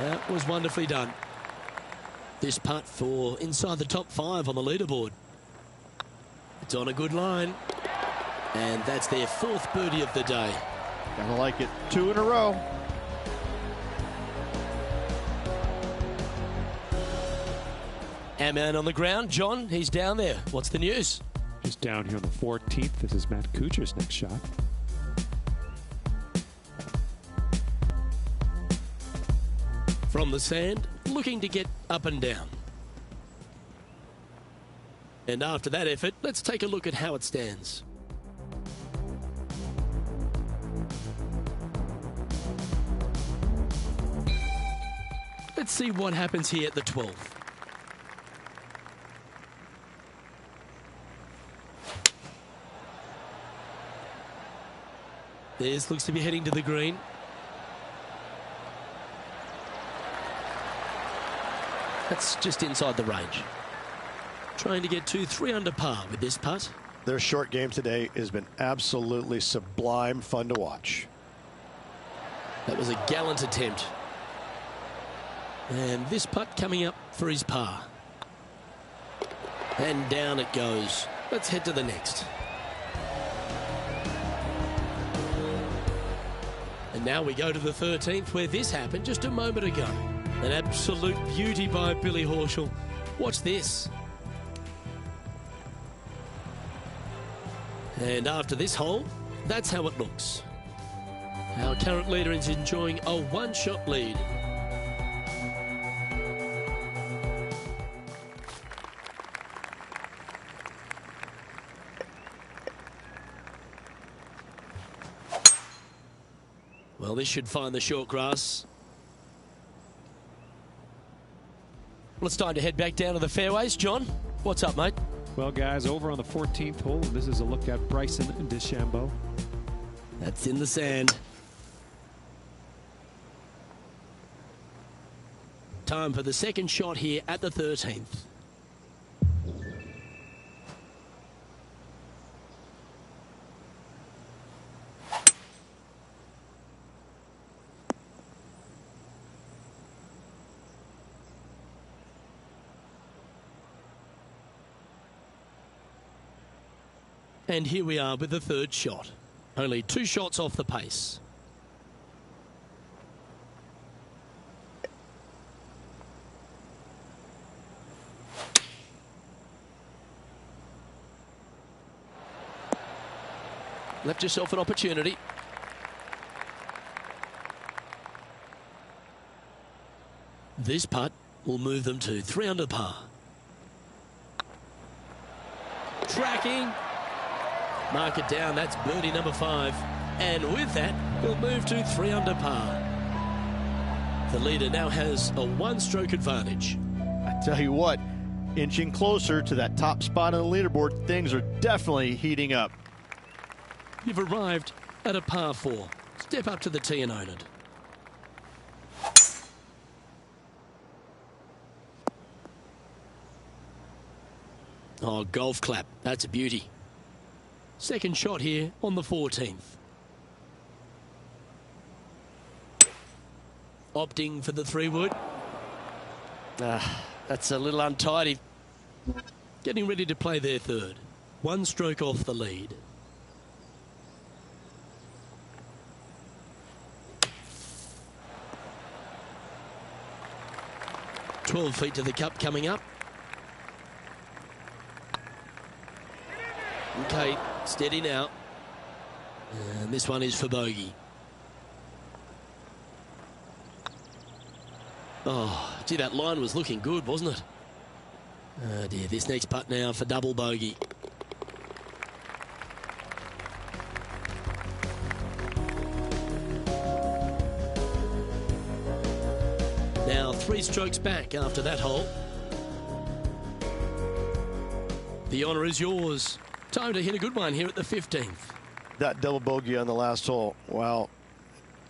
Speaker 2: That was wonderfully done. This putt for inside the top 5 on the leaderboard. It's on a good line. And that's their 4th birdie of the day.
Speaker 3: Gotta like it. 2 in a row.
Speaker 2: Our man on the ground, John, he's down there. What's the news?
Speaker 5: Just down here on the 14th. This is Matt Kuchar's next shot.
Speaker 2: From the sand, looking to get up and down. And after that effort, let's take a look at how it stands. Let's see what happens here at the 12th. This looks to be heading to the green. That's just inside the range. Trying to get 2-3 under par with this putt.
Speaker 4: Their short game today has been absolutely sublime fun to watch.
Speaker 2: That was a gallant attempt. And this putt coming up for his par. And down it goes. Let's head to the next. And now we go to the 13th, where this happened just a moment ago. An absolute beauty by Billy Horschel. Watch this. And after this hole, that's how it looks. Our current leader is enjoying a one-shot lead. Well, this should find the short grass. Well, it's time to head back down to the fairways. John, what's up, mate?
Speaker 5: Well, guys, over on the 14th hole, this is a look at Bryson DeChambeau.
Speaker 2: That's in the sand. Time for the second shot here at the 13th. And here we are with the third shot. Only 2 shots off the pace. Left yourself an opportunity. This putt will move them to 3 under par. Tracking. Mark it down, that's birdie number 5. And with that, we'll move to 3 under par. The leader now has a 1-stroke advantage.
Speaker 3: I tell you what, inching closer to that top spot on the leaderboard, things are definitely heating up.
Speaker 2: You've arrived at a par 4. Step up to the tee and own it. Oh, golf clap. That's a beauty. Second shot here on the 14th. Opting for the 3-wood. That's a little untidy. Getting ready to play their third. 1 stroke off the lead. "12 feet to the cup coming up. Okay, steady now. And this one is for bogey. Oh, gee, that line was looking good, wasn't it? Oh dear, this next putt now for double bogey. Now 3 strokes back after that hole. The honour is yours. Time to hit a good one here at the 15th.
Speaker 4: That double bogey on the last hole, well,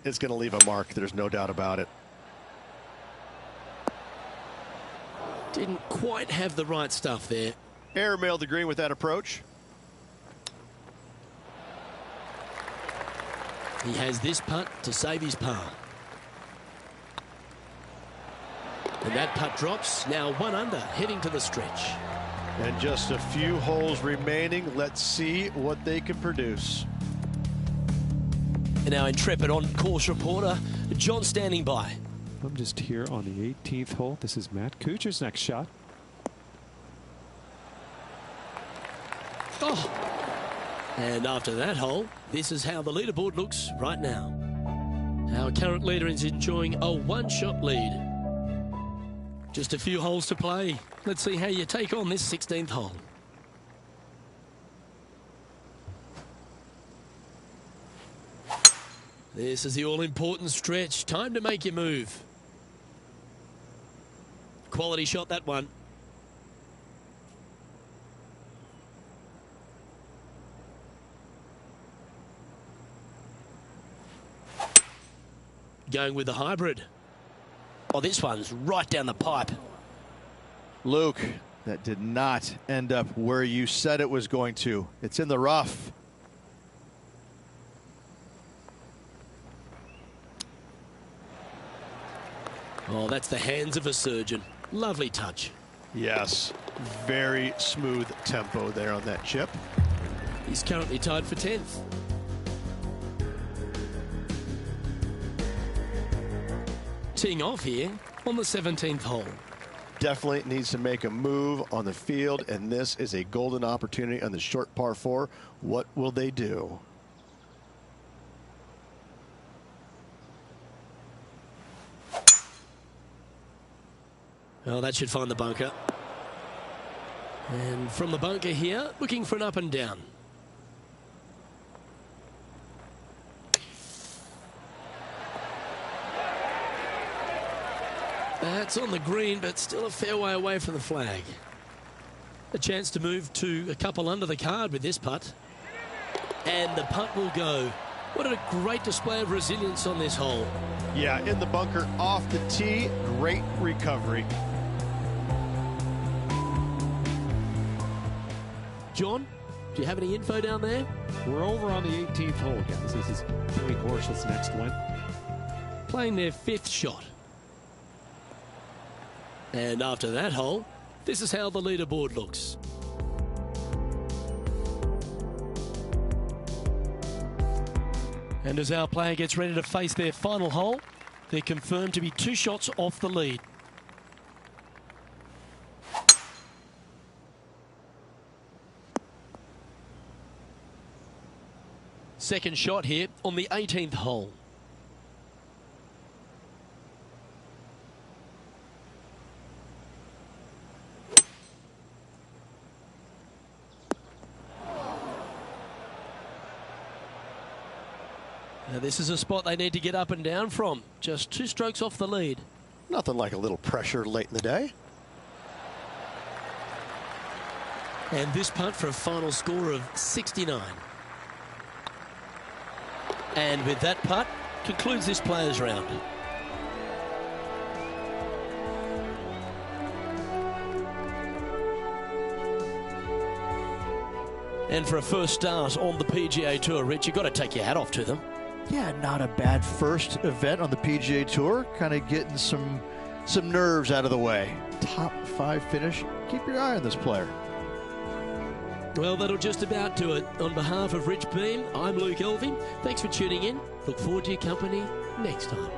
Speaker 4: it's going to leave a mark. There's no doubt about it.
Speaker 2: Didn't quite have the right stuff there.
Speaker 3: Airmailed the green with that approach.
Speaker 2: He has this putt to save his par. And that putt drops. Now 1 under, heading to the stretch.
Speaker 3: And just a few holes remaining. Let's see what they can produce.
Speaker 2: And our intrepid on-course reporter, John, standing by.
Speaker 5: I'm just here on the 18th hole. This is Matt Kuchar's next shot.
Speaker 2: Oh! And after that hole, this is how the leaderboard looks right now. Our current leader is enjoying a 1-shot lead. Just a few holes to play. Let's see how you take on this 16th hole. This is the all-important stretch. Time to make your move. Quality shot, that one. Going with the hybrid. Oh, this one's right down the pipe.
Speaker 3: Luke, that did not end up where you said it was going to. It's in the rough.
Speaker 2: Oh, that's the hands of a surgeon. Lovely touch.
Speaker 3: Yes, very smooth tempo there on that chip.
Speaker 2: He's currently tied for 10th. Teeing off here on the 17th hole.
Speaker 4: Definitely needs to make a move on the field, and this is a golden opportunity on the short par 4. What will they do?
Speaker 2: Well, that should find the bunker. And from the bunker here, looking for an up and down. That's on the green, but still a fair way away from the flag. A chance to move to a couple under the card with this putt. And the putt will go. What a great display of resilience on this hole.
Speaker 4: Yeah, in the bunker, off the tee, great recovery.
Speaker 2: John, do you have any info down there?
Speaker 5: We're over on the 18th hole, guys. This is Billy Horschel's next one.
Speaker 2: Playing their 5th shot. And after that hole, this is how the leaderboard looks. And as our player gets ready to face their final hole, they're confirmed to be 2 shots off the lead. Second shot here on the 18th hole. Now this is a spot they need to get up and down from. Just 2 strokes off the lead.
Speaker 4: Nothing like a little pressure late in the day.
Speaker 2: And this putt for a final score of 69. And with that putt, concludes this players' round. And for a first start on the PGA Tour, Rich, you've got to take your hat off to them.
Speaker 3: Yeah, not a bad first event on the PGA Tour. Kind of getting some nerves out of the way. Top 5 finish. Keep your eye on this player.
Speaker 2: Well, that'll just about do it. On behalf of Rich Beam, I'm Luke Elving. Thanks for tuning in. Look forward to your company next time.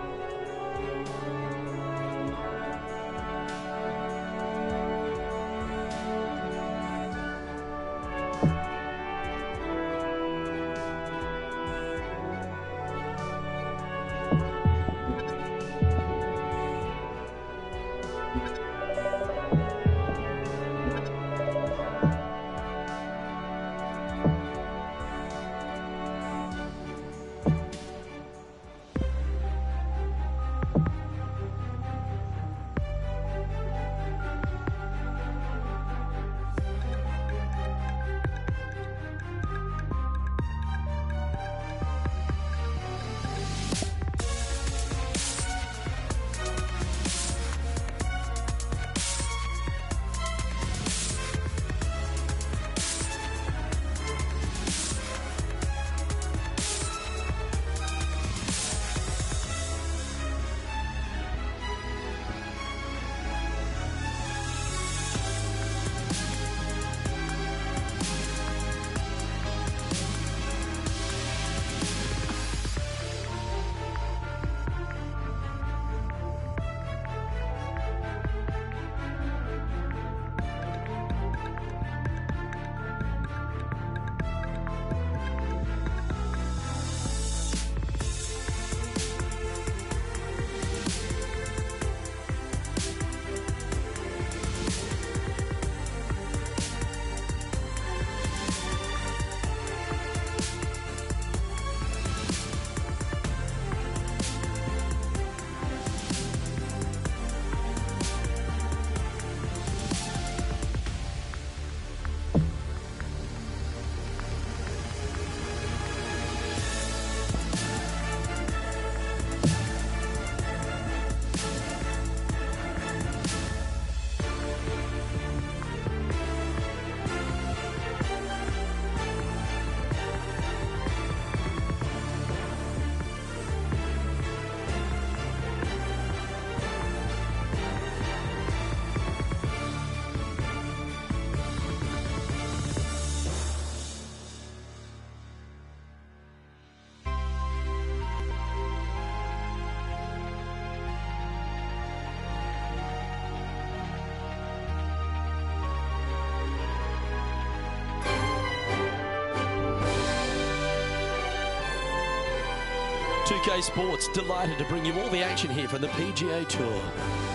Speaker 2: 2K Sports, delighted to bring you all the action here from the PGA Tour.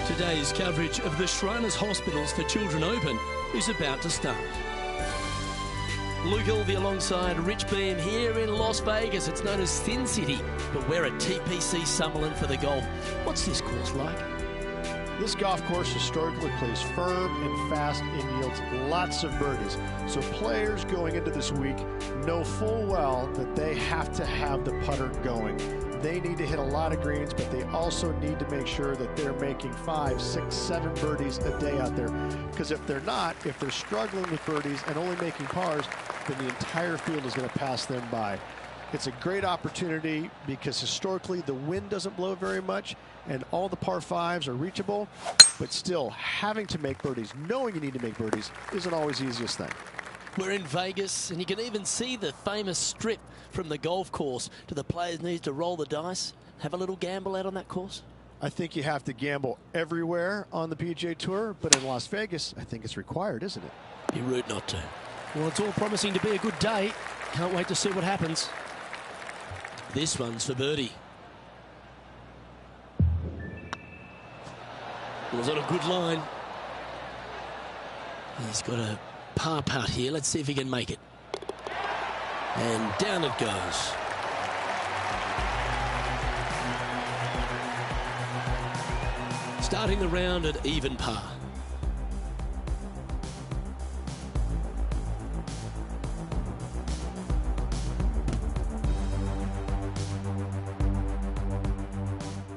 Speaker 2: Today's coverage of the Shriners Hospitals for Children Open is about to start. Luke Ilvey alongside Rich Beam here in Las Vegas. It's known as Sin City, but we're at TPC Summerlin for the golf. What's this course like?
Speaker 4: This golf course historically plays firm and fast and yields lots of birdies. So players going into this week know full well that they have to have the putter going. They need to hit a lot of greens, but they also need to make sure that they're making 5, 6, 7 birdies a day out there. Because if they're not, if they're struggling with birdies and only making pars, then the entire field is going to pass them by. It's a great opportunity because historically the wind doesn't blow very much and all the par 5s are reachable, but still having to make birdies, knowing you need to make birdies, isn't always the easiest thing.
Speaker 2: We're in Vegas, and you can even see the famous strip from the golf course. Do the players need to roll the dice, have a little gamble out on that course?
Speaker 4: I think you have to gamble everywhere on the PGA Tour, but in Las Vegas, I think it's required, isn't it?
Speaker 2: Be rude not to. Well, it's all promising to be a good day. Can't wait to see what happens. This one's for birdie. Was on a good line. He's got a par putt here. Let's see if he can make it. And down it goes. Starting the round at even par.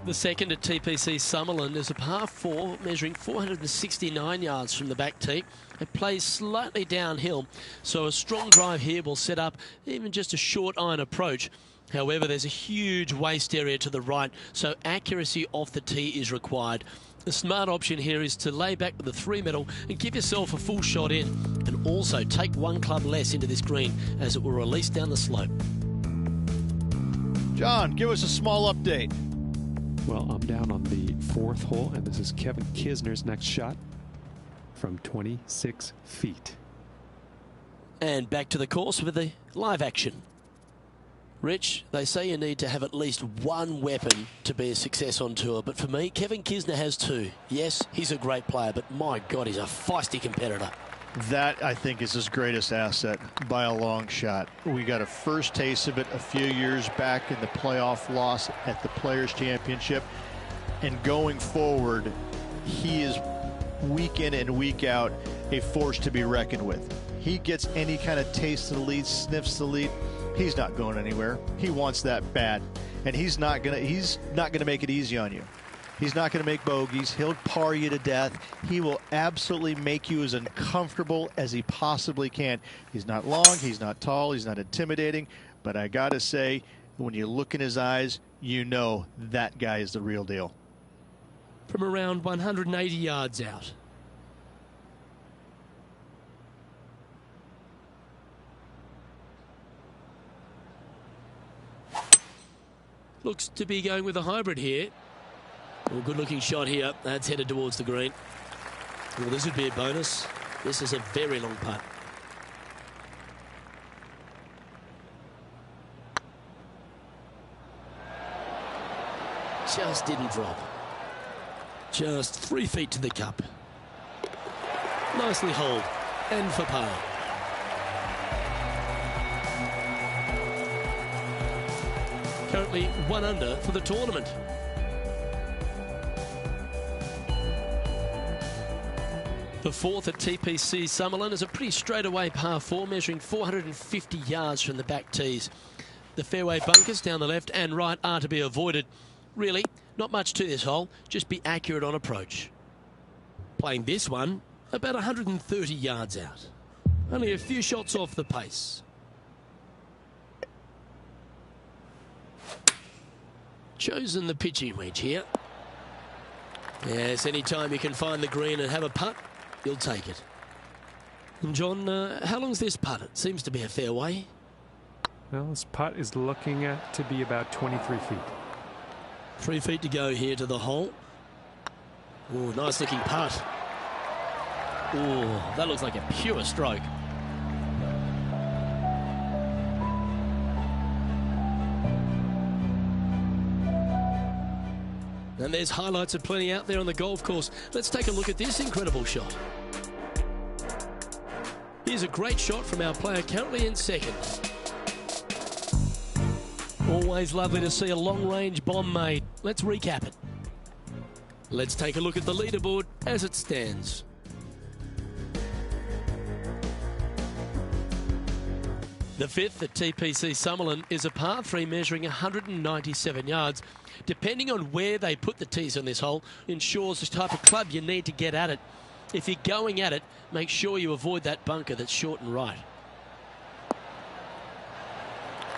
Speaker 2: The second at TPC Summerlin is a par 4 measuring 469 yards from the back tee. It plays slightly downhill, so a strong drive here will set up even just a short iron approach. However, there's a huge waste area to the right, so accuracy off the tee is required. The smart option here is to lay back with the 3-metal and give yourself a full shot in, and also take one club less into this green as it will release down the slope.
Speaker 3: John, give us a small update.
Speaker 5: Well, I'm down on the 4th hole, and this is Kevin Kisner's next shot from 26 feet.
Speaker 2: And back to the course with the live action. Rich, they say you need to have at least one weapon to be a success on tour, but for me, Kevin Kisner has 2. Yes, he's a great player, but my God, he's a feisty competitor.
Speaker 3: That, I think, is his greatest asset by a long shot. We got a first taste of it a few years back in the playoff loss at the Players' Championship. And going forward, he is week in and week out a force to be reckoned with. He gets any kind of taste of the lead, sniffs the lead, he's not going anywhere. He wants that bad. And he's not gonna make it easy on you. He's not going to make bogeys. He'll par you to death. He will absolutely make you as uncomfortable as he possibly can. He's not long. He's not tall. He's not intimidating. But I got to say, when you look in his eyes, you know that guy is the real deal.
Speaker 2: From around 180 yards out. Looks to be going with a hybrid here. Well, good-looking shot here. That's headed towards the green. Well, this would be a bonus. This is a very long putt. Just didn't drop. Just 3 feet to the cup. Nicely holed. And for par. Currently 1 under for the tournament. The 4th at TPC Summerlin is a pretty straightaway par 4 measuring 450 yards from the back tees. The fairway bunkers down the left and right are to be avoided. Really, not much to this hole, just be accurate on approach. Playing this one about 130 yards out. Only a few shots off the pace. Chosen the pitching wedge here. Yes, anytime you can find the green and have a putt, you'll take it. And John, how long's this putt? It seems to be a fair way.
Speaker 5: Well, this putt is looking to be about 23 feet.
Speaker 2: 3 feet to go here to the hole. Oh, nice looking putt. Oh, that looks like a pure stroke. And there's highlights of plenty out there on the golf course. Let's take a look at this incredible shot. Here's a great shot from our player currently in second. Always lovely to see a long-range bomb made. Let's recap it. Let's take a look at the leaderboard as it stands. The fifth at TPC Summerlin is a par 3 measuring 197 yards. Depending on where they put the tees on this hole ensures the type of club you need to get at it. If you're going at it, make sure you avoid that bunker that's short and right.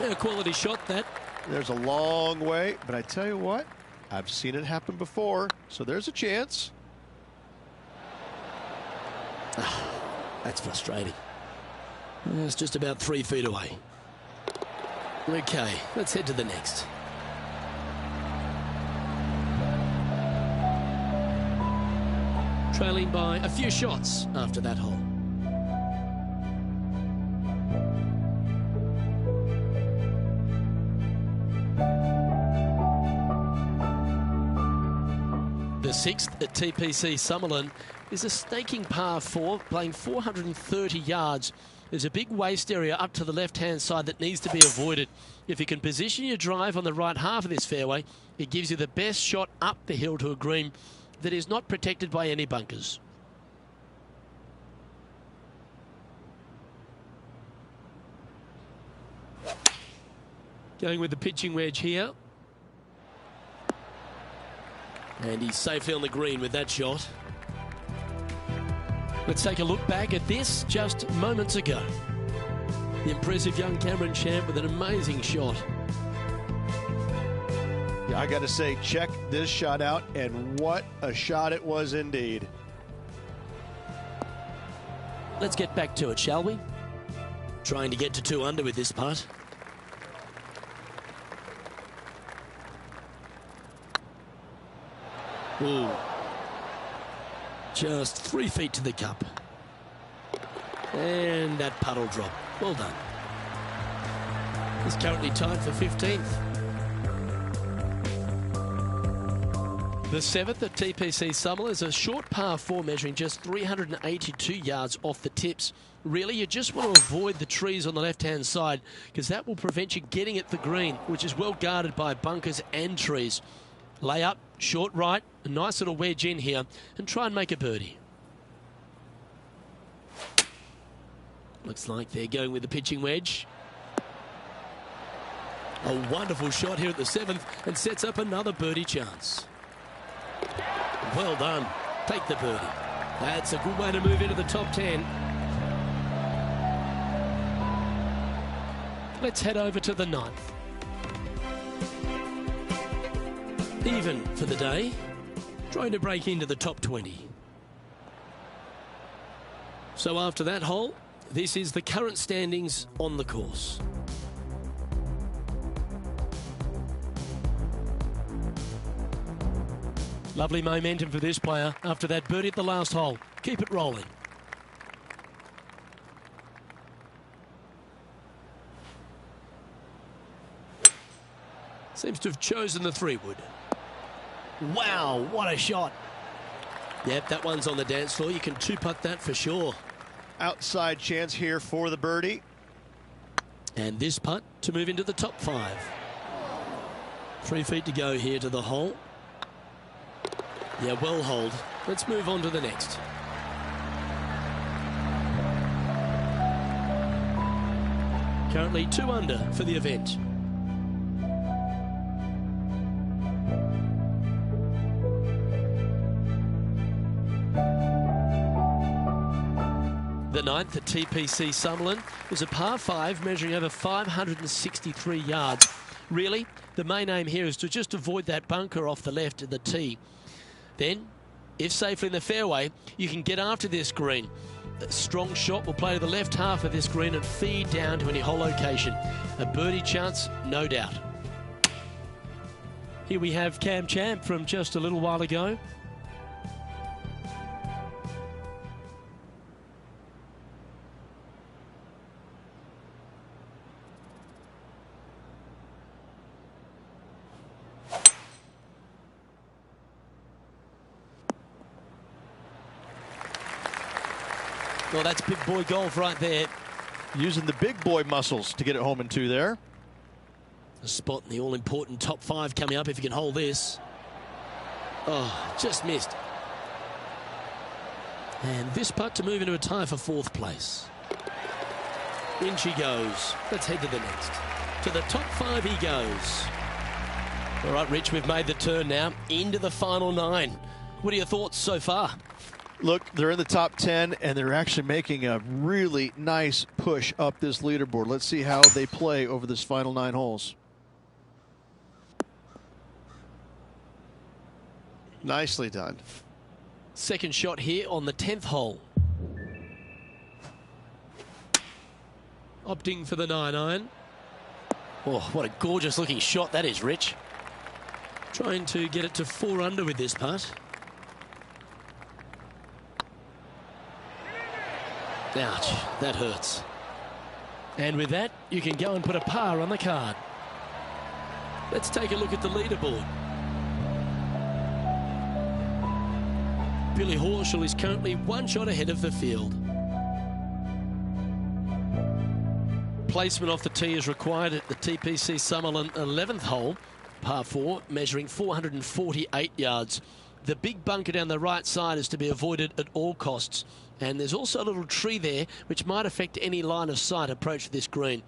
Speaker 2: A quality shot, that.
Speaker 3: There's a long way, but I tell you what, I've seen it happen before, so there's a chance.
Speaker 2: That's frustrating. It's just about 3 feet away. Okay, let's head to the next. Trailing by a few shots after that hole. The sixth at TPC Summerlin is a staking par 4, playing 430 yards. There's a big waste area up to the left-hand side that needs to be avoided. If you can position your drive on the right half of this fairway, it gives you the best shot up the hill to a green that is not protected by any bunkers. Going with the pitching wedge here. And he's safely on the green with that shot. Let's take a look back at this just moments ago. The impressive young Cameron Champ with an amazing shot.
Speaker 3: Yeah, I got to say, check this shot out, and what a shot it was indeed.
Speaker 2: Let's get back to it, shall we? Trying to get to 2 under with this putt. Ooh. Just 3 feet to the cup. And that putt will drop. Well done. He's currently tied for 15th. The 7th at TPC Summerlin is a short par 4 measuring just 382 yards off the tips. Really, you just want to avoid the trees on the left-hand side because that will prevent you getting at the green, which is well guarded by bunkers and trees. Lay up, short right, a nice little wedge in here, and try and make a birdie. Looks like they're going with the pitching wedge. A wonderful shot here at the 7th and sets up another birdie chance. Well done. Take the birdie. That's a good way to move into the top 10. Let's head over to the 9th. Even for the day, trying to break into the top 20. So after that hole, this is the current standings on the course. Lovely momentum for this player after that birdie at the last hole. Keep it rolling. Seems to have chosen the 3-wood. Wow, what a shot. Yep, that one's on the dance floor. You can 2-putt that for sure.
Speaker 3: Outside chance here for the birdie.
Speaker 2: And this putt to move into the top 5. 3 feet to go here to the hole. Yeah, well hold. Let's move on to the next. Currently 2 under for the event. The 9th at TPC Summerlin is a par 5 measuring over 563 yards. Really, the main aim here is to just avoid that bunker off the left of the tee. Then, if safely in the fairway, you can get after this green. A strong shot will play to the left half of this green and feed down to any hole location. A birdie chance, no doubt. Here we have Cam Champ from just a little while ago. Well, that's big boy golf right there.
Speaker 3: Using the big boy muscles to get it home in 2 there.
Speaker 2: A spot in the all-important top 5 coming up if you can hold this. Oh, just missed. And this putt to move into a tie for 4th place. In she goes. Let's head to the next. To the top 5 he goes. All right, Rich, we've made the turn now into the final 9. What are your thoughts so far?
Speaker 3: Look, they're in the top 10, and they're actually making a really nice push up this leaderboard. Let's see how they play over this final 9 holes.
Speaker 4: Nicely done.
Speaker 2: Second shot here on the 10th hole. Opting for the 9-iron. Oh, what a gorgeous looking shot that is, Rich. Trying to get it to 4 under with this putt. Ouch, that hurts. And with that, you can go and put a par on the card. Let's take a look at the leaderboard. Billy Horschel is currently 1 shot ahead of the field. Placement off the tee is required at the TPC Summerlin 11th hole, par 4, measuring 448 yards. The big bunker down the right side is to be avoided at all costs. And there's also a little tree there which might affect any line of sight approach to this green.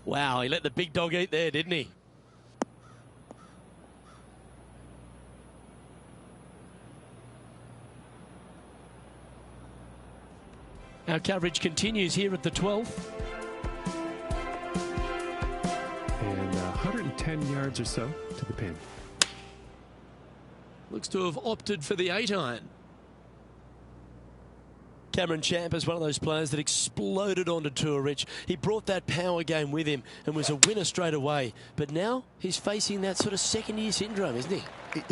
Speaker 2: Wow, he let the big dog eat there, didn't he? Our coverage continues here at the 12th.
Speaker 5: And 110 yards or so to the pin.
Speaker 2: Looks to have opted for the 8-iron. Cameron Champ is one of those players that exploded onto tour, Rich. He brought that power game with him and was a winner straight away. But now he's facing that sort of second-year syndrome, isn't he?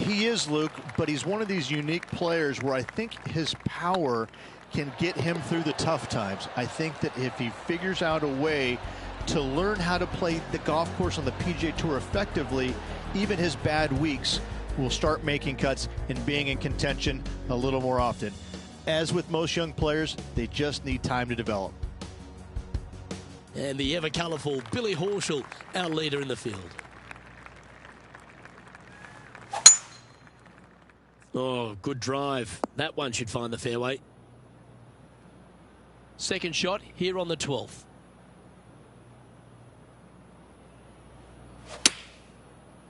Speaker 3: He is, Luke, but he's one of these unique players where I think his power can get him through the tough times. I think that if he figures out a way to learn how to play the golf course on the PGA Tour effectively, even his bad weeks will start making cuts and being in contention a little more often. As with most young players, they just need time to develop.
Speaker 2: And the ever-colourful Billy Horschel, our leader in the field. Oh, good drive. That one should find the fairway. Second shot here on the 12th.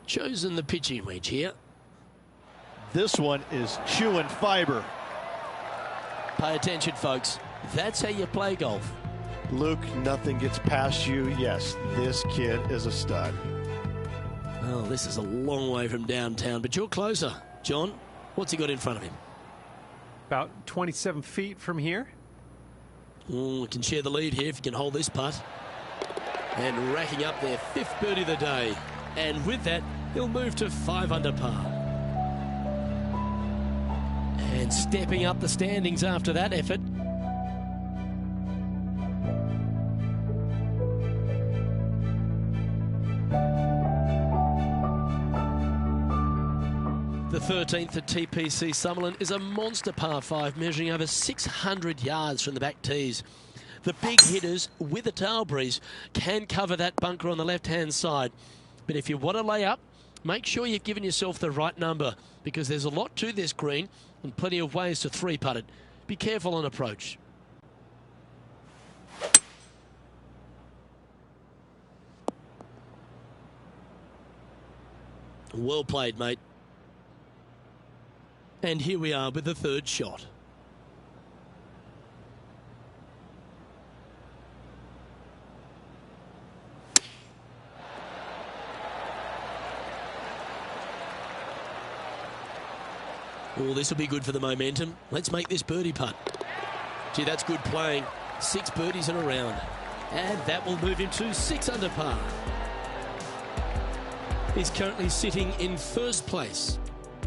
Speaker 2: Chosen the pitching wedge here.
Speaker 3: This one is chewing fiber.
Speaker 2: Pay attention, folks. That's how you play golf.
Speaker 4: Luke, nothing gets past you. Yes, this kid is a stud.
Speaker 2: Well, this is a long way from downtown, but you're closer. John, what's he got in front of him?
Speaker 1: About 27 feet from here.
Speaker 2: We can share the lead here if you can hold this putt. And racking up their 5th birdie of the day. And with that, he'll move to 5 under par. And stepping up the standings after that effort. The 13th at TPC Summerlin is a monster par 5 measuring over 600 yards from the back tees. The big hitters with a tail breeze can cover that bunker on the left-hand side. But if you want to lay up, make sure you've given yourself the right number because there's a lot to this green and plenty of ways to 3-putt it. Be careful on approach. Well played, mate. And here we are with the third shot. Oh, this will be good for the momentum. Let's make this birdie putt. Gee, that's good playing. 6 birdies in a round. And that will move him to 6 under par. He's currently sitting in first place.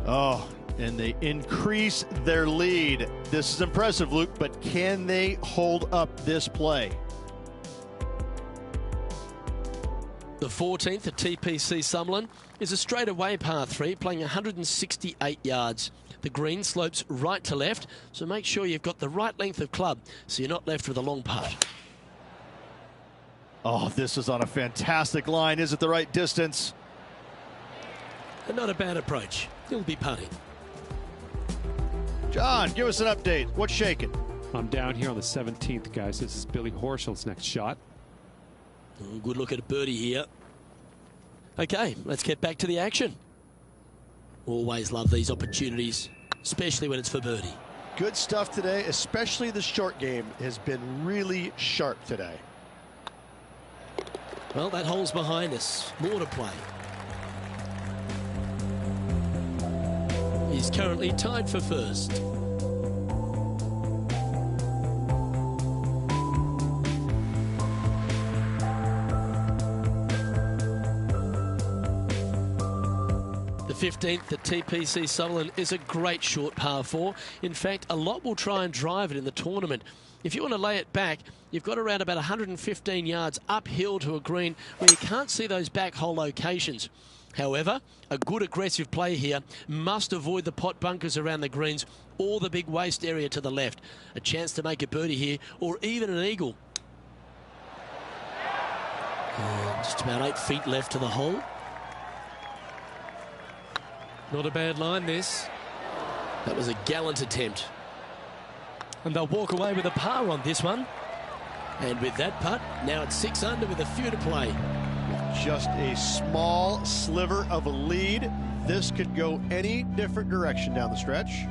Speaker 3: Oh, and they increase their lead. This is impressive, Luke, but can they hold up this play?
Speaker 2: The 14th at TPC Summerlin is a straightaway par 3, playing 168 yards. The green slopes right to left, so make sure you've got the right length of club so you're not left with a long putt.
Speaker 3: Oh, this is on a fantastic line. Is it the right distance?
Speaker 2: And not a bad approach. He'll be putting.
Speaker 3: John, give us an update. What's shaking?
Speaker 5: I'm down here on the 17th, guys. This is Billy Horschel's next shot.
Speaker 2: Oh, good look at a birdie here. Okay, let's get back to the action. Always love these opportunities, especially when it's for birdie.
Speaker 4: Good stuff today, especially the short game has been really sharp today.
Speaker 2: Well, that hole's behind us. More to play. He's currently tied for first. The 15th at TPC Summerlin is a great short par 4. In fact, a lot will try and drive it in the tournament. If you want to lay it back, you've got around about 115 yards uphill to a green where you can't see those back hole locations. However, a good aggressive play here must avoid the pot bunkers around the greens or the big waste area to the left. A chance to make a birdie here or even an eagle. Just about 8 feet left to the hole. Not a bad line, this. That was a gallant attempt. And they'll walk away with a par on this one. And with that putt, now it's 6 under with a few to play.
Speaker 3: Just a small sliver of a lead. This could go any different direction down the stretch.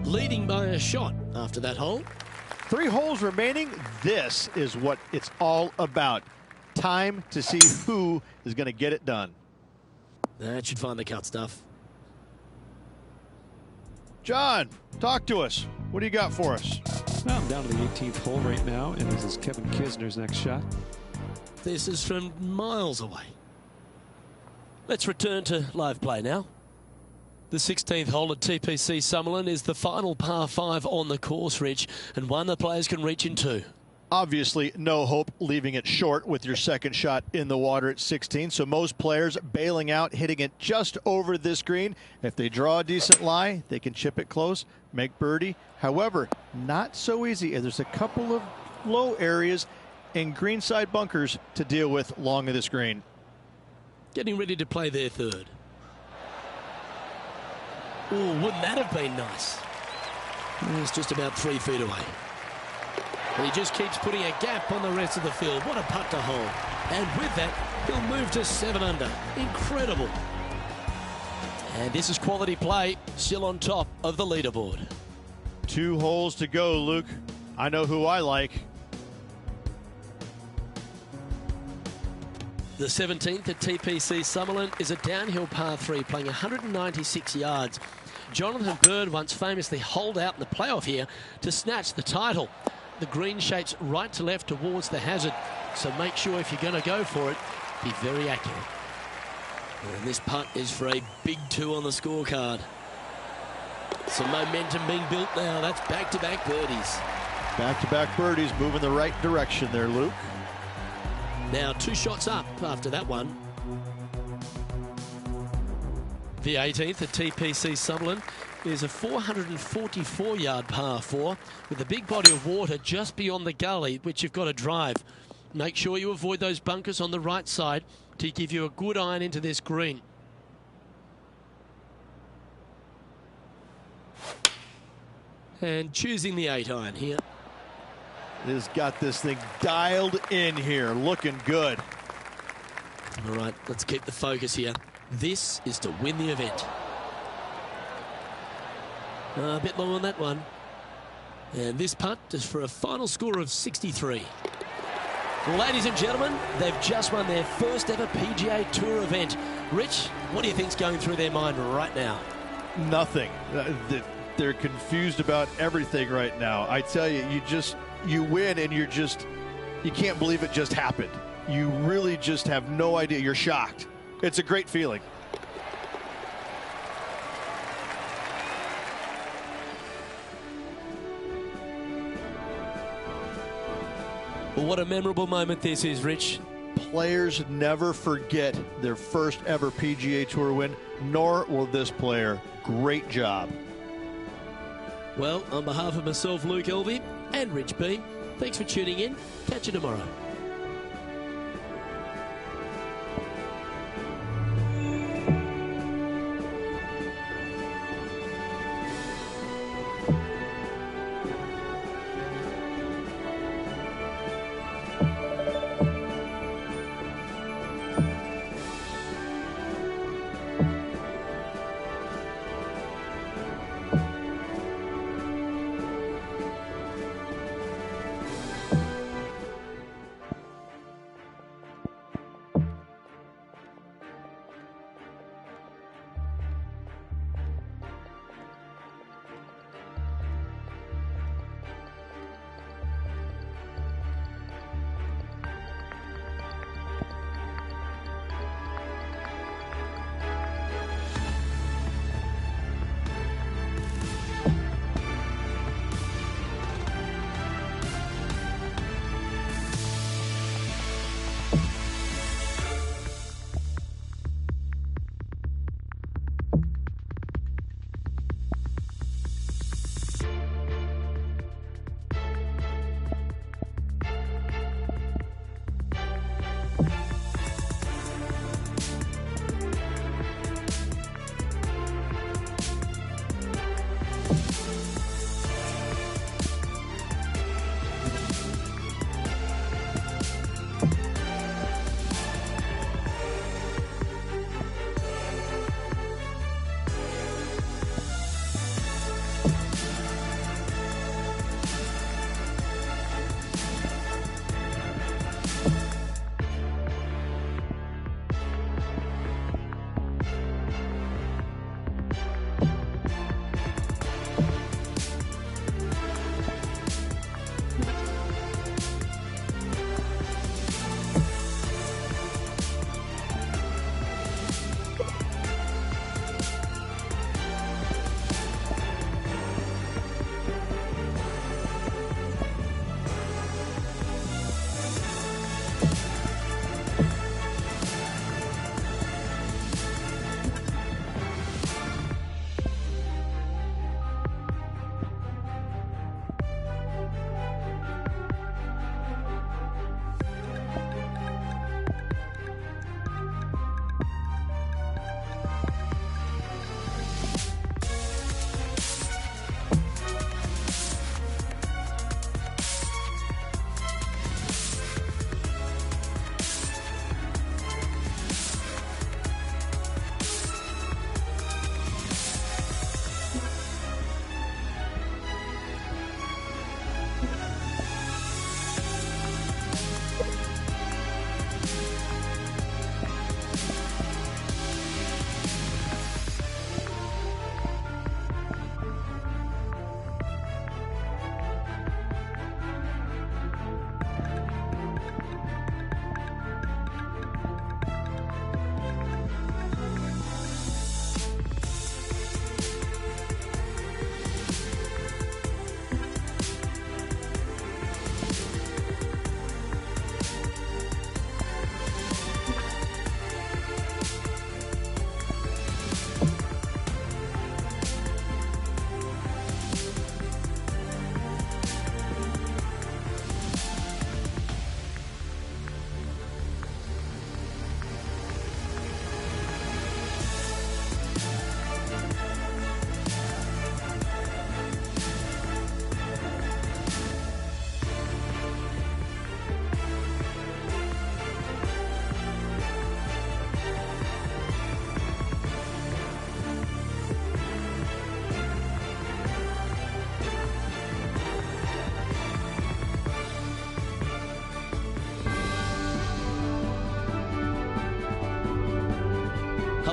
Speaker 2: Leading by a shot after that hole.
Speaker 3: 3 holes remaining. This is what it's all about. Time to see who is going to get it done.
Speaker 2: That should find the cut stuff.
Speaker 3: John, talk to us. What do you got for us?
Speaker 5: Well, I'm down to the 18th hole right now, and this is Kevin Kisner's next shot.
Speaker 2: This is from miles away. Let's return to live play now. The 16th hole at TPC Summerlin is the final par 5 on the course, Rich, and one the players can reach in 2.
Speaker 3: Obviously, no hope leaving it short with your second shot in the water at 16. So most players bailing out, hitting it just over this green. If they draw a decent lie, they can chip it close, make birdie. However, not so easy. There's a couple of low areas and greenside bunkers to deal with long of this green.
Speaker 2: Getting ready to play their third. Oh, wouldn't that have been nice? It's just about 3 feet away. And he just keeps putting a gap on the rest of the field. What a putt to hole. And with that, he'll move to 7 under. Incredible. And this is quality play, still on top of the leaderboard.
Speaker 3: 2 holes to go, Luke. I know who I like.
Speaker 2: The 17th at TPC Summerlin is a downhill par 3, playing 196 yards. Jonathan Byrd once famously holed out in the playoff here to snatch the title. The green shapes right to left towards the hazard, so make sure if you're going to go for it, be very accurate. And this putt is for a big 2 on the scorecard. Some momentum being built now. That's back-to-back birdies.
Speaker 3: Back-to-back birdies, moving the right direction there, Luke.
Speaker 2: Now 2 shots up after that one. The 18th at TPC Summerlin is a 444-yard par 4 with a big body of water just beyond the gully, which you've got to drive. Make sure you avoid those bunkers on the right side to give you a good iron into this green. And choosing the 8 iron here.
Speaker 3: Has got this thing dialed in here, looking good.
Speaker 2: All right, let's keep the focus here. This is to win the event. A bit long on that one. And this putt is for a final score of 63. Ladies and gentlemen, they've just won their first ever PGA Tour event. Rich, what do you think's going through their mind right now?
Speaker 3: Nothing. They're confused about everything right now. I tell you, you win and you can't believe it just happened. You really just have no idea. You're shocked. It's a great feeling.
Speaker 2: Well, what a memorable moment this is, Rich.
Speaker 3: Players never forget their first ever PGA Tour win, nor will this player. Great job.
Speaker 2: Well, on behalf of myself, Luke Elvey, and Rich Beam, thanks for tuning in. Catch you tomorrow.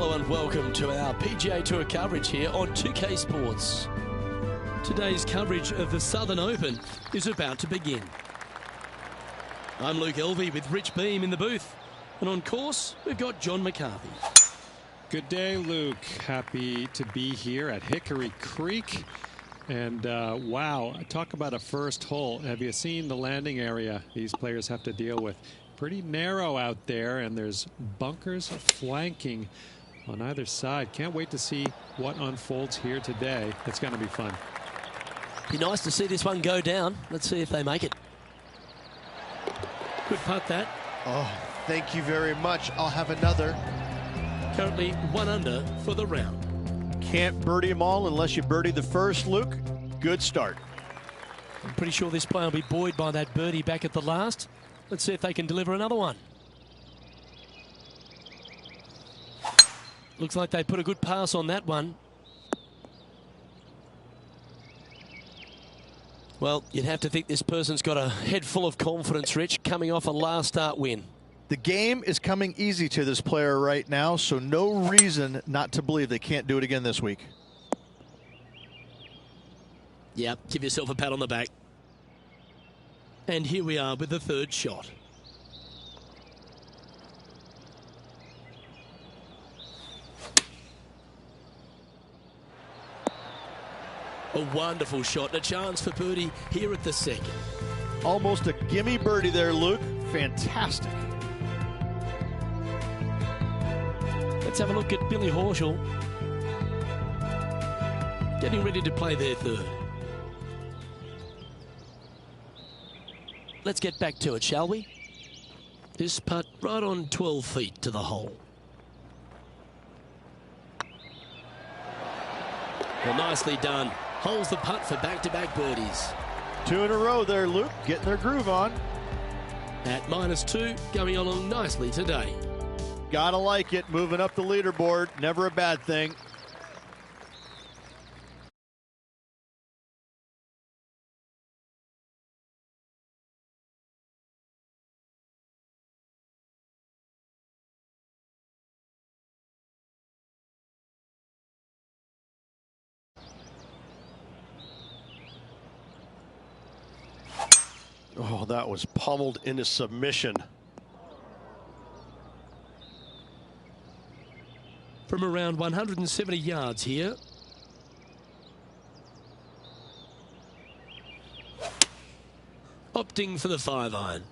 Speaker 2: Hello and welcome to our PGA Tour coverage here on 2K Sports. Today's coverage of the Southern Open is about to begin. I'm Luke Elvey with Rich Beam in the booth. And on course, we've got John McCarthy.
Speaker 5: Good day, Luke. Happy to be here at Hickory Creek. And wow, talk about a first hole. Have you seen the landing area these players have to deal with? Pretty narrow out there, and there's bunkers flanking on either side. Can't wait to see what unfolds here today. It's going to be fun.
Speaker 2: Be nice to see this one go down. Let's see if they make it. Good putt that.
Speaker 4: Oh, thank you very much. I'll have another.
Speaker 2: Currently 1 under for the round.
Speaker 3: Can't birdie them all unless you birdie the first, Luke. Good start.
Speaker 2: I'm pretty sure this player will be buoyed by that birdie back at the last. Let's see if they can deliver another one. Looks like they put a good pass on that one. Well, you'd have to think this person's got a head full of confidence, Rich, coming off a last start win.
Speaker 3: The game is coming easy to this player right now, so no reason not to believe they can't do it again this week.
Speaker 2: Yeah, give yourself a pat on the back. And here we are with the third shot. A wonderful shot and a chance for birdie here at the second.
Speaker 3: Almost a gimme birdie there, Luke. Fantastic.
Speaker 2: Let's have a look at Billy Horschel. Getting ready to play their third. Let's get back to it, shall we? This putt right on 12 feet to the hole. Well, nicely done. Holds the putt for back-to-back birdies.
Speaker 3: 2 in a row there, Luke. Getting their groove on.
Speaker 2: At -2, going along nicely today.
Speaker 3: Gotta like it. Moving up the leaderboard. Never a bad thing.
Speaker 4: Oh, that was pummeled into submission.
Speaker 2: From around 170 yards here. Opting for the 5-iron.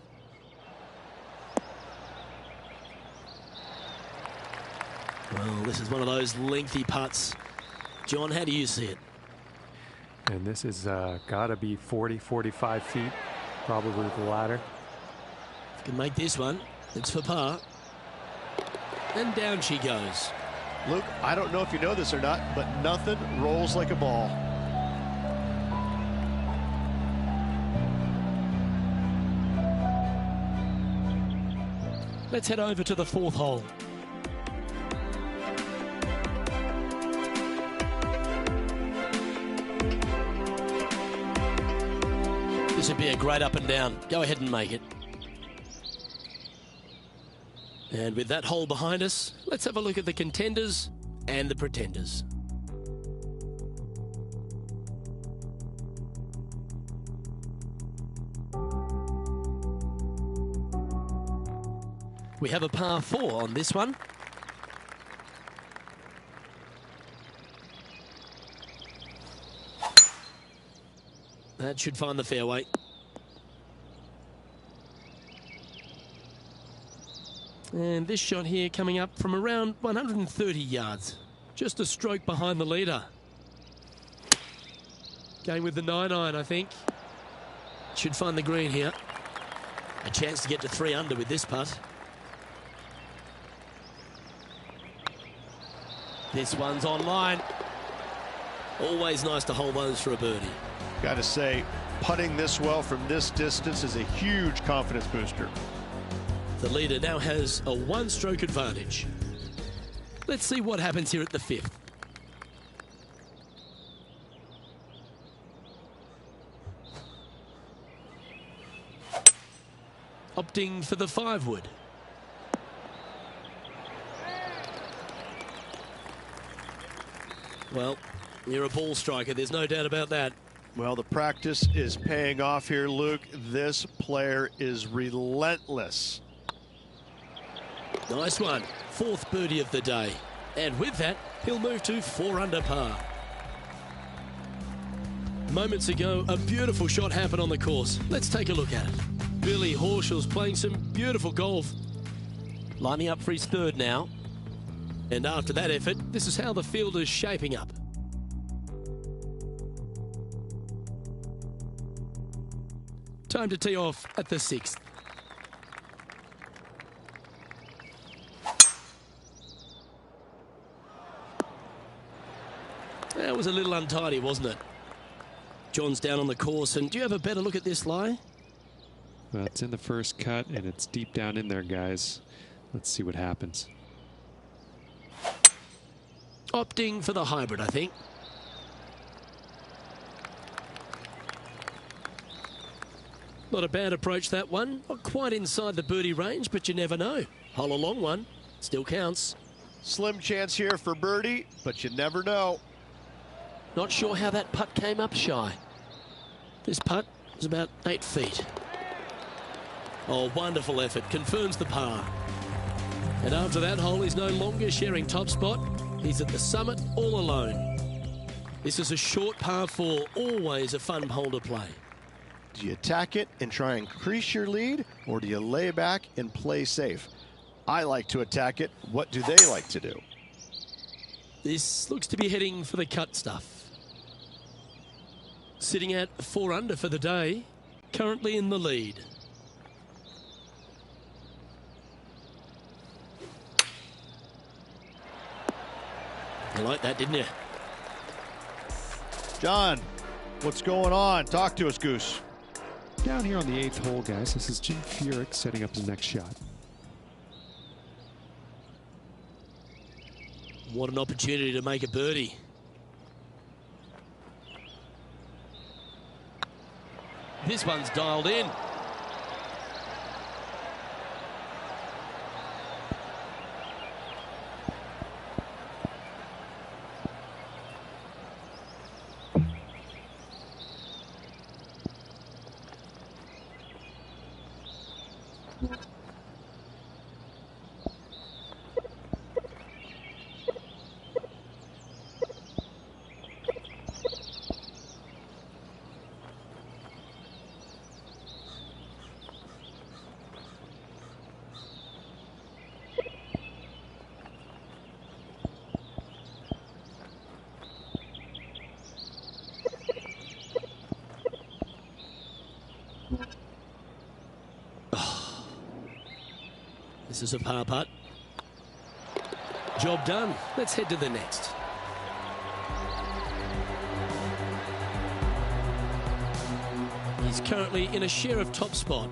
Speaker 2: Well, this is one of those lengthy putts. John, how do you see it?
Speaker 5: And this is got to be 40, 45 feet, probably the ladder.
Speaker 2: If you can make this one, it's for par. And down she goes.
Speaker 4: Luke, I don't know if you know this or not, but nothing rolls like a ball.
Speaker 2: Let's head over to the fourth hole. This would be a great up and down. Go ahead and make it. And with that hole behind us, let's have a look at the contenders and the pretenders. We have a par 4 on this one. That should find the fairway. And this shot here coming up from around 130 yards. Just a stroke behind the leader. Going with the 9-iron, I think. Should find the green here. A chance to get to 3 under with this putt. This one's online. Always nice to hold those for a birdie.
Speaker 4: Got to say, putting this well from this distance is a huge confidence booster.
Speaker 2: The leader now has a 1-stroke advantage. Let's see what happens here at the 5th. Opting for the 5-wood. Well, you're a ball striker, there's no doubt about that.
Speaker 3: Well, the practice is paying off here, Luke. This player is relentless.
Speaker 2: Nice one. 4th birdie of the day. And with that, he'll move to 4 under par. Moments ago, a beautiful shot happened on the course. Let's take a look at it. Billy Horschel's playing some beautiful golf. Lining up for his 3rd now. And after that effort, this is how the field is shaping up. Time to tee off at the 6th. That was a little untidy, wasn't it? John's down on the course, and do you have a better look at this lie?
Speaker 5: Well, it's in the first cut, and it's deep down in there, guys. Let's see what happens.
Speaker 2: Opting for the hybrid, I think. Not a bad approach, that one. Not quite inside the birdie range, but you never know. Hole a long one. Still counts.
Speaker 3: Slim chance here for birdie, but you never know.
Speaker 2: Not sure how that putt came up shy. This putt is about 8 feet. Oh, wonderful effort. Confirms the par. And after that hole, he's no longer sharing top spot. He's at the summit all alone. This is a short par 4. Always a fun hole to play.
Speaker 3: Do you attack it and try and increase your lead, or do you lay back and play safe? I like to attack it. What do they like to do?
Speaker 2: This looks to be heading for the cut stuff. Sitting at 4 under for the day, currently in the lead. You like that, didn't you?
Speaker 3: John, what's going on? Talk to us, Goose.
Speaker 5: Down here on the 8th hole, guys, this is Jim Furyk setting up his next shot.
Speaker 2: What an opportunity to make a birdie. This one's dialed in. This is a par putt. Job done. Let's head to the next. He's currently in a share of top spot.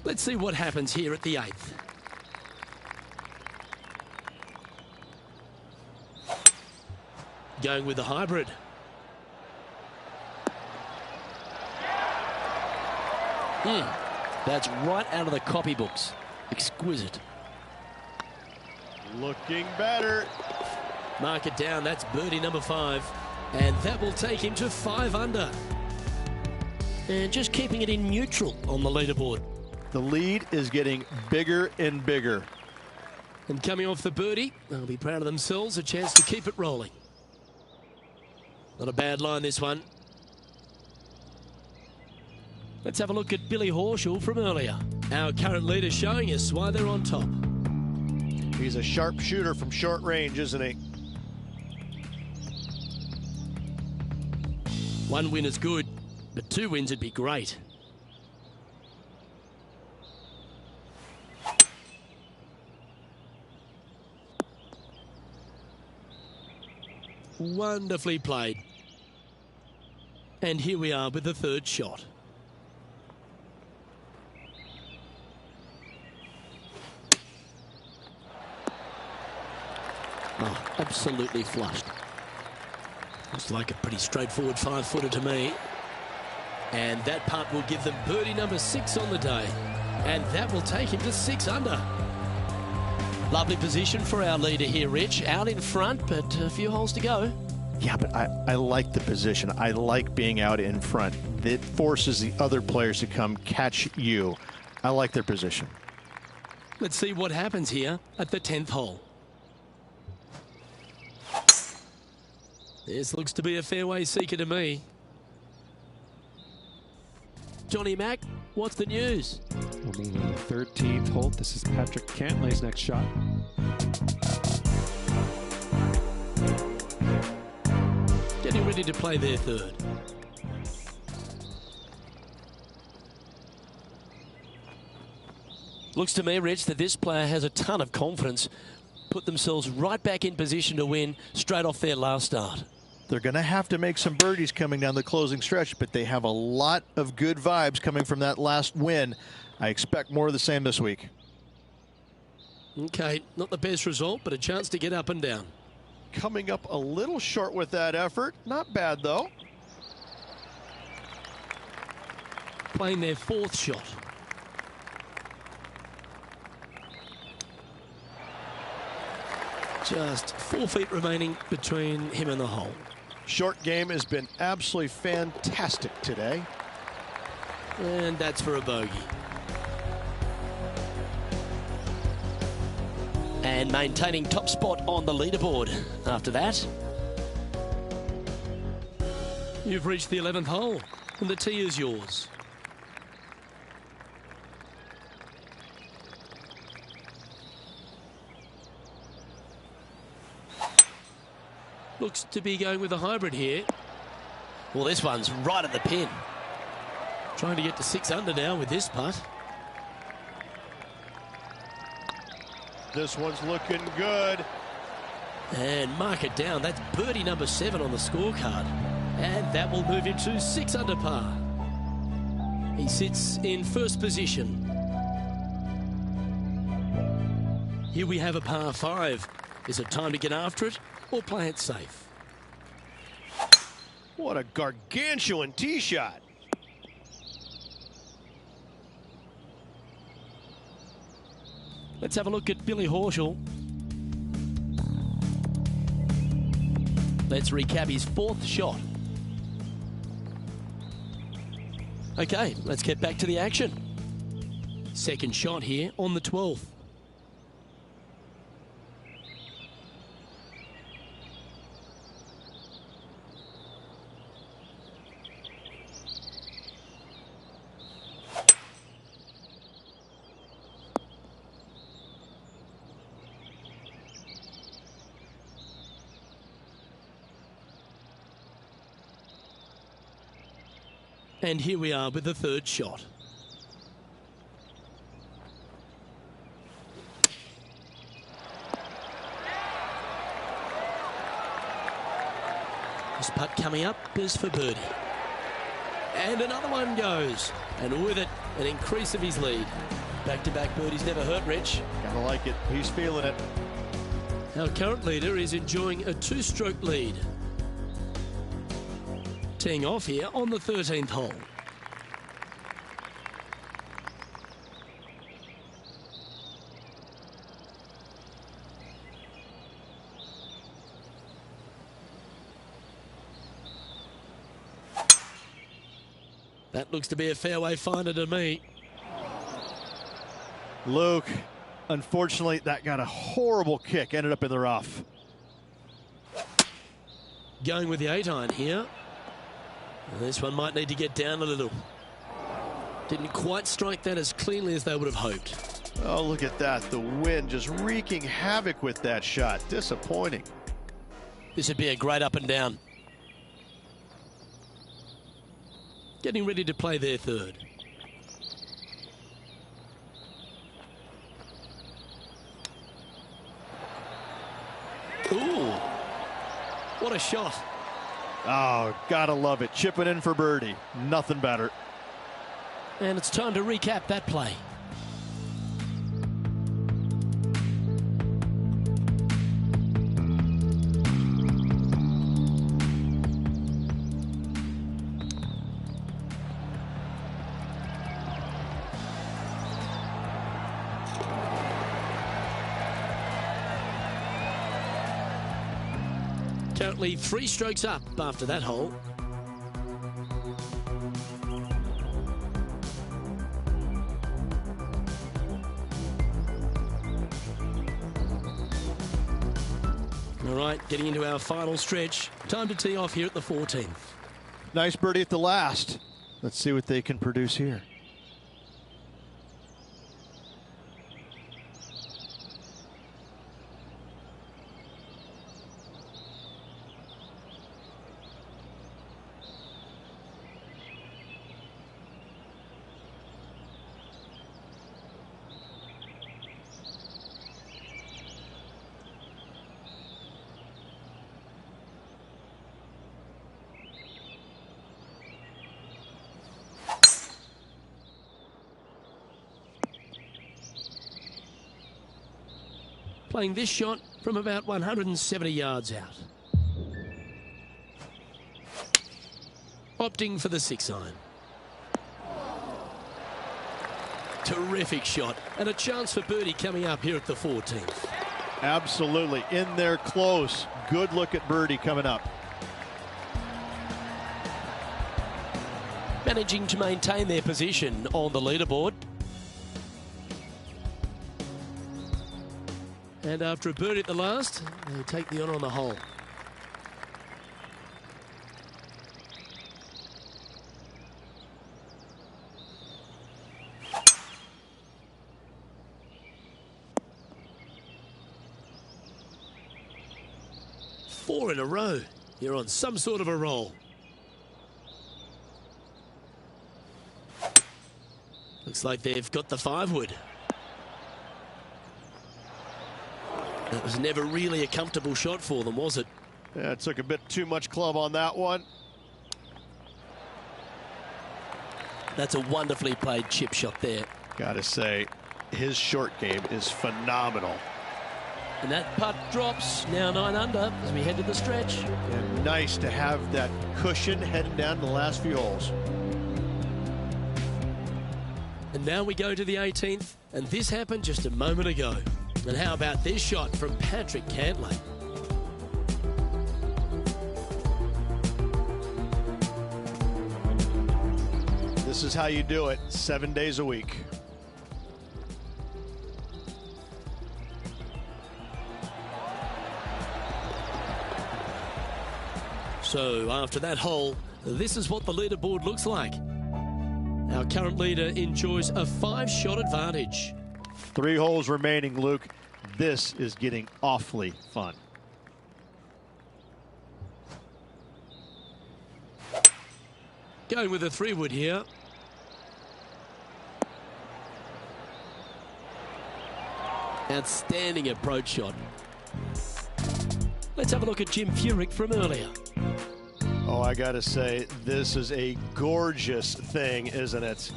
Speaker 2: Let's see what happens here at the 8th. Going with the hybrid. That's right out of the copybooks. Exquisite.
Speaker 3: Looking better.
Speaker 2: Mark it down. That's birdie number 5. And that will take him to 5 under. And just keeping it in neutral on the leaderboard.
Speaker 3: The lead is getting bigger and bigger.
Speaker 2: And coming off the birdie, they'll be proud of themselves. A chance to keep it rolling. Not a bad line, this one. Let's have a look at Billy Horschel from earlier. Our current leader showing us why they're on top.
Speaker 3: He's a sharp shooter from short range, isn't he?
Speaker 2: 1 win is good, but 2 wins would be great. Wonderfully played. And here we are with the 3rd shot. Oh, absolutely flushed. Looks like a pretty straightforward 5-footer to me. And that putt will give them birdie number 6 on the day. And that will take him to 6 under. Lovely position for our leader here, Rich. Out in front, but a few holes to go.
Speaker 3: Yeah, but I like the position. I like being out in front. It forces the other players to come catch you. I like their position.
Speaker 2: Let's see what happens here at the 10th hole. This looks to be a fairway seeker to me. Johnny Mack, what's the news?
Speaker 5: We'll be on the 13th hole. This is Patrick Cantlay's next shot.
Speaker 2: Getting ready to play their third. Looks to me, Rich, that this player has a ton of confidence. Put themselves right back in position to win straight off their last start.
Speaker 3: They're going to have to make some birdies coming down the closing stretch, but they have a lot of good vibes coming from that last win. I expect more of the same this week.
Speaker 2: Okay, not the best result, but a chance to get up and down.
Speaker 3: Coming up a little short with that effort. Not bad, though.
Speaker 2: Playing their fourth shot. Just 4 feet remaining between him and the hole.
Speaker 4: Short game has been absolutely fantastic today.
Speaker 2: And that's for a bogey. And maintaining top spot on the leaderboard after that. You've reached the 11th hole, and the tee is yours. Looks to be going with a hybrid here. Well, this one's right at the pin. Trying to get to 6 under now with this putt.
Speaker 4: This one's looking good.
Speaker 2: And mark it down. That's birdie number 7 on the scorecard. And that will move him to 6 under par. He sits in first position. Here we have a par 5. Is it time to get after it or play it safe?
Speaker 4: What a gargantuan tee shot.
Speaker 2: Let's have a look at Billy Horschel. Let's recap his 4th shot. Okay, let's get back to the action. Second shot here on the 12th. And here we are with the 3rd shot. This putt coming up is for birdie. And another one goes. And with it, an increase of his lead. Back-to-back birdies never hurt, Rich.
Speaker 4: Gotta like it. He's feeling it.
Speaker 2: Our current leader is enjoying a 2-stroke lead. Teeing off here on the 13th hole. That looks to be a fairway finder to me.
Speaker 3: Luke, unfortunately, that got a horrible kick. Ended up in the rough.
Speaker 2: Going with the 8-iron here. This one might need to get down a little. Didn't quite strike that as cleanly as they would have hoped.
Speaker 3: Oh, look at that. The wind just wreaking havoc with that shot. Disappointing.
Speaker 2: This would be a great up and down. Getting ready to play their 3rd. Ooh. What a shot.
Speaker 3: Oh, gotta love it. Chipping in for birdie. Nothing better.
Speaker 2: And it's time to recap that play. Currently 3 strokes up after that hole. All right, getting into our final stretch. Time to tee off here at the 14th.
Speaker 3: Nice birdie at the last. Let's see what they can produce here.
Speaker 2: Playing this shot from about 170 yards out. Opting for the 6-iron. Terrific shot and a chance for birdie coming up here at the 14th.
Speaker 3: Absolutely. In there close. Good look at birdie coming up.
Speaker 2: Managing to maintain their position on the leaderboard. And after a birdie at the last, they take the honour on the hole. Four in a row. You're on some sort of a roll. Looks like they've got the 5-wood. That was never really a comfortable shot for them, was it?
Speaker 3: Yeah, it took a bit too much club on that one.
Speaker 2: That's a wonderfully played chip shot there.
Speaker 3: Gotta say, his short game is phenomenal.
Speaker 2: And that putt drops, now 9 under as we head to the stretch.
Speaker 3: And nice to have that cushion heading down the last few holes.
Speaker 2: And now we go to the 18th, and this happened just a moment ago. And how about this shot from Patrick Cantlay?
Speaker 3: This is how you do it 7 days a week.
Speaker 2: So after that hole, this is what the leaderboard looks like. Our current leader enjoys a 5-shot advantage.
Speaker 3: 3 holes remaining, Luke. This is getting awfully fun.
Speaker 2: Going with a 3-wood here. Outstanding approach shot. Let's have a look at Jim Furyk from earlier.
Speaker 3: Oh, I gotta say, this is a gorgeous thing, isn't it?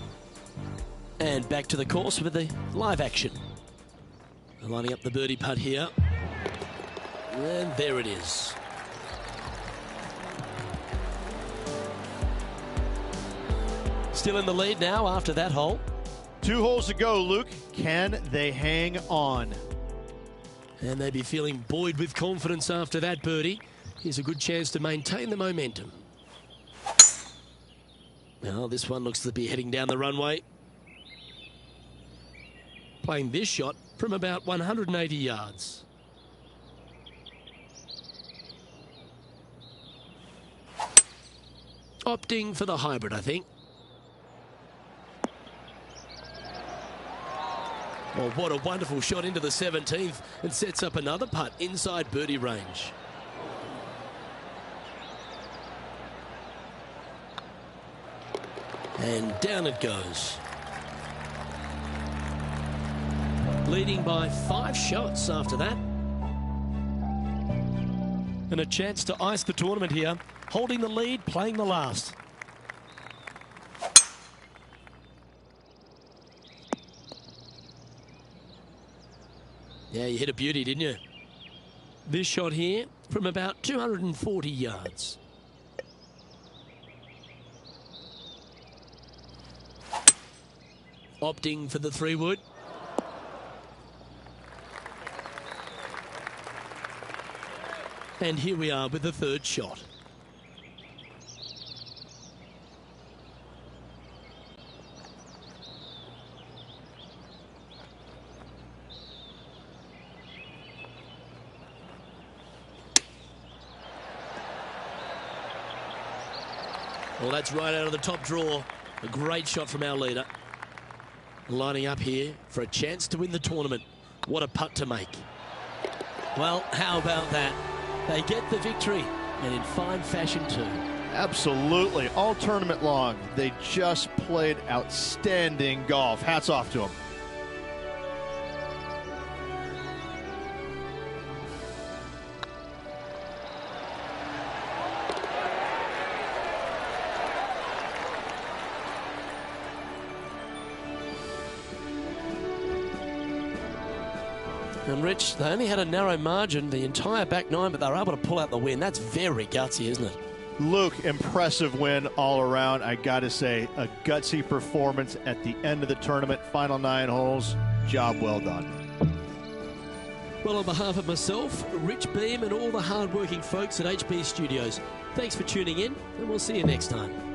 Speaker 2: And back to the course with the live action. Lining up the birdie putt here. And there it is. Still in the lead now after that hole.
Speaker 3: 2 holes to go, Luke. Can they hang on?
Speaker 2: And they'd be feeling buoyed with confidence after that birdie. Here's a good chance to maintain the momentum. Well, this one looks to be heading down the runway. Playing this shot from about 180 yards. Opting for the hybrid, I think. Well, what a wonderful shot into the 17th and sets up another putt inside birdie range. And down it goes. Leading by 5 shots after that. And a chance to ice the tournament here. Holding the lead, playing the last. Yeah, you hit a beauty, didn't you? This shot here from about 240 yards. Opting for the 3-wood. And here we are with the third shot. Well, that's right out of the top draw. A great shot from our leader. Lining up here for a chance to win the tournament. What a putt to make. Well, how about that? They get the victory, and in fine fashion too.
Speaker 3: Absolutely. All tournament long, they just played outstanding golf. Hats off to them.
Speaker 2: And Rich, they only had a narrow margin the entire back nine, but they were able to pull out the win. That's very gutsy, isn't it?
Speaker 3: Luke, impressive win all around. I got to say, a gutsy performance at the end of the tournament. Final 9 holes. Job well done.
Speaker 2: Well, on behalf of myself, Rich Beam, and all the hard-working folks at HB Studios, thanks for tuning in, and we'll see you next time.